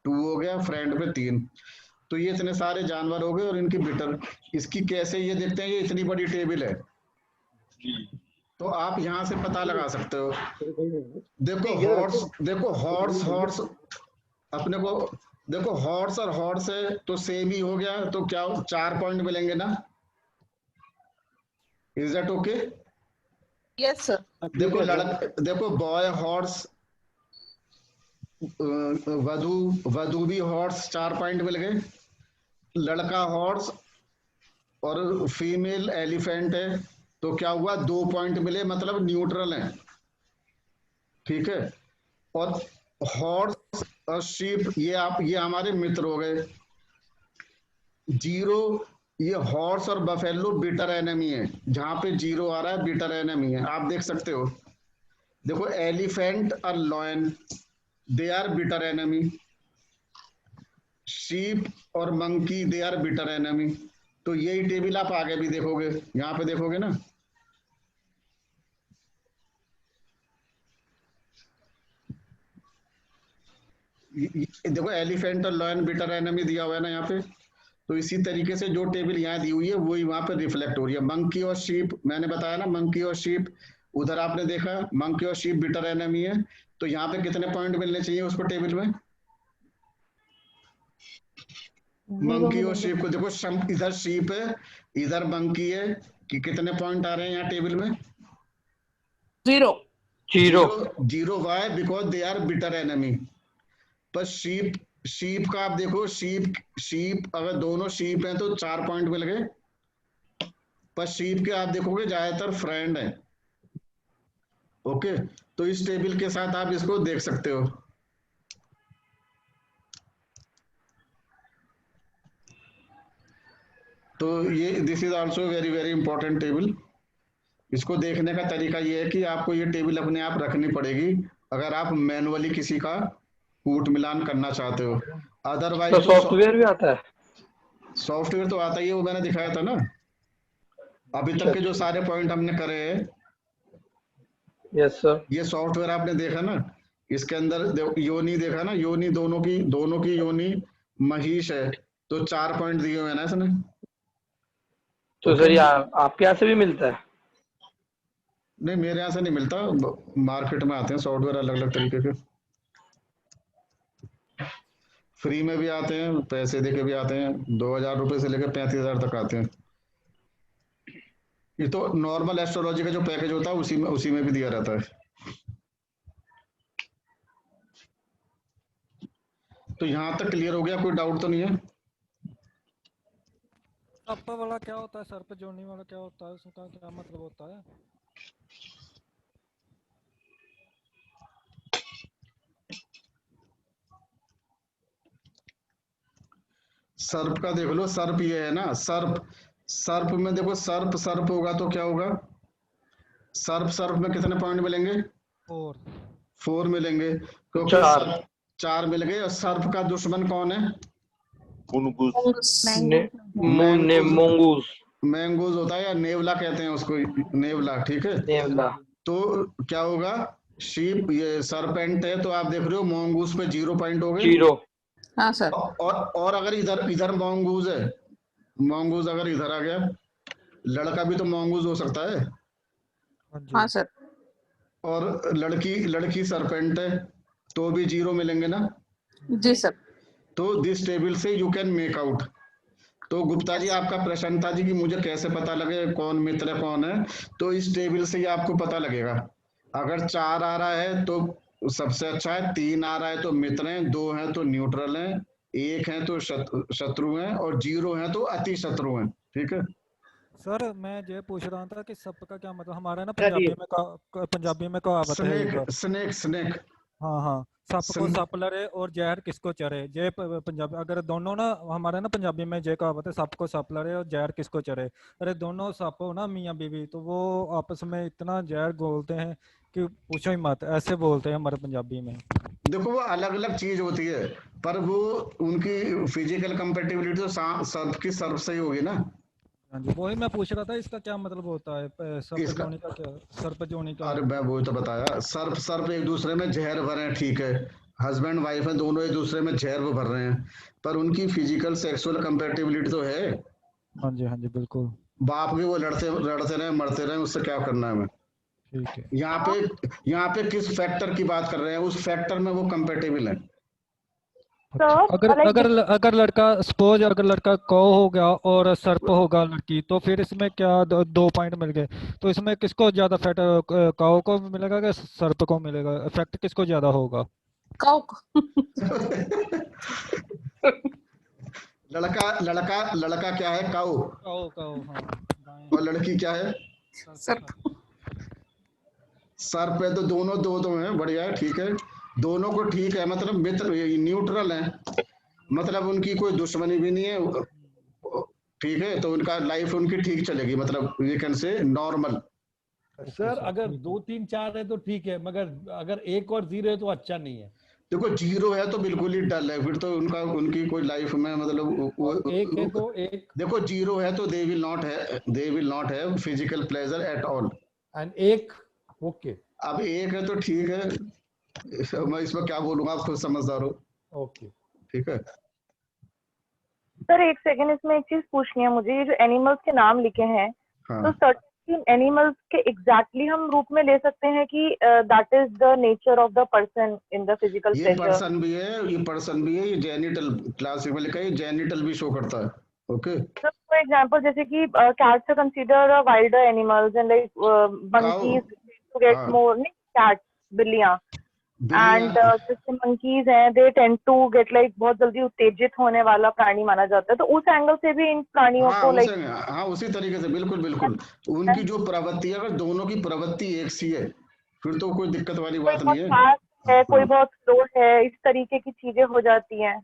S2: 2 हो गया, फ्रेंड पे 3। तो ये इतने सारे जानवर हो गए और इनकी बिटर। इसकी कैसे ये देखते हैं, ये इतनी बड़ी टेबल है तो आप यहाँ से पता लगा सकते हो। देखो हॉर्स अपने को, देखो हॉर्स और हॉर्स है तो सेम ही हो गया, तो क्या 4 पॉइंट मिलेंगे ना। Is that okay?
S5: Yes sir.
S2: देखो बॉय हॉर्स, वधु भी हॉर्स, 4 पॉइंट मिल गए। लड़का हॉर्स और फीमेल एलिफेंट है तो क्या हुआ, 2 पॉइंट मिले, मतलब न्यूट्रल है। ठीक है, और हॉर्स और शीप ये हमारे मित्र हो गए। 0 ये हॉर्स और बफेलो बिटर एनिमी है, जहां पे 0 आ रहा है बिटर एनिमी है, आप देख सकते हो। देखो एलिफेंट और lion they are bitter enemy. Sheep और monkey they are bitter enemy. तो यही टेबल आप आगे भी देखोगे, यहाँ पे देखोगे ना। देखो एलिफेंट और लॉयन बिटर एनिमी दिया हुआ है ना यहाँ पे, तो इसी तरीके से जो टेबल यहाँ दी हुई है वही वहां पे रिफ्लेक्ट हो रही है। मंकी और शीप मैंने बताया ना, मंकी और शीप उधर आपने देखा, मंकी और शीप बिटर एनिमी है, तो यहाँ पे कितने पॉइंट मिलने चाहिए उसको टेबल में? मंकी और शीप को देखो, इधर शीप है इधर मंकी है, कि कितने पॉइंट आ रहे हैं यहाँ टेबल में?
S5: 0
S2: zero. Why? Because they are bitter enemy. पर शीप का आप देखो, शीप अगर दोनों शीप हैं तो 4 पॉइंट मिल गए, पर शीप के आप देखोगे ज्यादातर फ्रेंड है। ओके, तो इस टेबल के साथ आप इसको देख सकते हो। तो ये this is also very very important table. इसको देखने का तरीका ये है कि आपको ये टेबल अपने आप रखनी पड़ेगी अगर आप मैनुअली किसी का कूट मिलान करना चाहते हो। अदरवाइज
S11: तो सॉफ्टवेयर भी आता है?
S2: सॉफ्टवेयर तो आता ही है, वो मैंने दिखाया था ना। अभी तक के जो सारे पॉइंट हमने करे हैं,
S11: यस सर,
S2: ये सॉफ्टवेयर आपने देखा ना। इसके अंदर योनि देखा ना, योनि दोनों की योनि महिष है, तो 4 पॉइंट दिए हुए हैं ना इसने।
S11: तो सर ये आपके यहाँ से भी मिलता है?
S2: नहीं, मेरे यहाँ से नहीं मिलता, मार्केट में आते हैं सॉफ्टवेयर अलग अलग तरीके के, फ्री में भी आते हैं, पैसे देके भी आते हैं, 2000 रुपए से लेकर 35,000 तक आते हैं। ये तो नॉर्मल एस्ट्रोलॉजी का जो पैकेज होता है उसी में भी दिया रहता है। तो यहाँ तक क्लियर हो गया, कोई डाउट तो नहीं है?
S12: सर्प वाला क्या होता है, सर्प जोड़ने वाला क्या होता है, उसका क्या मतलब होता है?
S2: सर्प का देख लो, सर्प ये है ना, सर्प में देखो, सर्प होगा तो क्या होगा? सर्प में कितने पॉइंट मिलेंगे? 4 मिलेंगे, क्योंकि 4 मिल गए। और सर्प का दुश्मन कौन है? मैंगूज होता है, या नेवला कहते हैं उसको, नेवला, ठीक है।
S11: नेवला।
S2: तो क्या होगा? शीप ये सरपेंट है, तो आप देख रहे हो मोंगूज पे 0 पॉइंट हो गए।
S5: 0। हाँ सर।
S2: और अगर इधर मोंगूज है, मोंगूज अगर इधर आ गया, लड़का भी तो मोंगूज हो सकता है।
S5: हाँ सर।
S2: और लड़की सरपेंट है, तो भी 0 मिलेंगे ना?
S5: जी सर।
S2: तो दिस टेबल से यू कैन मेक आउट। तो गुप्ता जी, आपका प्रश्न था जी कि मुझे कैसे पता लगे कौन मित्र कौन है, तो इस टेबल से ही आपको पता लगेगा। अगर 4 आ रहा है तो सबसे अच्छा है, 3 आ रहा है तो मित्र हैं, 2 हैं तो न्यूट्रल हैं, 1 है तो शत्रु हैं, और 0 है तो अति शत्रु हैं। ठीक है
S12: सर, मैं ये पूछ रहा था कि सप का क्या मतलब, हमारे ना पंजाबी में कहावत है
S2: स्नेक।
S12: हाँ, सप को सप लड़े और जहर किसको चरे। ये पंजाबी, अगर दोनों ना हमारे ना पंजाबी में ये कहावत है, सप को सप लड़े और जहर किसको चरे। अरे दोनों सप हो ना मियाँ बीवी, तो वो आपस में इतना जहर घोलते हैं कि पूछो ही मत, ऐसे बोलते हैं हमारे पंजाबी में।
S2: देखो, वो अलग अलग चीज होती है, पर वो उनकी फिजिकल कंपेटिबिलिटी तो सबकी सर्प से ही होगी ना।
S12: हाँ जी, वही मैं पूछ रहा था, इसका क्या मतलब होता है, सर्प जोनी का क्या, सर्प जोनी का?
S2: अरे मैं वही तो बताया, सर्प एक दूसरे में जहर भर रहे हैं, ठीक है, हस्बैंड वाइफ है, दोनों एक दूसरे में जहर भर रहे हैं, पर उनकी फिजिकल सेक्सुअल कंपेटिबिलिटी तो है।
S12: हाँ जी बिल्कुल।
S2: बाप भी वो लड़ते रहे मरते रहे, उससे क्या करना है हमें।
S12: ठीक है।
S2: यहाँ पे किस फैक्टर की बात कर रहे हैं, उस फैक्टर में वो कंपेटेबल है।
S12: अगर लड़का सपोज, अगर लड़का कौ हो गया और सर्प होगा लड़की, तो फिर इसमें क्या 2 पॉइंट मिल गए, तो इसमें किसको ज्यादा इफेक्ट, कौ को मिलेगा या सर्प को मिलेगा? इफेक्ट किसको ज्यादा होगा?
S5: कौ
S2: लड़का क्या है? कौ।
S12: हाँ।
S2: और लड़की क्या है? सर्प है, तो दोनों दो हैं, बढ़िया है, ठीक है, दोनों को ठीक है, मतलब मित्र न्यूट्रल है, मतलब उनकी कोई दुश्मनी भी नहीं है, ठीक है, तो उनका लाइफ उनकी ठीक चलेगी, मतलब we can say normal.
S13: Sir अगर 2 3 4 है तो ठीक है, मगर अगर 1 और 0 है तो अच्छा नहीं है।
S2: देखो 0 है तो बिल्कुल ही डल है, फिर तो उनकी कोई लाइफ में मतलब
S13: 1 है तो 1।
S2: देखो 0 है तो they will not have physical pleasure at all,
S13: and 1 okay.
S2: अब 1 है तो ठीक है, मैं इसमें क्या बोलूंगा, आप खुद समझदार हो।
S13: ओके
S2: ठीक है।
S7: सर एक सेकंड, इसमें एक चीज पूछनी है मुझे। ये जो एनिमल्स के नाम लिखे हैं,
S2: हाँ।
S7: तो सर्टेन एनिमल्स के एग्जैक्टली हम रूप में ले सकते हैं कि that is the nature of the person in the physical
S2: ये
S7: प्लेजर?
S2: पर्सन भी है, ये पर्सन भी है, ये जेनिटल क्लासिक में लिखा है, ये जेनिटल भी शो करता है। ओके,
S7: फॉर एग्जांपल जैसे कि cats are considered a wilder animals and like monkeys to get more, नहीं cats, बिल्लियाँ, and जैसे monkeys हैं, they tend to get like बहुत जल्दी उत्तेजित होने वाला प्राणी माना जाता है। तो उस एंगल से भी इन प्राणियों को लाइक
S2: हाँ उसी तरीके से, बिल्कुल बिल्कुल। उनकी जो प्रवृत्ति, अगर दोनों की प्रवृत्ति एक सी है फिर तो कोई दिक्कत वाली बात नहीं है।
S7: कोई बहुत स्लो है, इस तरीके की चीजें हो जाती हैं।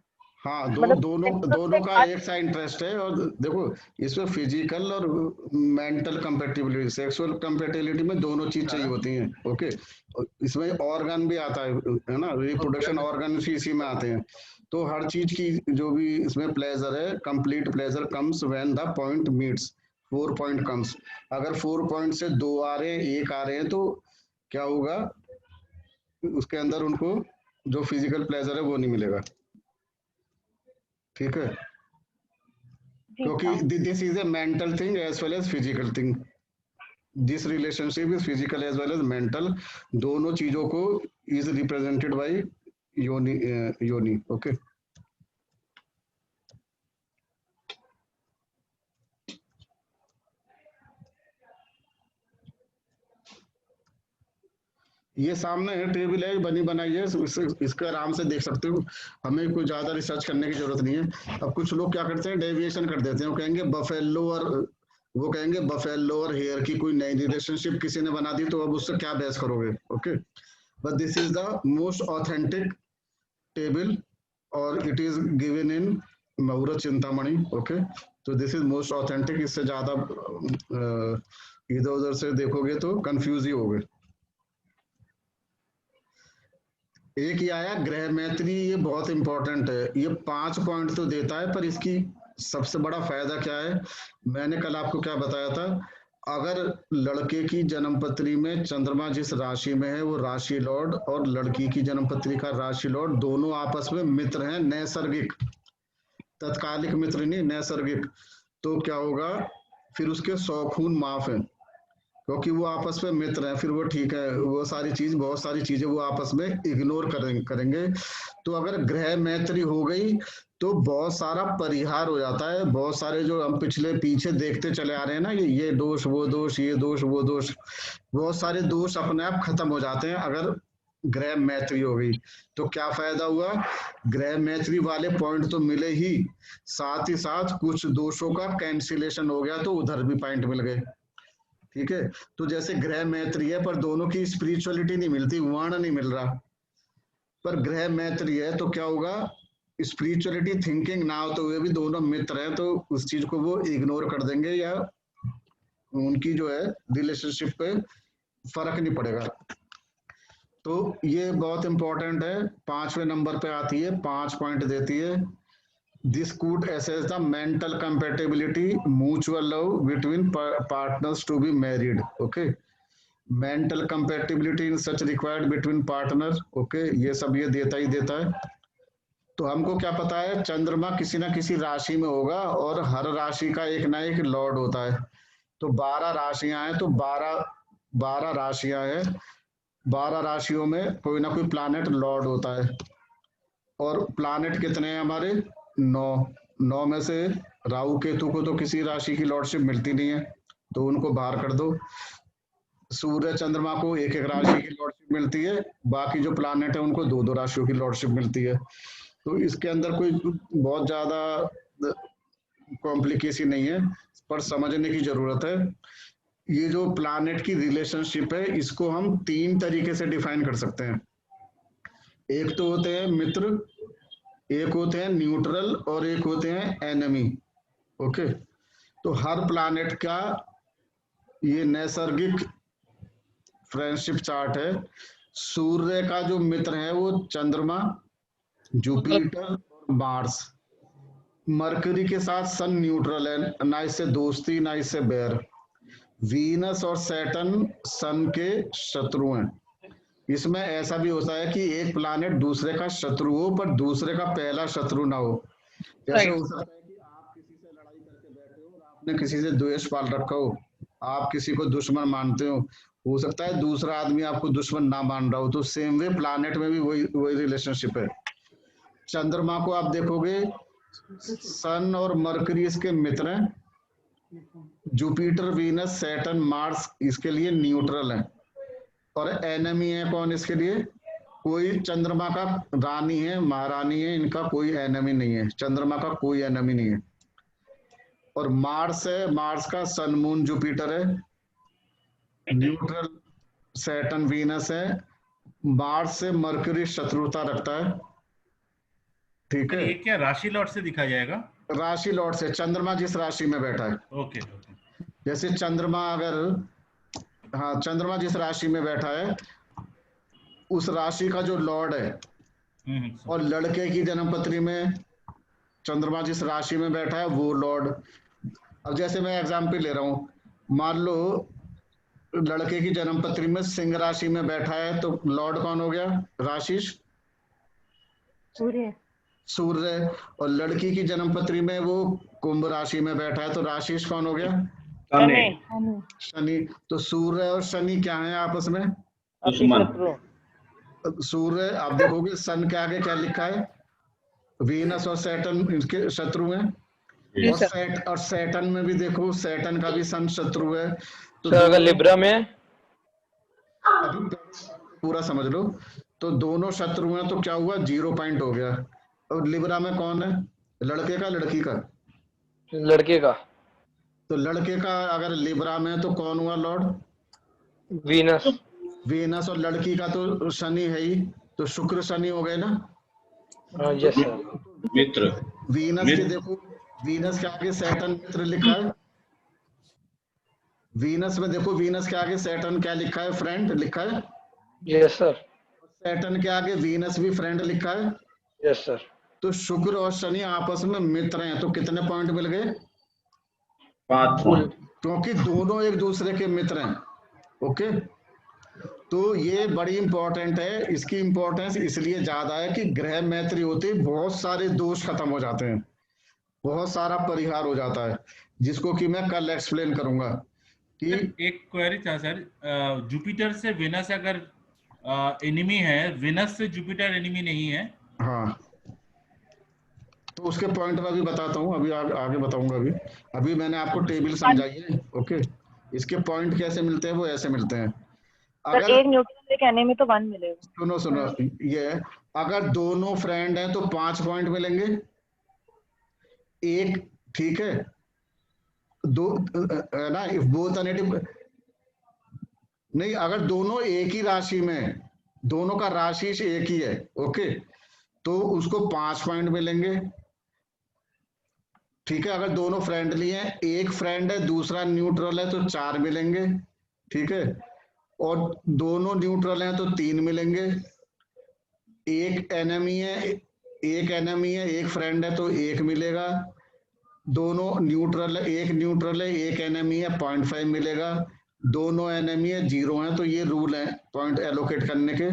S2: हाँ, दोनों का एक सा इंटरेस्ट है। और देखो इसमें फिजिकल और मेंटल कंपेटिबिलिटी, सेक्सुअल कंपेटिबिलिटी में दोनों चीज चाहिए होती हैं। ओके, इसमें ऑर्गन भी आता है ना, रिप्रोडक्शन ऑर्गन भी इसी में आते हैं। तो हर चीज की जो भी इसमें प्लेजर है, complete pleasure comes when the point meets, 4 point comes. अगर 4 पॉइंट से 2 आ रहे हैं, 1 आ रहे हैं, तो क्या होगा, उसके अंदर उनको जो फिजिकल प्लेजर है वो नहीं मिलेगा। ठीक है, क्योंकि this is a mental thing as well as physical thing. This relationship is physical as well as mental, दोनों चीजों को इज रिप्रेजेंटेड बाय योनि। ओके, ये सामने है, टेबल है, बनी बनाई है, इसका आराम से देख सकते हो। हमें कोई ज्यादा रिसर्च करने की जरूरत नहीं है। अब कुछ लोग क्या करते हैं, डेविएशन कर देते हैं। वो कहेंगे बफेलो और हेयर की कोई नई रिलेशनशिप किसी ने बना दी, तो अब उससे क्या बहस करोगे। Okay, but this is the most authentic table और इट इज गिवन इन मुहूर्त चिंतामणि। ओके, तो दिस इज मोस्ट ऑथेंटिक। इससे ज्यादा इधर उधर से देखोगे तो कंफ्यूज ही होगे। एक ही आया ग्रह मैत्री, ये बहुत इंपॉर्टेंट है। ये 5 पॉइंट तो देता है, पर इसकी सबसे बड़ा फायदा क्या है, मैंने कल आपको क्या बताया था, अगर लड़के की जन्मपत्री में चंद्रमा जिस राशि में है वो राशि लॉर्ड, और लड़की की जन्मपत्री का राशि लॉर्ड दोनों आपस में मित्र हैं, नैसर्गिक, तत्कालिक मित्र नहीं, नैसर्गिक, तो क्या होगा, फिर उसके 100 खून माफ है, क्योंकि वो आपस में मित्र हैं। फिर वो ठीक है, वो सारी चीज, बहुत सारी चीजें वो आपस में इग्नोर करेंगे। तो अगर ग्रह मैत्री हो गई तो बहुत सारा परिहार हो जाता है। बहुत सारे जो हम पिछले पीछे देखते चले आ रहे हैं ना, ये दोष वो दोष, ये दोष वो दोष, बहुत सारे दोष अपने आप खत्म हो जाते हैं अगर ग्रह मैत्री हो गई। तो क्या फायदा हुआ, ग्रह मैत्री वाले पॉइंट तो मिले ही, साथ ही साथ कुछ दोषों का कैंसिलेशन हो गया, तो उधर भी पॉइंट मिल गए। ठीक है, तो जैसे ग्रह मैत्री है पर दोनों की स्पिरिचुअलिटी नहीं मिलती, वर्ण नहीं मिल रहा, पर ग्रह मैत्री है तो क्या होगा, स्पिरिचुअलिटी थिंकिंग ना हो तो वे भी दोनों मित्र हैं, तो उस चीज को वो इग्नोर कर देंगे, या उनकी जो है रिलेशनशिप पे फर्क नहीं पड़ेगा। तो ये बहुत इंपॉर्टेंट है, 5वें नंबर पे आती है, 5 पॉइंट देती है। This could assess the mental compatibility, mutual love between partners to be married. Okay, mental compatibility in such required between partners. Okay, ये सब ये देता ही देता है। तो हमको क्या पता है, चंद्रमा किसी ना किसी राशि में होगा, और हर राशि का एक ना एक लॉर्ड होता है। तो 12 राशियां हैं, तो 12 राशियां हैं, 12 राशियों में कोई ना कोई प्लैनेट लॉर्ड होता है। और प्लैनेट कितने हैं हमारे, 9 में से राहु केतु को तो किसी राशि की लॉर्डशिप मिलती नहीं है, तो उनको बाहर कर दो। सूर्य चंद्रमा को एक एक राशि की लॉर्डशिप मिलती है, बाकी जो प्लैनेट है उनको 2-2 राशियों की लॉर्डशिप मिलती है। तो इसके अंदर कोई बहुत ज्यादा कॉम्प्लिकेशन नहीं है, पर समझने की जरूरत है। ये जो प्लैनेट की रिलेशनशिप है, इसको हम 3 तरीके से डिफाइन कर सकते हैं। एक तो होते हैं मित्र, एक होते हैं न्यूट्रल, और एक होते हैं एनिमी। ओके, तो हर प्लैनेट का ये नैसर्गिक फ्रेंडशिप चार्ट है। सूर्य का जो मित्र है वो चंद्रमा, जुपिटर और मार्स। मरकरी के साथ सन न्यूट्रल है, ना इससे दोस्ती ना इससे बैर। वीनस और सैटर्न सन के शत्रु हैं। इसमें ऐसा भी होता है कि एक प्लानेट दूसरे का शत्रु हो पर दूसरे का पहला शत्रु ना हो। जैसे हो सकता है कि आप किसी से लड़ाई करके बैठे हो और आपने किसी से द्वेष पाल रखा हो, आप किसी को दुश्मन मानते हो सकता है दूसरा आदमी आपको दुश्मन ना मान रहा हो। तो सेम वे प्लानेट में भी वही रिलेशनशिप है। चंद्रमा को आप देखोगे, सन और मरकरी इसके मित्र हैं, जुपिटर, वीनस, सैटर्न, मार्स इसके लिए न्यूट्रल है, और एनिमी है कौन इसके लिए? कोई चंद्रमा का रानी है, महारानी है, इनका कोई एनिमी नहीं है, चंद्रमा का कोई एनिमी नहीं है। और मार्स है, मार्स का सन, मून, जुपिटर है, न्यूट्रल सैटर्न, वीनस है। मार्स से मरकरी शत्रुता रखता है, ठीक है।
S14: ये क्या राशि लॉट से दिखा जाएगा?
S2: राशि लॉट से, चंद्रमा जिस राशि में बैठा है।
S14: ओके।
S2: जैसे चंद्रमा अगर, हाँ, चंद्रमा जिस राशि में बैठा है उस राशि का जो लॉर्ड है, और लड़के की जन्मपत्री में चंद्रमा जिस राशि में बैठा है वो लॉर्ड। अब जैसे मैं एग्जाम्पल ले रहा हूँ, मान लो लड़के की जन्मपत्री में सिंह राशि में बैठा है, तो लॉर्ड कौन हो गया? राशिश,
S7: सूर्य।
S2: सूर्य। और लड़की की जन्मपत्री में वो कुंभ राशि में बैठा है, तो राशिश कौन हो गया? शनि। तो सूर्य और शनि क्या है आपस में? सूर्य, आप देखोगे सन के आगे क्या लिखा है? वीनस और सैटर्न इनके शत्रु हैं। और सैटर्न में भी देखो, सैटर्न का भी सन शत्रु है। तो
S11: अगर लिब्रा में,
S2: पूरा समझ लो, तो दोनों शत्रु हैं, तो क्या हुआ? 0 पॉइंट हो गया। और लिब्रा में कौन है? लड़के का, लड़की का?
S11: लड़के का।
S2: तो लड़के का अगर लिब्रा में तो कौन हुआ लॉर्ड?
S11: वीनस।
S2: वीनस। और लड़की का तो शनि है ही, तो शुक्र शनि हो गए ना?
S11: Yes sir.
S14: मित्र।
S2: वीनस के देखो, वीनस के आगे सैटर्न मित्र लिखा है। वीनस में देखो, वीनस के आगे सैटर्न क्या लिखा है? फ्रेंड लिखा है।
S11: Yes sir.
S2: सैटर्न के आगे वीनस भी फ्रेंड लिखा है।
S11: Yes sir.
S2: तो शुक्र और शनि आपस में मित्र हैं, तो कितने पॉइंट मिल गए?
S14: 5 पॉइंट,
S2: क्योंकि दोनों एक दूसरे के मित्र हैं। ओके, तो ये बड़ी इंपॉर्टेंट है। इसकी इंपॉर्टेंस इसलिए ज्यादा है कि ग्रह मैत्री होते बहुत सारे दोष खत्म हो जाते हैं, बहुत सारा परिहार हो जाता है, जिसको कि मैं कल एक्सप्लेन करूंगा। कि
S14: एक क्वेरी था सर, जुपिटर से विनस अगर एनिमी है, विनस से जुपिटर एनिमी नहीं है?
S2: हाँ, तो उसके पॉइंट में भी बताता हूँ, अभी आगे बताऊंगा। अभी मैंने आपको टेबल समझाई है। ओके, इसके पॉइंट कैसे मिलते हैं? वो ऐसे मिलते हैं।
S7: अगर एक न्यूट्रल एक एनिमी तो 1 मिलेगा।
S2: सुनो, ये अगर दोनों फ्रेंड हैं तो 5 पॉइंट मिलेंगे। एक, ठीक है, दो ना, इफ बोथ नेगेटिव नहीं, अगर दोनों एक ही राशि में, दोनों का राशि एक ही है, ओके, तो उसको 5 पॉइंट मिलेंगे। ठीक है, अगर दोनों फ्रेंडली हैं, एक फ्रेंड है दूसरा न्यूट्रल है, तो 4 मिलेंगे। ठीक है, और दोनों न्यूट्रल हैं तो 3 मिलेंगे। एक एनिमी है, एक फ्रेंड है तो 1 मिलेगा। दोनों न्यूट्रल है, एक न्यूट्रल है, एक एनिमी है, 0.5 मिलेगा। दोनों एनिमी है, 0 है। तो ये रूल है पॉइंट एलोकेट करने के।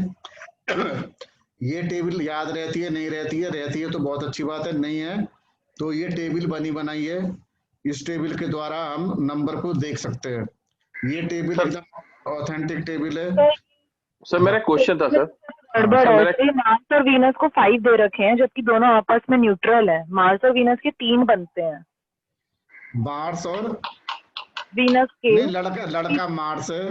S2: ये टेबल याद रहती है, नहीं रहती है? रहती है तो बहुत अच्छी बात है, नहीं है तो ये टेबल बनी बनाई है। इस टेबल के द्वारा हम नंबर को देख सकते हैं। ये टेबल एकदम ऑथेंटिक टेबल है।
S9: सर मेरा क्वेश्चन था सर,
S7: गड़बड़ है, मार्स और वीनस को 5 दे रखे हैं जबकि दोनों आपस में न्यूट्रल है। मार्स और वीनस के 3 बनते हैं।
S2: मार्स और
S7: वीनस के,
S2: लड़का मार्स है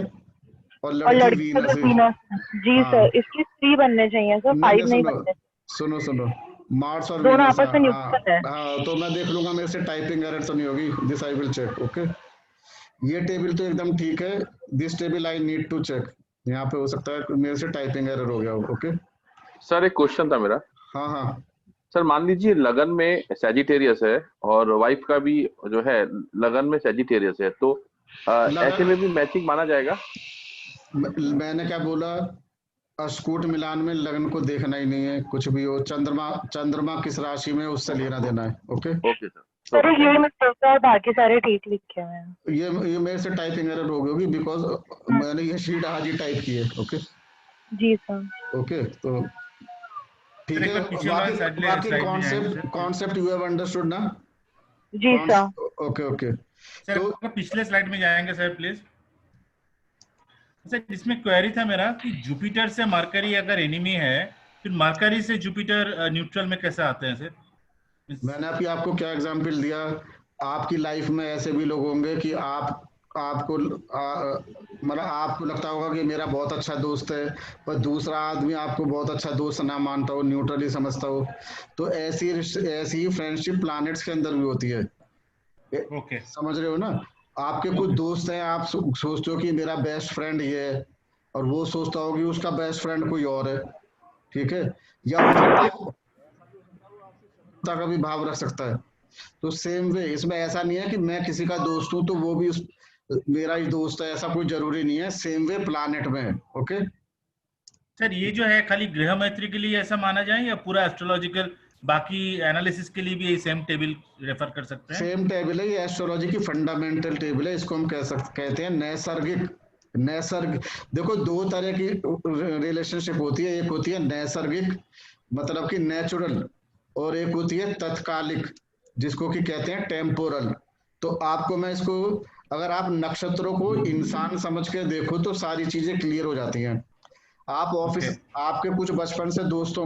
S2: और लड़की वीनस।
S7: जी सर, इसके 3 बनने चाहिए सर, 5 नहीं बनने।
S2: सुनो, मार्स और
S7: दोनों आपस में न्यूट्रल है।
S2: हाँ, तो मैं देख लूंगा मेरे से टाइपिंग एरर तो नहीं होगी। This I will check. Okay, ये टेबल तो एकदम ठीक है। This table I need to check. यहाँ पे हो सकता है मेरे से टाइपिंग एरर हो गया हो। ओके
S9: सर, एक क्वेश्चन था मेरा।
S2: हाँ
S9: सर, मान लीजिए लगन में सैजिटेरियस है और वाइफ का भी जो है लगन में सैजिटेरियस है, तो ऐसे में भी मैचिंग माना जाएगा?
S2: मैंने क्या बोला? अस्कूट मिलान में लगन को देखना ही नहीं है, कुछ भी हो। चंद्रमा किस राशि में, उससे लेना देना है। ओके
S7: सर, ये मिस्टेक है, बाकी सारे ठीक लिखे हुए हैं।
S2: ये मेरे से टाइपिंग एरर हो गई होगी, बिकॉज मैंने ये शीट आज ही टाइप की है। ओके,
S7: जी सर।
S2: ओके, तो ठीक
S14: सर, एक
S2: है।
S14: बार पीछे वाला
S2: बाकी
S14: slide में
S2: कॉन्सेप्ट
S14: जाएंगे,
S2: कॉन्सेप्ट यू हैव अंडरस्टूड ना?
S7: जी सर।
S2: Okay okay.
S14: सर तो पिछले स्लाइड में जाएंगे सर प्लीज। सर इसमें क्वेरी था मेरा कि जुपिटर से मरकरी अगर एनिमी है, फिर मरकरी से जुपिटर न्यूट्रल में कैसे आते हैं सर?
S2: मैंने अभी आपको क्या एग्जांपल दिया, आपकी लाइफ में ऐसे भी लोग होंगे कि आपको मतलब आपको लगता होगा कि मेरा बहुत अच्छा दोस्त है, पर दूसरा आदमी आपको बहुत अच्छा दोस्त ना मानता हो, न्यूट्रली समझता हो। तो ऐसी ही फ्रेंडशिप प्लैनेट्स के अंदर भी होती है।
S14: ओके,
S2: समझ रहे हो ना? आपके कुछ दोस्त हैं, आप सोचते हो कि मेरा बेस्ट फ्रेंड ये है, और वो सोचता हो कि उसका बेस्ट फ्रेंड कोई और है, ठीक है? या का भी भाव रख सकता है। तो सेम वे इसमें ऐसा नहीं है कि मैं किसी का दोस्त हूं तो वो भी मेरा ही दोस्त है, ऐसा कोई जरूरी नहीं है। सेम वे प्लैनेट में है। ओके
S14: सर ये जो है खाली ग्रह मैत्री के लिए ऐसा माना जाए या पूरा एस्ट्रोलॉजिकल बाकी एनालिसिस के लिए भी ये सेम टेबल रेफर कर सकते हैं?
S2: सेम टेबल है, ये एस्ट्रोलॉजी की फंडामेंटल टेबल है। इसको हम कहते हैं नैसर्गिक। देखो दो तरह की रिलेशनशिप होती है, एक होती है नैसर्गिक मतलब कि नेचुरल, और एक होती है तत्कालिक जिसको कि कहते हैं टेम्पोरल। तो आपको मैं इसको, अगर आप नक्षत्रों को इंसान समझ के देखो तो सारी चीजें क्लियर हो जाती हैं। आप ऑफिस आपके कुछ बचपन से दोस्त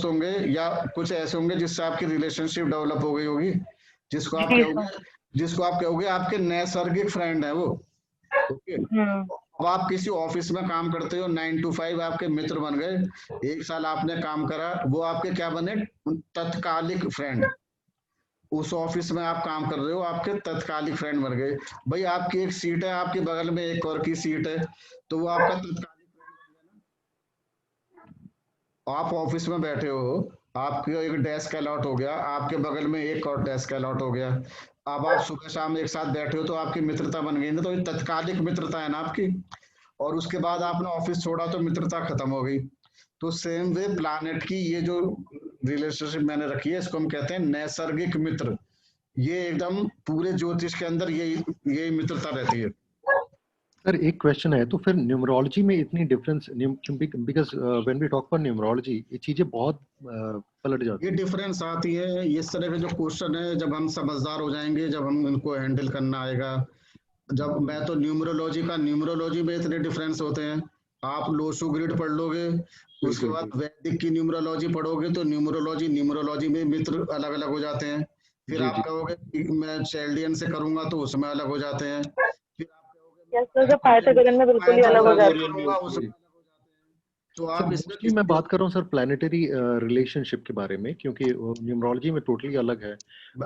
S2: होंगे, या कुछ ऐसे होंगे जिससे आपकी रिलेशनशिप डेवलप हो गई होगी, जिसको आप कहोगे आपके नैसर्गिक फ्रेंड है वो। ओके, अब आप किसी ऑफिस में काम करते हो, 9 to 5 आपके मित्र बन गए, 1 साल आपने काम करा, वो आपके क्या बने? तत्कालिक फ्रेंड। उस ऑफिस में आप काम कर रहे हो, आपके तत्कालिक फ्रेंड बन गए। भाई आपकी एक सीट है, आपके बगल में एक और की सीट है, तो वो आपका तत्कालिक। आप ऑफिस में बैठे हो, आपके एक डेस्क अलॉट हो गया, आपके बगल में एक और डेस्क अलॉट हो गया, अब आप सुबह शाम एक साथ बैठे हो तो आपकी मित्रता बन गई ना, तो ये तत्कालिक मित्रता है ना आपकी। और उसके बाद आपने ऑफिस छोड़ा तो मित्रता खत्म हो गई। तो सेम वे प्लैनेट की ये जो रिलेशनशिप मैंने रखी है, इसको हम कहते हैं नैसर्गिक मित्र। ये एकदम पूरे ज्योतिष के अंदर यही मित्रता रहती है।
S15: सर एक क्वेश्चन है, तो फिर न्यूमरोलॉजी में इतनी difference, because when we talk about numerology ये चीजें बहुत पलट जाती
S2: है। ये डिफरेंस आती है, इस तरह के जो क्वेश्चन है जब हम समझदार हो जाएंगे, जब हम इनको हैंडल करना आएगा। जब मैं तो न्यूमरोलॉजी में इतने डिफरेंस होते हैं। आप लोशो ग्रिड पढ़ लोगे, उसके बाद वैदिक की न्यूमरोलॉजी पढ़ोगे तो न्यूमरोलॉजी में मित्र अलग अलग हो जाते हैं। फिर आप कहोगे कि मैं चैल्डियन से करूंगा तो उसमें अलग हो जाते हैं।
S7: जो पाइथागोरन में बिल्कुल ही अलग हो जाता है।
S2: तो आप
S15: इसमें मैं बात कर रहा हूँ सर प्लैनेटरी रिलेशनशिप के बारे में, क्योंकि न्यूमरोलॉजी में टोटली अलग है।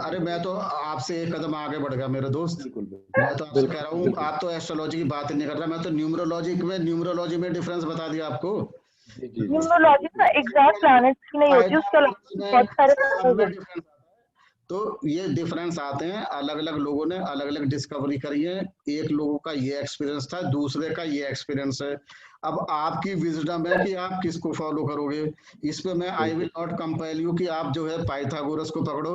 S2: अरे मैं तो आपसे एक कदम आगे बढ़ गया मेरे दोस्त। मैं तो आपसे कह रहा हूँ, आप तो एस्ट्रोलॉजी की बात नहीं कर रहा, मैं तो न्यूमरोलॉजी में डिफरेंस बता दिया आपको।
S7: न्यूमरोलॉजी ना एग्जैक्ट प्लैनेट्स की नहीं होती, उसका बहुत सारे
S2: तो ये डिफरेंस आते हैं। अलग अलग लोगों ने अलग अलग डिस्कवरी करी है। एक लोगों का ये एक्सपीरियंस था, दूसरे का ये एक्सपीरियंस है। अब आपकी विजडम है कि आप किसको फॉलो करोगे। इस पे मैं I will not compel you कि आप जो है पाइथागोरस को पकड़ो।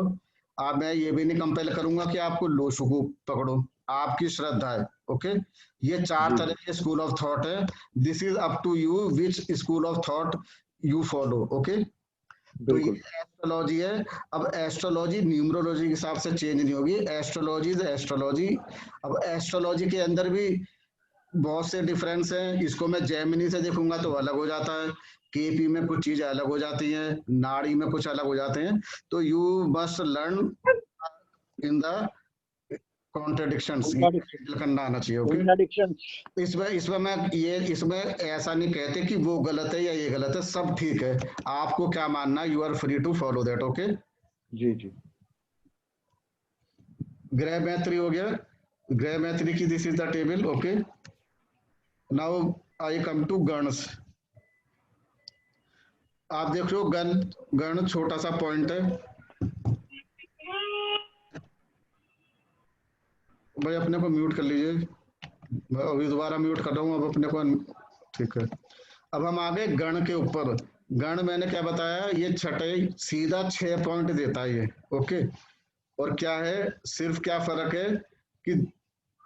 S2: अब मैं ये भी नहीं कंपेल करूंगा कि आपको लोशो को पकड़ो, आपकी श्रद्धा है। ओके, ये 4 तरह के स्कूल ऑफ थॉट है। This is up to you which school of thought you follow. Okay, तो ये एस्ट्रोलॉजी है। अब एस्ट्रोलॉजी न्यूमरोलॉजी के हिसाब से चेंज नहीं होगी। Astrology is astrology. अब एस्ट्रोलॉजी के अंदर भी बहुत से डिफरेंस हैं। इसको मैं जेमिनी से देखूंगा तो अलग हो जाता है, केपी में कुछ चीजें अलग हो जाती हैं, नाड़ी में कुछ अलग हो जाते हैं। तो you must learn in the contradictions करना आना चाहिए। ओके, इसमें मैं इसमें ऐसा नहीं कहते कि वो गलत है या ये गलत है, सब ठीक है। आपको क्या मानना, you are free to follow that. Okay
S15: जी।
S2: ग्रह मैत्री हो गया, ग्रह मैत्री की this is the table. Okay, now I come to गणस। आप देख रहे हो गण छोटा सा पॉइंट है। भाई अपने को म्यूट कर लीजिए, मैं अभी दोबारा म्यूट कर रहा हूँ। अब अपने को ठीक है। अब हम आगे गण के ऊपर। गण मैंने क्या बताया, ये छठे सीधा 6 पॉइंट देता है ये। ओके, और क्या है, सिर्फ क्या फर्क है कि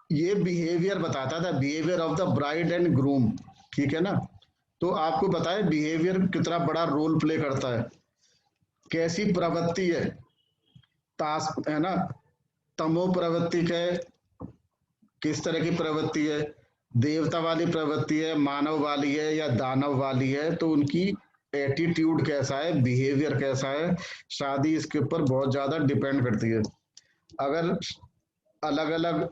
S2: ये बिहेवियर बताता था, behaviour of the bride and groom, ठीक है ना। तो आपको बताए बिहेवियर कितना बड़ा रोल प्ले करता है, कैसी प्रवृत्ति है, तास है ना, तमो प्रवृत्ति है, किस तरह की प्रवृत्ति है, देवता वाली प्रवृत्ति है, मानव वाली है या दानव वाली है, तो उनकी एटीट्यूड कैसा है, बिहेवियर कैसा है, शादी इसके ऊपर बहुत ज्यादा डिपेंड करती है। अगर अलग अलग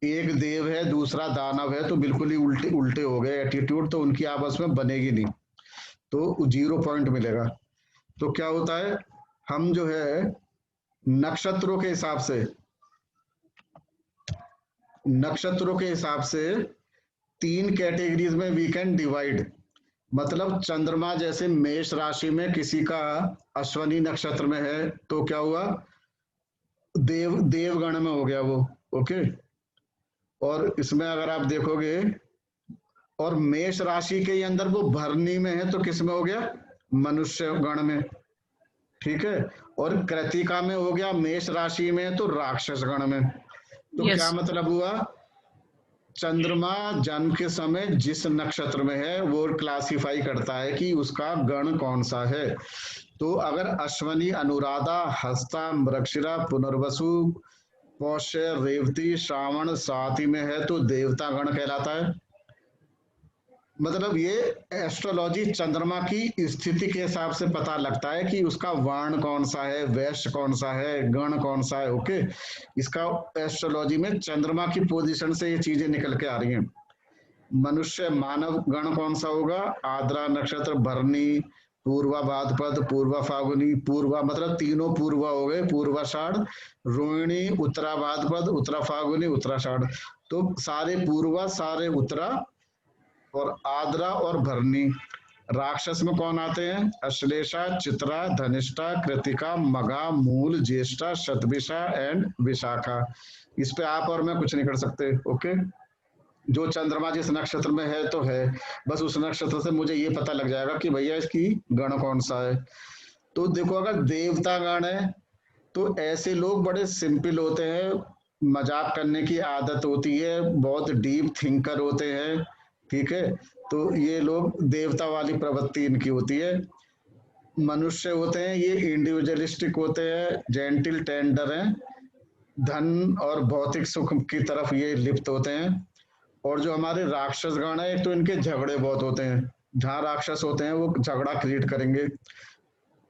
S2: एक देव है दूसरा दानव है तो बिल्कुल ही उल्टे उल्टे हो गए एटीट्यूड, तो उनकी आपस में बनेगी नहीं, तो 0 पॉइंट मिलेगा। तो क्या होता है, हम जो है नक्षत्रों के हिसाब से 3 कैटेगरीज में वी कैन डिवाइड। मतलब चंद्रमा जैसे मेष राशि में किसी का अश्वनी नक्षत्र में है तो क्या हुआ, देवगण में हो गया वो, ओके। और इसमें अगर आप देखोगे, और मेष राशि के अंदर वो भरनी में है तो किस में हो गया, मनुष्य गण में, ठीक है। और कृतिका में हो गया, मेष राशि में तो राक्षस गण में। तो क्या मतलब हुआ, चंद्रमा जन्म के समय जिस नक्षत्र में है वो क्लासिफाई करता है कि उसका गण कौन सा है। तो अगर अश्वनी, अनुराधा, हस्ता, मृगशिरा, पुनर्वसु, पौष्य, रेवती, श्रावण, स्वाति में है तो देवता गण कहलाता है। मतलब ये एस्ट्रोलॉजी चंद्रमा की स्थिति के हिसाब से पता लगता है कि उसका वर्ण कौन सा है, वैश्य कौन सा है, गण कौन सा है, ओके। इसका एस्ट्रोलॉजी में चंद्रमा की पोजीशन से ये चीजें निकल के आ रही हैं। मनुष्य मानव गण कौन सा होगा, आद्रा नक्षत्र, भरणी, पूर्वा भाद्रपद, पूर्वा फागुनी, पूर्वा मतलब तीनों पूर्वा हो गए, पूर्वाषाढ़, रोहिणी, उत्तरा भाद्रपद, उत्तरा फागुनी, उत्तराषाढ़। तो सारे पूर्वा, सारे उत्तरा और आद्रा और भरणी। राक्षस में कौन आते हैं, अश्लेषा, चित्रा, धनिष्ठा, कृतिका, मघा, मूल, ज्येष्ठा, शतभिषा एंड विशाखा। इस पे आप और मैं कुछ नहीं कर सकते, ओके। जो चंद्रमा जिस नक्षत्र में है तो है, बस उस नक्षत्र से मुझे ये पता लग जाएगा कि भैया इसकी गण कौन सा है। तो देखो अगर देवता गण है तो ऐसे लोग बड़े सिंपल होते हैं, मजाक करने की आदत होती है, बहुत डीप थिंकर होते हैं, ठीक है। तो ये लोग देवता वाली प्रवृत्ति इनकी होती है। मनुष्य होते हैं ये इंडिविजुअलिस्टिक होते हैं, जेंटिल, टेंडर हैं, धन और भौतिक सुख की तरफ ये लिप्त होते हैं। और जो हमारे राक्षस गण है, एक तो इनके झगड़े बहुत होते हैं, जहाँ राक्षस होते हैं वो झगड़ा क्रिएट करेंगे,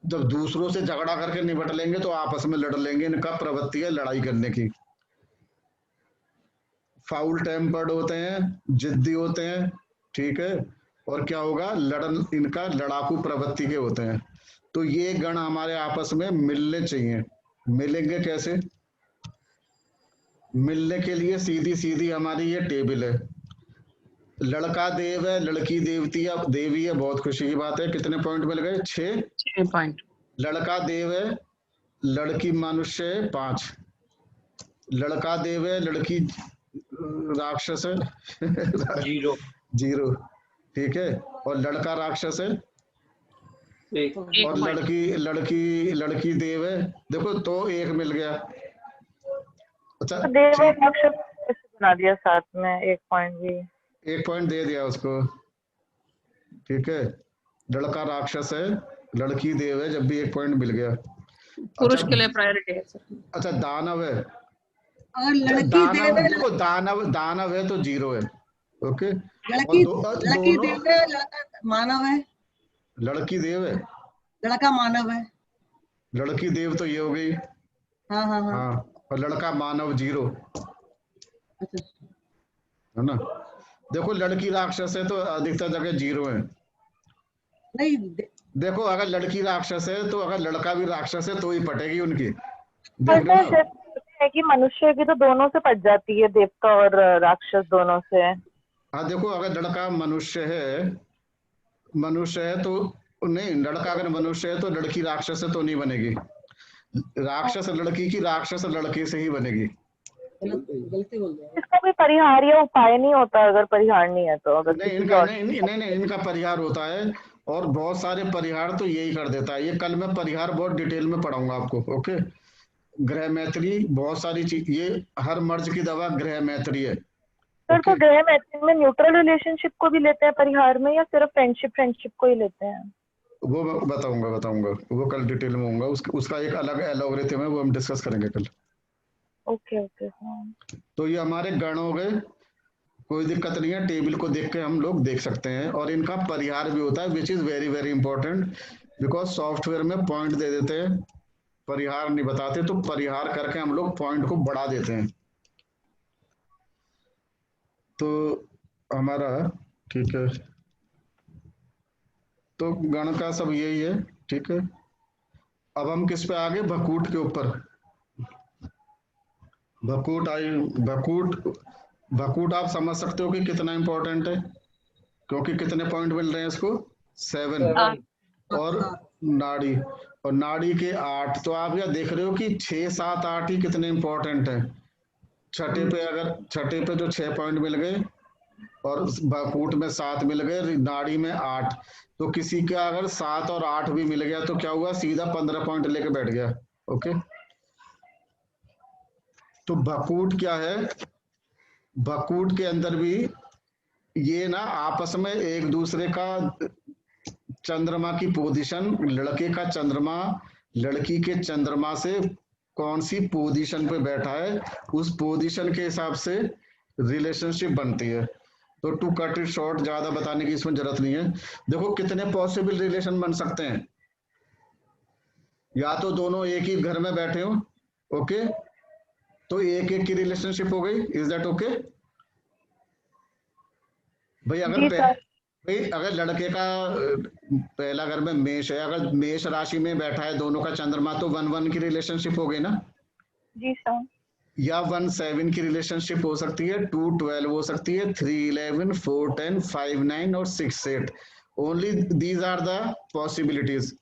S2: जब दूसरों से झगड़ा करके निपट लेंगे तो आपस में लड़ लेंगे, इनका प्रवृत्ति है लड़ाई करने की। फाउल टेम्पर्ड होते हैं, जिद्दी होते हैं, ठीक है। और क्या होगा, इनका लड़ाकू प्रवृत्ति के होते हैं। तो ये गण हमारे आपस में मिलने चाहिए। मिलेंगे कैसे, मिलने के लिए सीधी सीधी हमारी ये टेबल है। लड़का देव है, लड़की देवती है, देवी है, बहुत खुशी की बात है। कितने पॉइंट मिल गए, 6
S5: पॉइंट।
S2: लड़का देव है, लड़की मनुष्य है, 5। लड़का देव है, लड़की राक्षस है, 0, ठीक है। और लड़का राक्षस है, और लड़की देव है, देखो तो 1 मिल गया। अच्छा,
S7: देव नक्षत्र बना दिया साथ में, 1 पॉइंट भी,
S2: 1 पॉइंट दे दिया उसको, ठीक है। लड़का राक्षस है, लड़की देव है, जब भी 1 पॉइंट मिल गया।
S5: पुरुष के लिए प्रायोरिटी है सर।
S2: अच्छा, दानव है
S4: और लड़की देव है,
S2: देखो दानव है तो 0 है, ओके।
S4: लड़की देव है, लड़का मानव है,
S2: लड़की देव है,
S4: लड़का मानव है,
S2: लड़की देव तो ये हो गई, हाँ। और लड़का मानव 0, है ना। देखो लड़की राक्षस है तो अधिकतर जगह 0 है।
S4: नहीं
S2: देखो अगर लड़की राक्षस है तो अगर लड़का भी राक्षस है तो ही पटेगी उनकी।
S7: है कि मनुष्य की तो दोनों से पट जाती है, देवता और राक्षस दोनों से।
S2: हाँ देखो अगर लड़का मनुष्य है तो नहीं, लड़का अगर मनुष्य है तो लड़की राक्षस है तो नहीं बनेगी। राक्षस लड़की की, राक्षस लड़के से ही बनेगी।
S4: गलती बोल रहे हैं।
S7: इसका कोई परिहार या उपाय नहीं होता, अगर परिहार नहीं है तो? अगर
S2: नहीं, इनका परिहार होता है, और बहुत सारे परिहार तो यही कर देता है। ये कल मैं परिहार बहुत डिटेल में पढ़ाऊंगा आपको, ओके। ग्रह मैत्री बहुत सारी चीज, ये हर मर्ज की दवा ग्रह मैत्री है।
S7: सर तो ग्रह मैत्री में न्यूट्रल रिलेशनशिप को भी लेते हैं परिहार में, या सिर्फ फ्रेंडशिप को ही लेते हैं?
S2: वो बताऊंगा वो कल डिटेल में होगा, उसका एक अलग एल्गोरिथम है, वो हम डिस्कस करेंगे कल।
S7: ओके।
S2: तो ये हमारे गण हो गए, कोई दिक्कत नहीं है, टेबल को देख के हम लोग देख सकते हैं। और इनका परिहार भी होता है, which is very very important, because software में पॉइंट दे देते हैं, परिहार नहीं बताते, तो परिहार करके हम लोग पॉइंट को बढ़ा देते हैं। तो हमारा ठीक है, तो गण का सब यही है, ठीक है। अब हम किस पे आगे, भकूट के ऊपर। भकूट आप समझ सकते हो कि कितना इंपॉर्टेंट है, क्योंकि कितने पॉइंट मिल रहे हैं इसको, 7 और नाड़ी के 8। तो आप यह देख रहे हो कि 6, 7, 8 ही कितने इंपॉर्टेंट है। छठे पे तो 6 पॉइंट मिल गए, और भकूट में 7 मिल गए, नाड़ी में 8। तो किसी का अगर 7 और 8 भी मिल गया तो क्या हुआ, सीधा 15 पॉइंट लेके बैठ गया। ओके, तो भकूट क्या है, भकूट के अंदर भी ये ना आपस में एक दूसरे का चंद्रमा की पोजीशन, लड़के का चंद्रमा लड़की के चंद्रमा से कौन सी पोजीशन पे बैठा है, उस पोजीशन के हिसाब से रिलेशनशिप बनती है। तो टू कट इट शॉर्ट, ज्यादा बताने की इसमें जरूरत नहीं है। देखो कितने पॉसिबल रिलेशन बन सकते हैं, या तो दोनों एक ही घर में बैठे हो, ओके, तो एक की रिलेशनशिप हो गई, इज दैट ओके भाई? अगर लड़के का पहला घर में मेष है, अगर मेष राशि में बैठा है दोनों का चंद्रमा, तो 1-1 की रिलेशनशिप हो गई ना
S7: जी सर।
S2: या 1-7 की रिलेशनशिप हो सकती है, 2-12 हो सकती है, 3-11, 4-10, 5-9 और 6-8। Only these are the possibilities,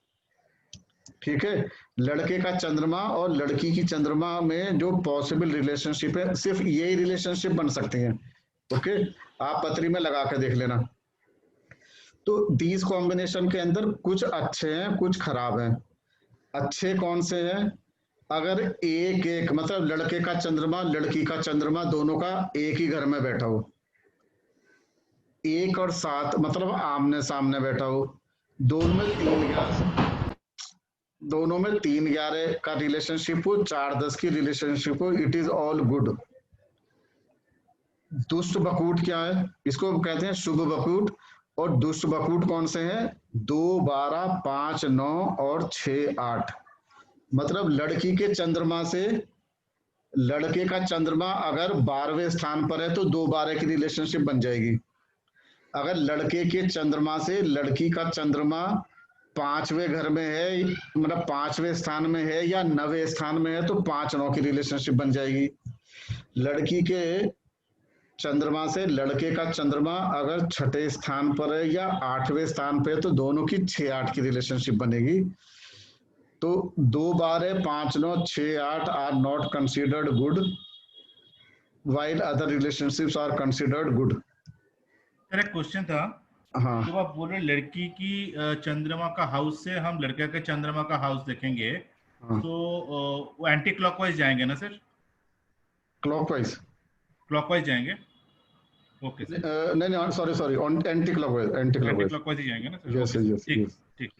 S2: ठीक है। लड़के का चंद्रमा और लड़की की चंद्रमा में जो पॉसिबल रिलेशनशिप है, सिर्फ यही रिलेशनशिप बन सकती है। ओके, आप पत्री में लगा के देख लेना। तो दीज कॉम्बिनेशन के अंदर कुछ अच्छे हैं, कुछ खराब हैं। अच्छे कौन से हैं, अगर एक मतलब लड़के का चंद्रमा लड़की का चंद्रमा दोनों का एक ही घर में बैठा हो, 1 और 7 मतलब आमने सामने बैठा हो, दोनों में 3-11 का रिलेशनशिप हो, 4-10 की रिलेशनशिप हो, इट इज ऑल गुड। दुष्ट बकूट क्या है, इसको कहते हैं शुभ बकूट। और दुष्ट बकूट कौन से हैं, 2, 12, 5, 9 और 6, 8। मतलब लड़की के चंद्रमा से लड़के का चंद्रमा अगर 12वें स्थान पर है तो 2-12 की रिलेशनशिप बन जाएगी। अगर लड़के के चंद्रमा से लड़की का चंद्रमा 5वें घर में है, मतलब 5वें स्थान में है या 9वें स्थान में है, तो 5-9 की रिलेशनशिप बन जाएगी। लड़की के चंद्रमा से लड़के का चंद्रमा अगर 6ठे स्थान पर है या 8वें स्थान पे है, तो दोनों की 6-8 की रिलेशनशिप बनेगी। तो 2-12, 5-9, 6-8 are not considered good, while other relationships are considered good।
S14: Sir एक क्वेश्चन था,
S2: हाँ,
S14: जब आप बोल रहे लड़की की चंद्रमा का हाउस से हम लड़के के चंद्रमा का हाउस देखेंगे,
S2: हाँ।
S14: तो वो एंटी क्लॉकवाइज जाएंगे ना सर?
S2: क्लॉकवाइज
S14: जाएंगे? Okay sir.
S2: नहीं सॉरी एंटी क्लॉकवाइज
S14: ही जाएंगे ना सर?
S2: यस।
S14: ठीक।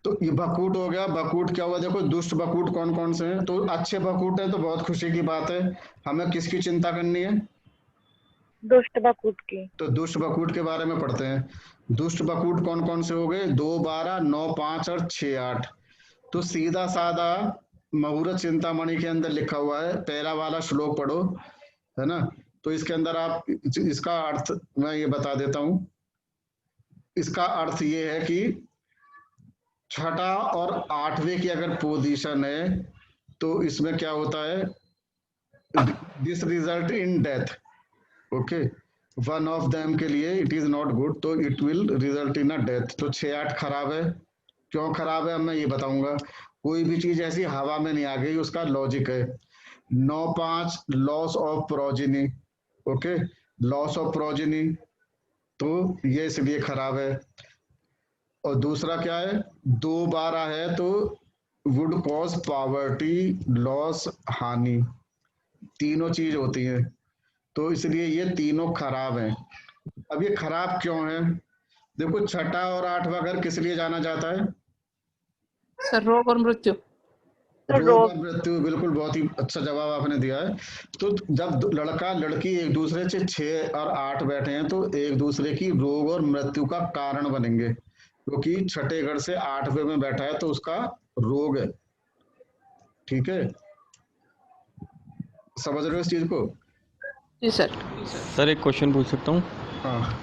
S2: तो ये बकूट हो गया। बकूट क्या हुआ, देखो दुष्ट बकूट कौन कौन से हैं। तो अच्छे बकूट है तो बहुत खुशी की बात है। हमें किसकी चिंता करनी है,
S7: दुष्ट बकूट की।
S2: तो दुष्ट बकूट के बारे में पढ़ते हैं। दुष्ट बकूट कौन कौन से हो गए, 2, 12, 9, 5 और 6, 8। तो सीधा साधा मुहूर्त चिंतामणि के अंदर लिखा हुआ है, पहला वाला श्लोक पढ़ो, है ना। तो इसके अंदर आप इसका अर्थ मैं ये बता देता हूं। इसका अर्थ ये है कि 6ठा और 8वें की अगर पोजीशन है तो इसमें क्या होता है, this result in death. Okay, one of them के लिए इट इज नॉट गुड, तो it will result in a death. तो 6, 8 खराब है। क्यों खराब है मैं ये बताऊंगा। कोई भी चीज ऐसी हवा में नहीं आ गई, उसका लॉजिक है। 9, 5 loss of progeny. Okay, loss of progeny, तो ये इसलिए खराब है। और दूसरा क्या है, 2, 12 है तो वुड कॉज पॉवर्टी, लॉस, हानि, तीनों चीज होती है। तो इसलिए ये तीनों खराब हैं। अब ये खराब क्यों है? देखो, छठा और आठवां घर किस लिए जाना जाता है?
S5: सर रोग और मृत्यु।
S2: रोग और मृत्यु, बिल्कुल, बहुत ही अच्छा जवाब आपने दिया है। तो जब लड़का लड़की एक दूसरे से 6 और 8 बैठे हैं तो एक दूसरे की रोग और मृत्यु का कारण बनेंगे, क्योंकि छठे घर से 8वें में बैठा है तो उसका रोग है। ठीक है, समझ रहे हो इस चीज को?
S5: जी सर।
S16: सर एक क्वेश्चन पूछ सकता हूँ?
S2: हाँ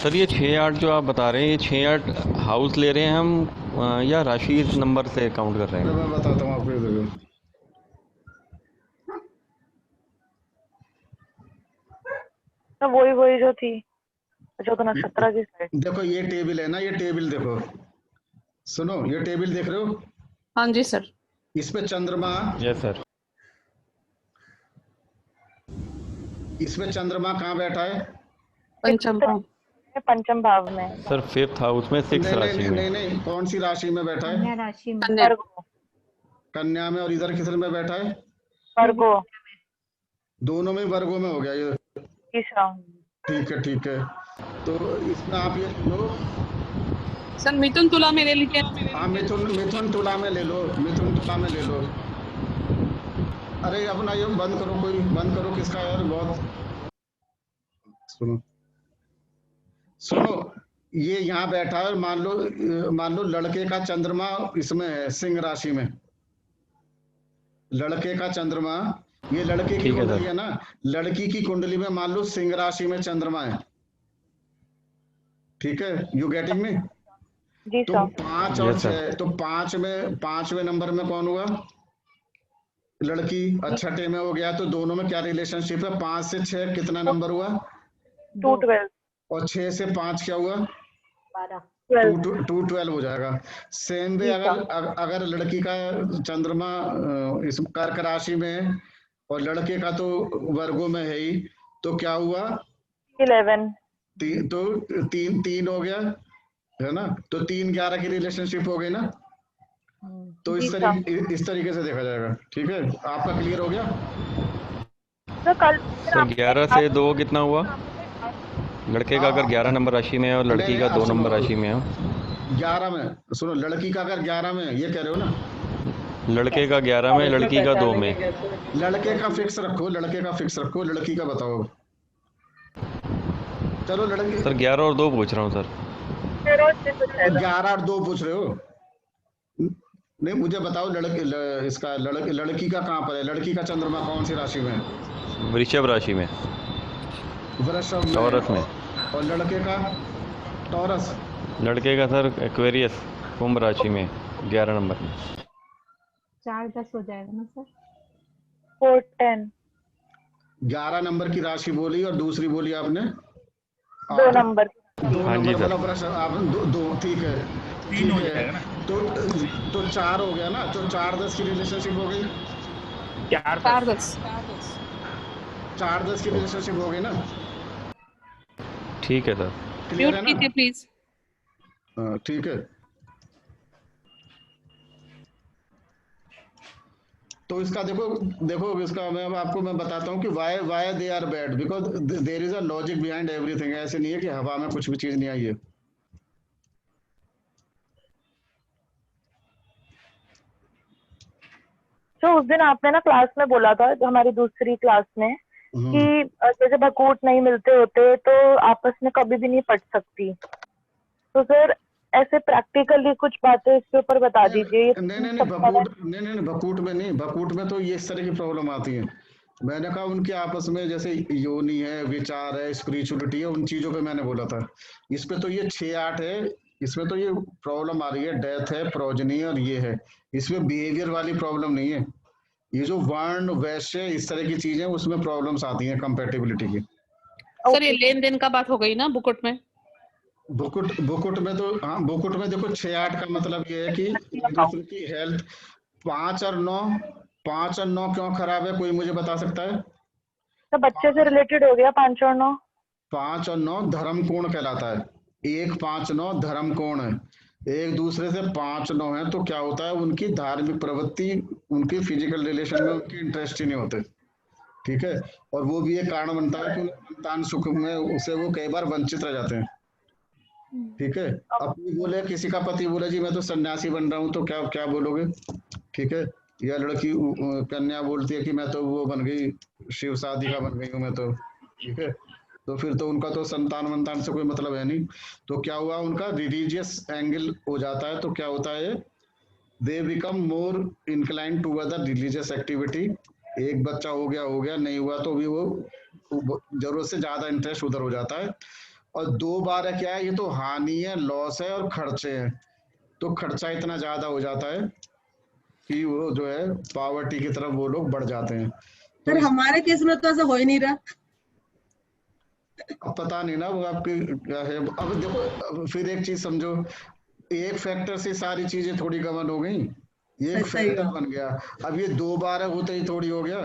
S16: सर ये 6-8 जो आप बता रहे हैं, ये 6-8 हाउस ले रहे हैं हम या राशि नंबर से काउंट कर रहे हैं?
S2: मैं बताता हूँ आपको, देखो
S7: तो वही जो थी, जो तो नक्षत्र की साइड।
S2: देखो ये टेबल है ना, ये टेबल देखो, सुनो, ये टेबल देख रहे हो?
S5: हाँ जी सर।
S2: इस पे चंद्रमा,
S16: यस सर।
S2: इसमें चंद्रमा कहाँ बैठा है?
S5: पंचम भाव।
S7: पंचम भाव में।
S16: सर 5th हाउस में 6th राशि में।
S2: नहीं, कौन सी राशि में बैठा है?
S17: कन्या राशि में।
S2: कन्या में। और इधर किस में बैठा है?
S7: वर्गो।
S2: दोनों में वर्गों में हो गया ये।
S7: तीसरा।
S2: ठीक है, ठीक है। तो इसमें आप ये लो
S5: सर, मिथुन तुला में ले लीजिए।
S2: हाँ, मिथुन तुला में ले लो, मिथुन तुला में ले लो। अरे अपना ये बंद करो, कोई बंद करो, किसका यार, बहुत सुनो, ये यहाँ बैठा है। मान लो लड़के का चंद्रमा इसमें है, सिंह राशि में। लड़के का चंद्रमा, ये लड़के की कुंडली है ना, लड़की की कुंडली में मान लो सिंह राशि में चंद्रमा है। ठीक है, यू गेटिंग मी? तो 5 और 6, तो 5वें नंबर में कौन हुआ? लड़की। छठे में हो गया, तो दोनों में क्या रिलेशनशिप है? 5 से 6 कितना नंबर हुआ?
S7: 212। और
S2: 6 से 5 क्या हुआ? 212 हो जाएगा। सेम वे अगर लड़की का चंद्रमा इस कर्क राशि में और लड़के का तो वर्गों में है ही, तो क्या हुआ?
S7: 11।
S2: तो 3 हो गया है ना, तो 3-11 की रिलेशनशिप हो गई ना। तो इस तरीके से देखा जाएगा। ठीक है, आपका क्लियर हो गया?
S7: तो कल
S16: सर 11 से 2 कितना हुआ? लड़के का अगर 11 नंबर राशि में है और लड़की का 2 नंबर राशि में है।
S2: 11 में, सुनो, लड़की का अगर 11 में, ये कह रहे हो ना?
S16: लड़के का 11 में, लड़की का 2 में।
S2: लड़के का फिक्स रखो, लड़की का बताओ। चलो लड़की।
S16: सर 11 और 2 पूछ रहा हूँ सर।
S2: 11 और 2 पूछ रहे हो? नहीं, मुझे बताओ लड़की का कहाँ पर है? लड़की का चंद्रमा कौन सी राशि में है?
S16: वृषभ राशि में।
S2: वृषभ में।
S16: टॉरस में।
S2: और लड़के का? टॉरस।
S16: लड़के का सर एक्वेरियस, कुंभ राशि में, 11 नंबर में।
S17: 4-10 हो जाएगा ना सर?
S7: 4-10।
S2: 11 नंबर की राशि बोली और दूसरी बोली आपने
S7: 2 नंबर।
S2: 2
S16: हाँ जी
S2: नंबर
S16: सर।
S2: वाला आपने 2, ठीक है,
S14: 3 हो जाएगा ना।
S2: तो 4 हो गया ना, तो 4-10 की रिलेशनशिप हो गई।
S5: 4-10
S2: की रिलेशनशिप हो गई ना।
S16: ठीक है सर।
S2: क्लियर है ना?
S5: प्लीज।
S2: ठीक है। तो इसका देखो इसका मैं बताता हूँ कि why they are bad, because there is a logic behind everything. ऐसे नहीं है कि हवा में कुछ भी चीज नहीं आई है।
S7: तो उस दिन आपने ना क्लास में बोला था, हमारी दूसरी क्लास में, कि जैसे भकूट नहीं मिलते होते तो आपस में कभी भी नहीं पट सकती। तो सर ऐसे प्रैक्टिकली कुछ बातें इसके ऊपर बता दीजिए।
S2: नहीं, भकूट में तो ये इस तरह की प्रॉब्लम आती है। मैंने कहा उनके आपस में जैसे योनि है, विचार है, स्पिरिचुअलिटी है, उन चीजों पे मैंने बोला था। इस पे तो ये 6-8 है, इसमें तो ये प्रॉब्लम आ रही है, डेथ है, प्रोजनी और ये है। इसमें बिहेवियर वाली प्रॉब्लम नहीं है। ये जो वर्ण, वैश्य, इस तरह की चीजें, उसमें प्रॉब्लम्स आती हैं कंपैटिबिलिटी की।
S5: सर ये लेन देन का बात हो गई ना बुकुट में?
S2: बुकुट में तो हाँ, बुकुट में देखो 6-8 का मतलब ये है कि एक दूसरे की हेल्थ। 5 और 9 क्यों खराब है, कोई मुझे बता सकता है?
S7: तो बच्चे से रिलेटेड हो गया 5 और 9।
S2: 5 और 9 धर्म कोण कहलाता है। 1, 5, 9 धर्म कोण है। एक दूसरे से 5-9 है तो क्या होता है, उनकी धार्मिक प्रवृत्ति, उनकी फिजिकल रिलेशन में उनकी इंटरेस्ट ही नहीं होते, ठीक है। और वो भी एक कारण बनता है कि संतान सुख में उसे वो कई बार वंचित रह जाते हैं, ठीक है। अब कोई बोले, किसी का पति बोले जी मैं तो सन्यासी बन रहा हूँ, तो क्या क्या बोलोगे, ठीक है। या लड़की कन्या बोलती है कि मैं तो वो बन गई, शिव साधिका बन गई हूँ मैं तो, ठीक है। तो फिर तो उनका तो संतान वंतान से कोई मतलब है नहीं। तो क्या हुआ, उनका रिलीजियस एंगल हो जाता है, तो क्या होता है, they become more incline toward religious activity. एक बच्चा हो गया नहीं हुआ तो भी वो जरूरत से ज्यादा इंटरेस्ट उधर हो जाता है। और 2 बार है क्या है, ये तो हानि है, लॉस है और खर्चे हैं। तो खर्चा इतना ज्यादा हो जाता है कि वो जो है पॉवर्टी की तरफ वो लोग बढ़ जाते हैं।
S4: सर हमारे केस में तो ऐसा हो ही नहीं रहा।
S2: अब पता नहीं ना वो आपके क्या है। अब देखो, अब फिर एक चीज समझो, एक फैक्टर से सारी चीजें थोड़ी गवन हो गई, ये एक फैक्टर बन गया। अब ये 2 बार होते ही थोड़ी हो गया।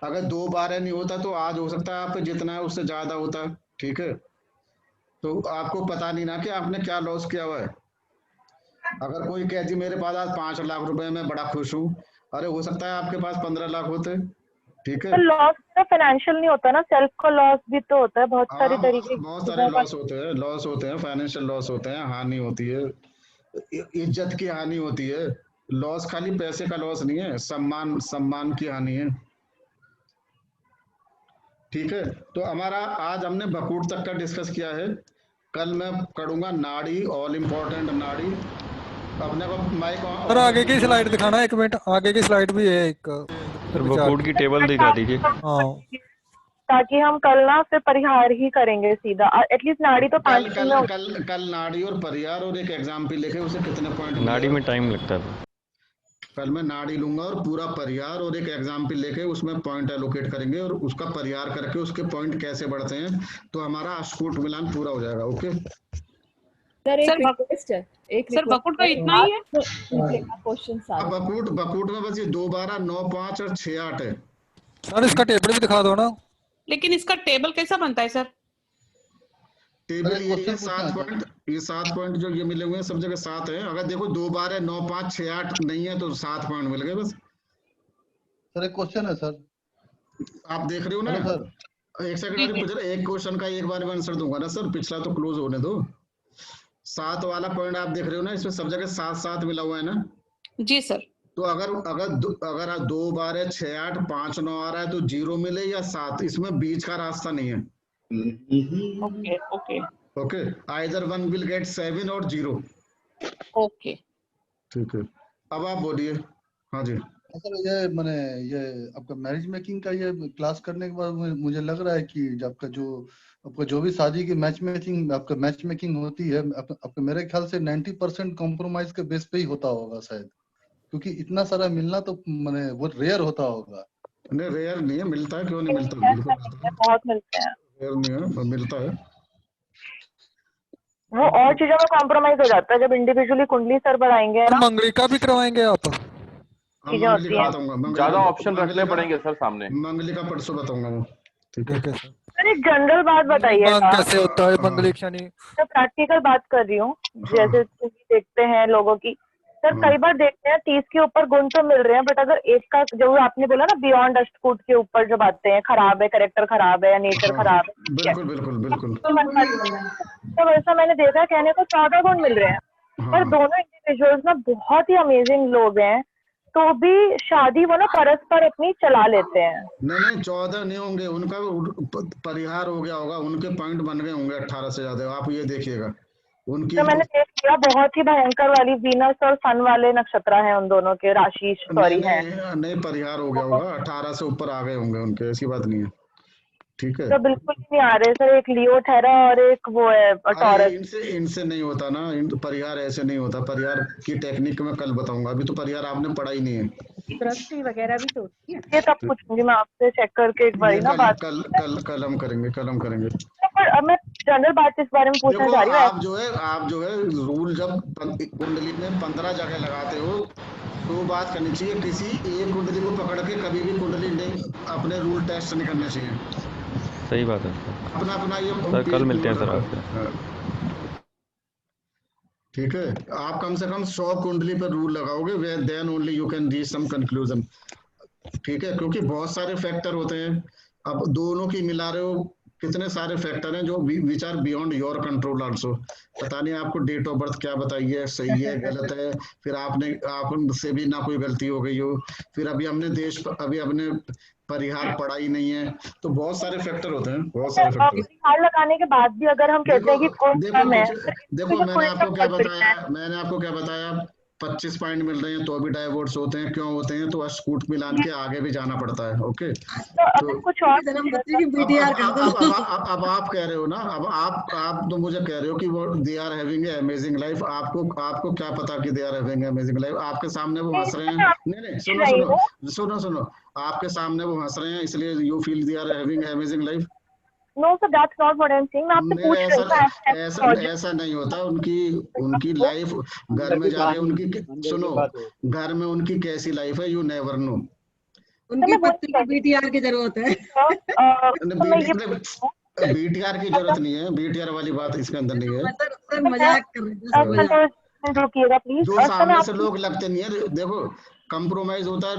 S2: अगर 2 बार नहीं होता तो आज हो सकता है आप जितना है उससे ज्यादा होता, ठीक है। तो आपको पता नहीं ना कि आपने क्या लॉस किया हुआ है। अगर कोई कहे जी मेरे पास आज 5 लाख रुपए में बड़ा खुश हूँ, अरे हो सकता है आपके पास 15 लाख होते, ठीक है।
S7: लॉस तो फाइनेंशियल नहीं होता ना, सेल्फ का लॉस भी तो होता है, बहुत सारे तरीके,
S2: बहुत सारे लॉस होते हैं, फाइनेंशियल लॉस होते हैं, हानि होती है, इज्जत की हानि होती है। लॉस खाली पैसे का लॉस नहीं है, सम्मान की हानि है, ठीक है। तो हमारा आज हमने बकूट तक का डिस्कस किया है। कल मैं करूंगा नाड़ी, ऑल इम्पोर्टेंट नाड़ी। अपने को माइक
S12: सर आगे की स्लाइड दिखाना, 1 मिनट आगे की स्लाइड भी है एक,
S16: बकूट की टेबल दिखा दीजिए।
S12: हाँ,
S7: ताकि हम कल ना फिर परिहार ही करेंगे सीधा, एटलीस्ट नाड़ी तो 5
S2: कल कल कल नाड़ी और परिहार और एक एग्जाम्पल लेके उसे कितने पॉइंट,
S16: नाड़ी में टाइम लगता है।
S2: कल मैं नाड़ी लूंगा और पूरा परिहार और एक एग्जाम्पल लेके उसमें पॉइंट एलोकेट करेंगे और उसका परिहार करके उसके पॉइंट कैसे बढ़ते हैं, तो हमारा अष्टकूट मिलान पूरा हो जाएगा। ओके
S10: सर एक रिक्वेस्ट है,
S5: सर बकूट का इतना ही है
S10: क्वेश्चन।
S2: बकूट में बस ये 2 12 9 5 और 6 8 है।
S12: सर इसका टेबल भी दिखा दो ना।
S5: लेकिन इसका टेबल कैसा बनता है सर?
S2: टेबल ये 7 पॉइंट जो ये मिले हुए हैं सब जगह 7 है। अगर देखो 2 बार है 9 5 6 8 नहीं है तो 7 पॉइंट मिल गए बस।
S18: सर एक क्वेश्चन है सर,
S2: आप देख रहे हो ना सर, एक सेकंड, एक क्वेश्चन का एक बार में आंसर दूंगा ना सर, पिछला तो क्लोज होने दो। 7 वाला पॉइंट आप देख रहे हो ना, इसमें सब जगह 7 मिला हुआ है ना
S5: जी सर।
S2: तो अगर 2 बार है 6 8 5 9 आ रहा है तो 0 मिले या 7, इसमें बीच का रास्ता नहीं है। ओके आइदर 1 विल गेट 7 और 0।
S5: ओके
S2: ठीक है, अब आप बोलिए। हाँ जी
S18: सर ये मैंने ये आपका मैरिज मेकिंग का ये क्लास करने के बाद मुझे लग रहा है कि आपका जो भी शादी की मैच मेकिंग होती है आपका मेरे ख्याल से 90% कॉम्प्रोमाइज के बेस पे ही होता होगा शायद, क्योंकि इतना सारा मिलना तो मैंने वो रेयर होता होगा।
S2: नहीं रेयर नहीं है, मिलता है, क्यों नहीं मिलता, बिल्कुल
S7: बहुत मिलते हैं,
S2: रेयर नहीं है, मिलता है।
S7: वो और चीजों में कॉम्प्रोमाइज हो जाता है जब इंडिविजुअली कुंडली सर बढ़ाएंगे ना।
S12: मंगलिका भी करवाएंगे आप?
S9: ज्यादा ऑप्शन रखने पड़ेंगे सर सामने।
S2: मंगलिका परसों बताऊंगा मैं, ठीक है
S7: सर। एक जनरल बात बताइए
S12: कैसे होता है मंगलिका? नहीं
S7: तो प्रैक्टिकल बात कर रही हूँ, जैसे देखते हैं लोगों की सर, कई बार देखते हैं 30 के ऊपर गुण तो मिल रहे हैं, बट अगर एक का जो आपने बोला ना बियॉन्ड अष्टकूट के ऊपर जब आते हैं, खराब है, कैरेक्टर खराब है या नेचर खराब है,
S2: बिल्कुल
S7: तो वैसा मैंने देखा है, कहने को 14 गुण मिल रहे हैं, पर दोनों इंडिविजुअल्स ना बहुत ही अमेजिंग लोग हैं, तो भी शादी वो ना परस्पर अपनी चला लेते हैं।
S2: नहीं 14 नहीं होंगे, उनका परिहार हो गया होगा, उनके पॉइंट बन गए होंगे 18 से ज्यादा, आप ये देखिएगा उनकी।
S7: तो मैंने देख लिया बहुत ही भयंकर वाली वीनस और सन वाले नक्षत्र हैं उन दोनों के, राशि सॉरी है
S2: नहीं परिहार हो गया होगा, 18 से ऊपर आ गए होंगे उनके, ऐसी बात नहीं है, ठीक है।
S7: तो बिल्कुल नहीं आ रहे सर, एक लियो थेरा और एक वो है टॉरस।
S2: इनसे नहीं होता ना, परिहार ऐसे नहीं होता, परिहार की टेक्निक में कल बताऊंगा, अभी तो परिहार आपने पढ़ा ही नहीं है।
S17: दृष्टि वगैरह भी तो होती है,
S7: ये तब पूछूंगी मैं आपसे, चेक करके एक बार ना बात।
S2: कल हम करेंगे।
S7: पर अब मैं जनरल बात इस बारे में पूछना चाह रही हूँ।
S2: आप जो है रूल जब कुंडली में 15 जगह लगाते हो तो बात करनी चाहिए, किसी एक कुंडली को पकड़ के कभी भी कुंडली नहीं अपने रूल टेस्ट नहीं करने चाहिए।
S16: सही बात है
S2: अपना ये
S16: सर, कल मिलते हैं सर आपसे।
S2: ठीक है, आप कम से कम 100 कुंडली पर रूल लगाओगे, way then only you can reach some conclusion. ठीक है, क्योंकि बहुत सारे फैक्टर होते हैं, अब दोनों की मिला रहे हो, कितने सारे फैक्टर हैं जो which are beyond your control also. पता नहीं आपको डेट ऑफ बर्थ क्या बताई है, सही है गलत है, फिर आपसे भी ना कोई गलती हो गई हो, फिर अभी हमने परिहार पढ़ा ही नहीं है, तो बहुत सारे फैक्टर होते हैं, बहुत सारे फैक्टर।
S7: परिहार लगाने के बाद भी अगर हम कहते हैं कि कोई कम है,
S2: देखो मैंने आपको क्या बताया, 25 पॉइंट मिल रहे हैं तो भी डाइवोर्स होते हैं, क्यों होते हैं, तो स्कूट मिलान के आगे भी जाना पड़ता है। ओके, तो
S7: कुछ और
S2: अब आप कह रहे हो ना, अब आप तो मुझे कह रहे हो कि वो they are having a amazing life, आपको क्या पता कि they are having a amazing life, आपके सामने वो हंस रहे हैं। नहीं सुनो, आपके सामने वो हंस रहे हैं, इसलिए you feel they are having a amazing life.
S7: No, sir, that's not what I'm saying. मैं आपसे पूछ रही हूँ।
S2: ऐसा नहीं होता, उनकी लाइफ घर में जाके घर में उनकी कैसी लाइफ है, यू नेवर नो।
S4: उनकी पत्नी को बीटीआर की जरूरत है।
S2: बीटीआर की जरूरत नहीं है, बीटीआर वाली बात इसके अंदर नहीं है।
S4: सर मजाक कर रहे हैं,
S7: रुकिएगा प्लीज।
S2: जो सामने से लोग लगते नहीं है, देखो कंप्रोमाइज होता है,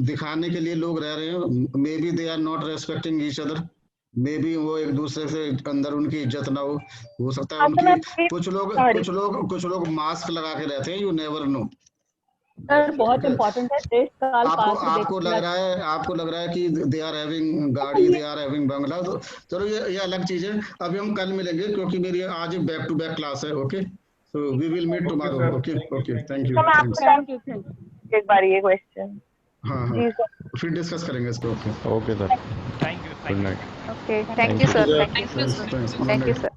S2: दिखाने के लिए लोग रह रहे हैं, maybe they are not respecting each other, maybe वो एक दूसरे से अंदर उनकी इज्जत ना हो सकता है उनकी, कुछ लोग मास्क लगा के रहते हैं, यू नेवर नो।
S10: सर बहुत इम्पोर्टेंट है, देश काल
S2: आपको लग रहा है कि दे आर हैविंग गाड़ी, दे आर हैविंग बंगला, तो चलो ये अलग चीज है। अभी हम कल मिलेंगे, क्योंकि मेरी आज बैक टू बैक क्लास है। Okay, so we will meet tomorrow. Okay, thank you.
S7: एक बार ये क्वेश्चन,
S2: हाँ, फिर डिस्कस करेंगे इसको।
S16: Okay sir,
S14: thank you,
S16: good night.
S7: Okay, thank you sir, thank you sir.